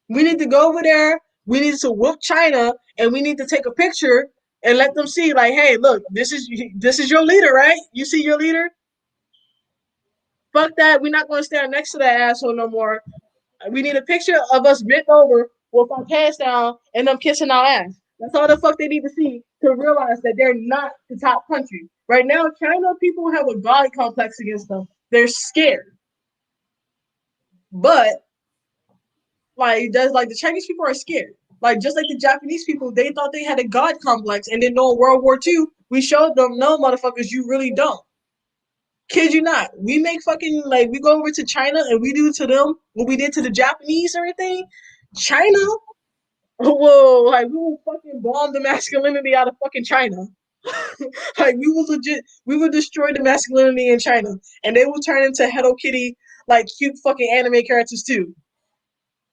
We need to go over there. We need to whoop China, and we need to take a picture and let them see, like, hey, look, this is your leader, right? You see your leader? Fuck that. We're not going to stand next to that asshole no more. We need a picture of us bent over with our pants down and them kissing our ass. That's all the fuck they need to see to realize that they're not the top country. Right now, China people have a god complex against them. They're scared. But like the Chinese people are scared. Like just like the Japanese people, they thought they had a god complex, and then in World War II, we showed them, no, motherfuckers, you really don't. Kid you not. We make fucking like we go over to China and we do to them what we did to the Japanese or anything. China, whoa, like we will fucking bomb the masculinity out of fucking China. Like we will destroy the masculinity in China, and they will turn into Hello Kitty like cute fucking anime characters too.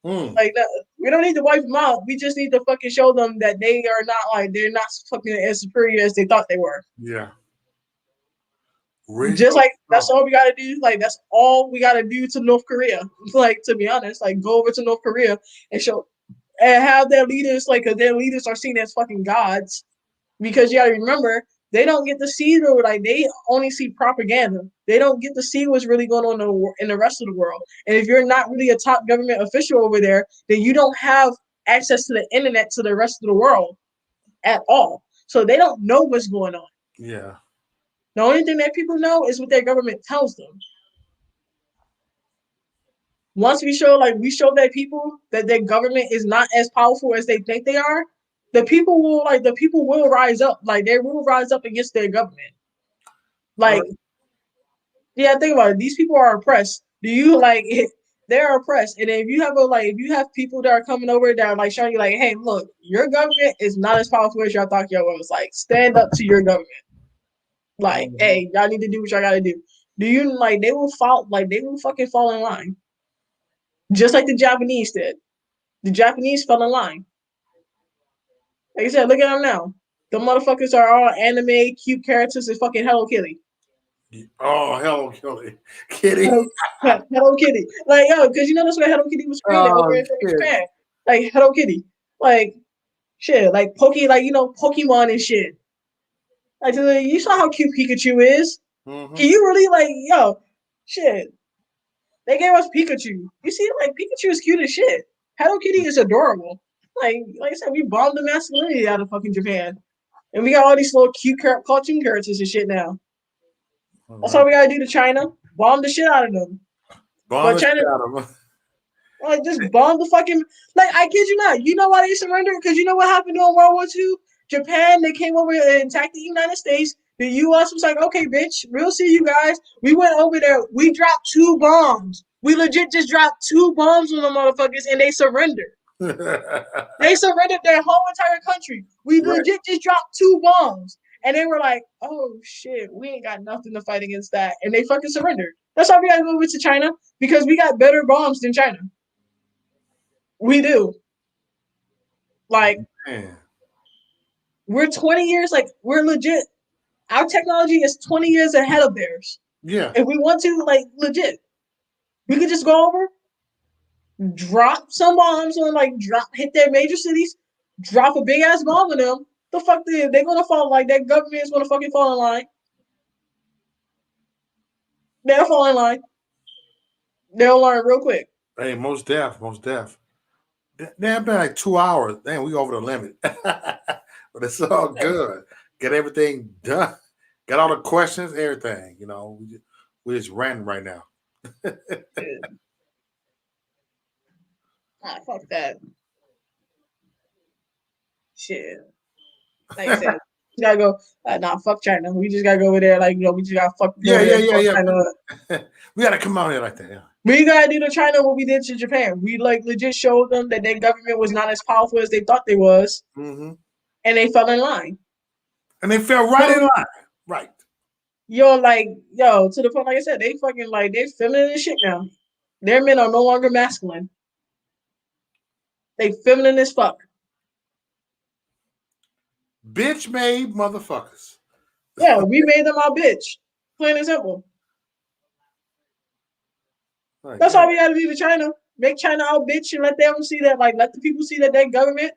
Hmm. Like we don't need to wipe them out. We just need to fucking show them that they're not fucking as superior as they thought they were. Yeah. Just Real like that's talk. all we gotta do. Like that's all we gotta do to North Korea. Like to be honest, like go over to North Korea and show and have their leaders like 'cause their leaders are seen as fucking gods. Because you gotta remember they don't get to see they only see propaganda. They don't get to see what's really going on in the rest of the world. And if you're not really a top government official over there, then you don't have access to the internet to the rest of the world at all. So they don't know what's going on. Yeah. The only thing that people know is what their government tells them. Once we show that people that their government is not as powerful as they think they are, the people will rise up. Like they will rise up against their government. All Like, yeah, think about it. These people are oppressed. Do you like they're oppressed. And if you have people that are coming over that are like showing you like, hey, look, your government is not as powerful as y'all thought y'all was. Like, stand up to your government. right. Like, hey, y'all need to do what y'all gotta do. Do you like they will fucking fall in line. Just like the Japanese did. The Japanese fell in line. Like I said, look at them now. The motherfuckers are all anime, cute characters, and fucking Hello Kitty. Oh, hell, Kitty. Hello, Hello Kitty. Like, yo, because you know that's where Hello Kitty was created over Oh, in fucking shit. Japan. Like, Hello Kitty. Like, shit. Like, like, Pokemon and shit. Like, you saw how cute Pikachu is. Mm-hmm. Can you really, like, yo, shit. They gave us Pikachu. You see, like, Pikachu is cute as shit. Hello Kitty is adorable. Like I said, we bombed the masculinity out of fucking Japan. And we got all these little cute cartoon characters and shit now. All That's all right. we gotta do to China. Bomb the shit out of them. Bomb But the shit China, out of him. like, just bomb the fucking. Like, I kid you not. You know why they surrendered? Because you know what happened during World War II? Japan, they came over and attacked the United States. The U.S. was like, okay, bitch, we'll see you guys. We went over there. We dropped 2 bombs. We legit just dropped 2 bombs on the motherfuckers, and they surrendered. They surrendered their whole entire country. We Right. legit just dropped 2 bombs. And they were like, oh shit, we ain't got nothing to fight against that. And they fucking surrendered. That's why we gotta move it to China, because we got better bombs than China. We do. Like, Man. we're 20 years, like, we're legit. Our technology is 20 years ahead of theirs. Yeah. If we want to, like, legit, we could just go over, drop some bombs on, like, hit their major cities, drop a big ass bomb on them. The fuck they're gonna fall, like, that government is gonna fucking fall in line. They'll fall in line. They'll learn real quick. Hey, most deaf, most deaf. Damn, been like 2 hours. Damn, we over the limit. But it's all good. Get everything done. Got all the questions, everything. We just ranting right now. Ah, fuck that. Shit. Like I said, we gotta go. Nah, fuck China. We just gotta go over there. Like, we just gotta go Yeah, over there yeah, and yeah, fuck yeah. China up. We gotta come out here like that. Yeah. We gotta do to China what we did to Japan. We, like, legit showed them that their government was not as powerful as they thought they was, Mm-hmm. and they fell in line. And they fell right in So, line. Right. to the point, like I said, they fucking, like, they feminine as shit now. Their men are no longer masculine. They feminine as fuck. Bitch made motherfuckers. Yeah, we made them our bitch. Plain and simple. Like, That's yeah. all we gotta do to China. Make China our bitch and let them see that, like, let the people see that their government,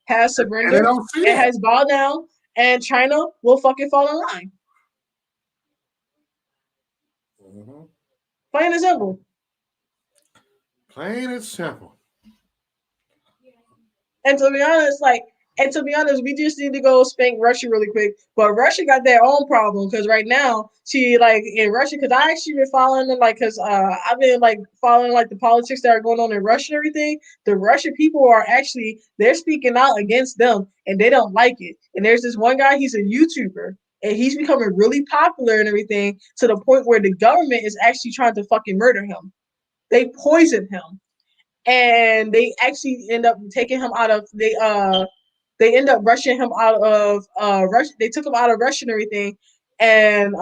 has And they surrendered don't see and that. has bowed down, and China will fucking fall in line. Mm-hmm. Plain and simple. Plain and simple. And to be honest, we just need to go spank Russia really quick. But Russia got their own problem, because right now, like, in Russia, because I actually been following them, like, because I've been, like, following, like, the politics that are going on in Russia and everything. The Russian people are actually, they're speaking out against them, and they don't like it. And there's this one guy, he's a YouTuber, and he's becoming really popular and everything, to the point where the government is actually trying to fucking murder him. They poisoned him, and they actually end up taking him out of they end up rushing him out of Russia. They took him out of Russia and everything, and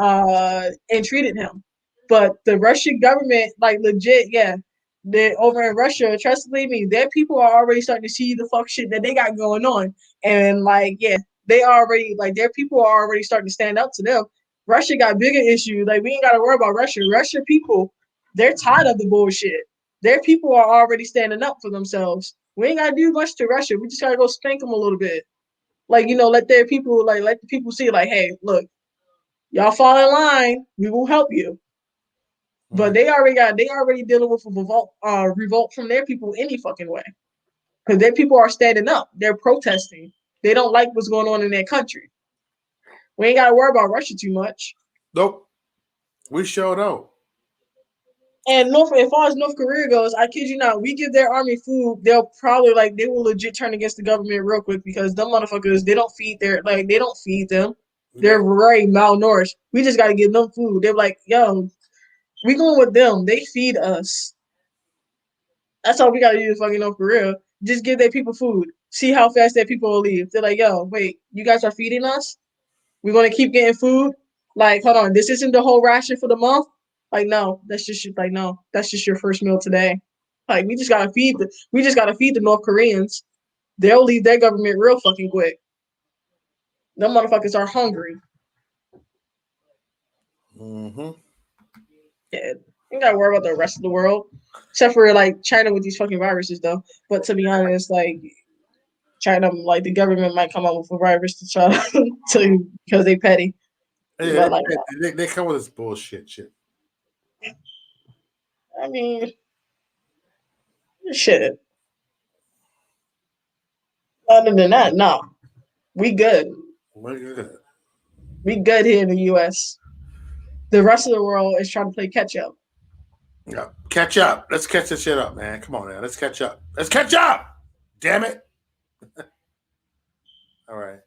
treated him. But the Russian government, like, legit, yeah, they over in Russia, trust believe me, their people are already starting to see the fuck shit that they got going on. And, like, yeah, they already, like, their people are already starting to stand up to them. Russia got bigger issues. Like, we ain't gotta worry about Russia. Russian people, they're tired of the bullshit. Their people are already standing up for themselves. We ain't gotta do much to Russia. We just gotta go spank them a little bit. Like, let their people, like, let the people see, like, hey, look, y'all fall in line, we will help you. But Right. they already dealing with a revolt from their people any fucking way. Because their people are standing up. They're protesting. They don't like what's going on in their country. We ain't gotta worry about Russia too much. Nope. We showed up. And as far as North Korea goes, I kid you not, we give their army food, they'll probably, like, they will legit turn against the government real quick, because them motherfuckers, they don't feed them. Yeah. They're very malnourished. We just gotta give them food. They're like, yo, we going with them. They feed us. That's all we gotta do to fucking North Korea. Just give their people food. See how fast their people will leave. They're like, yo, wait, you guys are feeding us? We're gonna keep getting food? Like, hold on, this isn't the whole ration for the month? Like, no, that's just your first meal today. Like, we just gotta feed the North Koreans. they'll leave their government real fucking quick. Them motherfuckers are hungry. Mm-hmm. Yeah, you gotta worry about the rest of the world, except for like China with these fucking viruses, though. But to be honest, like China, like the government might come up with a virus to try to because they petty. Yeah, But like, they come with this bullshit shit. I mean, shit. Other than that, no, we good. Look at that. We good here in the U.S. The rest of the world is trying to play catch up. Yeah. Catch up. Let's catch this shit up, man. Come on now. Let's catch up. Let's catch up. Damn it. All right.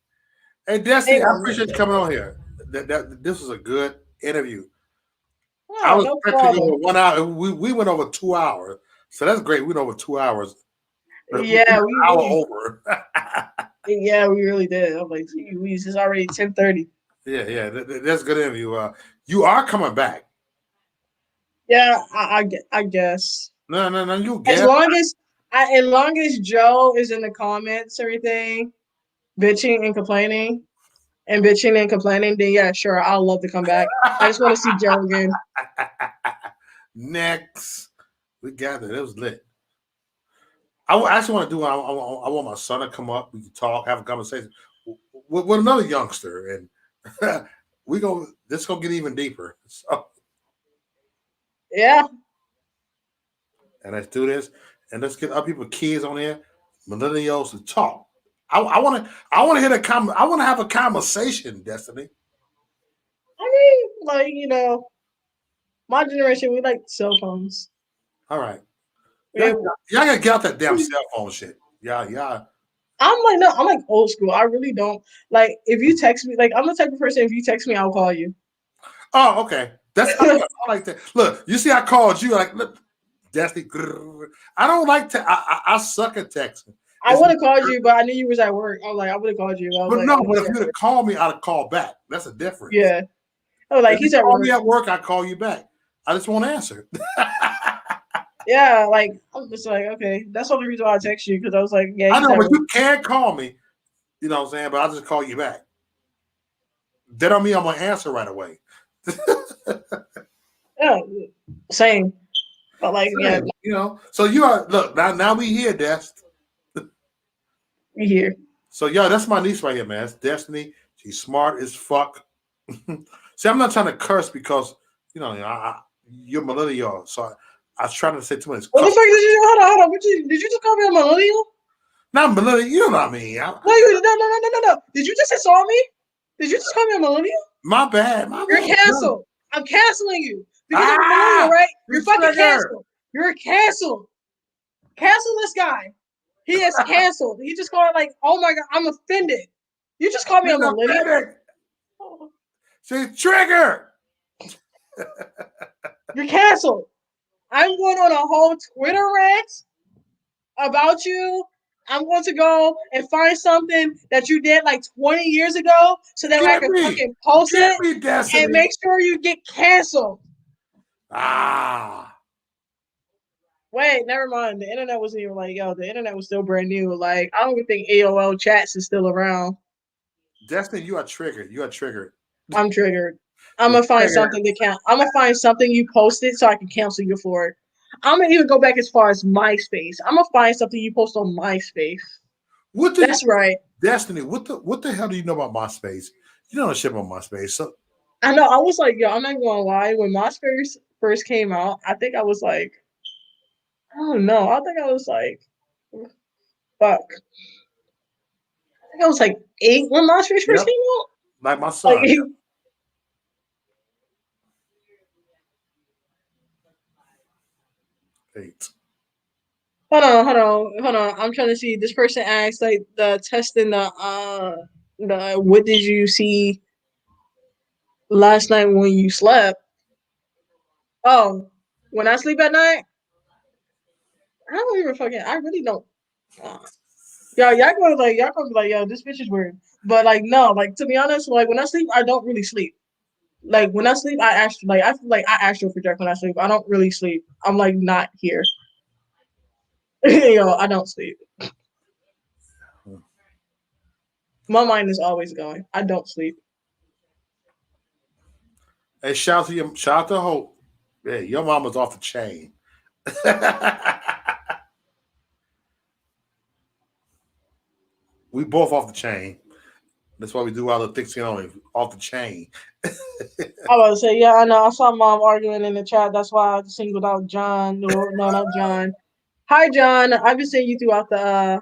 Hey, Destiny, Ain't I gonna appreciate you coming on here. This was a good interview. I no, was no expecting to go problem. 1 hour. We went over 2 hours. So that's great. We went over 2 hours. But we went Yeah, an hour over. we really did. I'm like, gee, it's already 10:30. Yeah. That's a good interview. You are coming back. Yeah, I guess. No. You As get long as long as Joe is in the comments, everything bitching and complaining then yeah, sure, I'll love to come back. I just want to see Joe again. next. We gathered. It was lit. I actually want to do. I want my son to come up. We can talk, have a conversation with another youngster, and we go. This gonna get even deeper. So, Yeah, and let's do this, and let's get other people, kids on here, millennials to talk. I want to. I want to hit a I want to have a conversation, Destiny. I mean, like my generation, we like cell phones. All right, We, y'all gotta get out that damn cell phone shit. Yeah. I'm like no, I'm like old school. I really don't like if you text me. Like I'm the type of person. If you text me, I'll call you. Oh, okay. That's I like that. Look, you see, I called you like, look, Destiny. I don't like to. I suck at texting. I would have called you, but I knew you was at work. I was like, I would have called you. I was But like, no, oh, but he's if at you'd have work. called me, I'd have called back. That's a difference. Yeah. I was like, If you he's at call me work. at work, I call you back. I just won't answer. Yeah, like I'm just like, okay. That's the only reason why I text you because I was like, yeah, I he's know, at but work. you can call me. You know what I'm saying? But I'll just call you back. That don't mean I'm gonna answer right away. Yeah, same. But like, yeah, Same, So you are look now we here, Dest. we here. So yeah, that's my niece right here, man. It's Destiny. She's smart as fuck. See, I'm not trying to curse because you're millennial, so I was trying to say too much. What the fuck did you? Hold on. Did you just call me a millennial? Not millennial, you know what I mean. No. Did you just insult me? Did you just call me a millennial? My bad. My You're bad. No. canceled. I'm canceling you because I'm a millennial, Ah, right? you You're fucking trigger. canceled. You're canceled. Cancel this guy. He is canceled. He just called like, oh my god, I'm offended. You just called me a She's millennial. offended. She's triggered. You're canceled. I'm going on a whole Twitter rant about you. I'm going to go and find something that you did like 20 years ago so that I Get can me. fucking post Get it me, and Destiny. make sure you get canceled. Ah. Wait, never mind. The internet wasn't even like, the internet was still brand new. Like, I don't even think AOL chats is still around. Destiny, you are triggered. You are triggered. I'm triggered. I'm You're gonna find triggered. something to count. I'm gonna find something you posted so I can cancel you for it. I'm gonna even go back as far as MySpace. I'm gonna find something you post on MySpace. What do you, That's right. Destiny? What the hell do you know about MySpace? You don't know shit about MySpace. So I know. I was like, I'm not gonna lie. When MySpace first came out, I think I was like, I don't know. I think I was like, fuck. I think I was like 8 when MySpace first yep, came out. like my Like, son. 8. hold on. I'm trying to see. This person asked like the testing the what did you see last night when you slept? Oh, when I sleep at night, I don't even fucking. I really don't. Uh, y'all gonna be like, yo, this bitch is weird. But like, no, like to be honest, like when I sleep, I don't really sleep. Like when I sleep, I feel like I astral project when I sleep. I don't really sleep. I'm like not here. I don't sleep. My mind is always going. I don't sleep. Hey, shout out to Hope. Yeah, your mama's off the chain. We both off the chain. That's why we do all the thick skin only off the chain. I was about to say, yeah, I know. I saw mom arguing in the chat. That's why I singled out John. No, no, not John. Hi, John. I've been seeing you throughout the.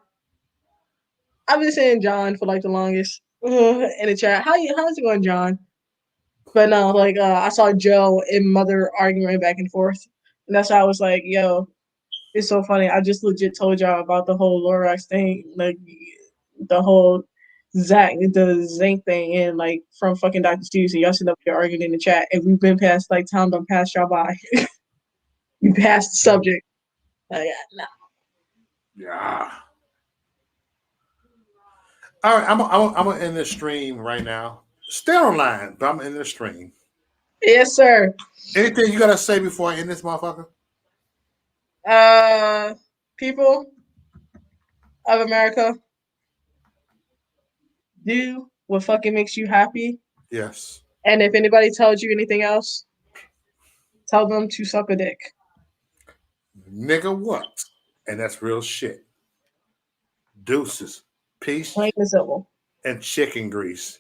I've been saying John for like the longest in the chat. How's it going, John? But no, like I saw Joe and Mother arguing back and forth, and that's why I was like, yo, it's so funny. I just legit told y'all about the whole Lorax thing, like the whole the zinc thing, and like from fucking Dr. Steve. So y'all should up here arguing in the chat, and we've been past like time done passed y'all by. We passed the subject. Nah. Yeah. All right, I'm gonna end this stream right now. Stay online, but I'm in the stream. Yes, sir. Anything you gotta say before I end this motherfucker? Uh, people of America, do what fucking makes you happy. Yes. And if anybody tells you anything else, tell them to suck a dick. Nigga, what? And that's real shit. Deuces, peace, Plain and simple. and chicken grease.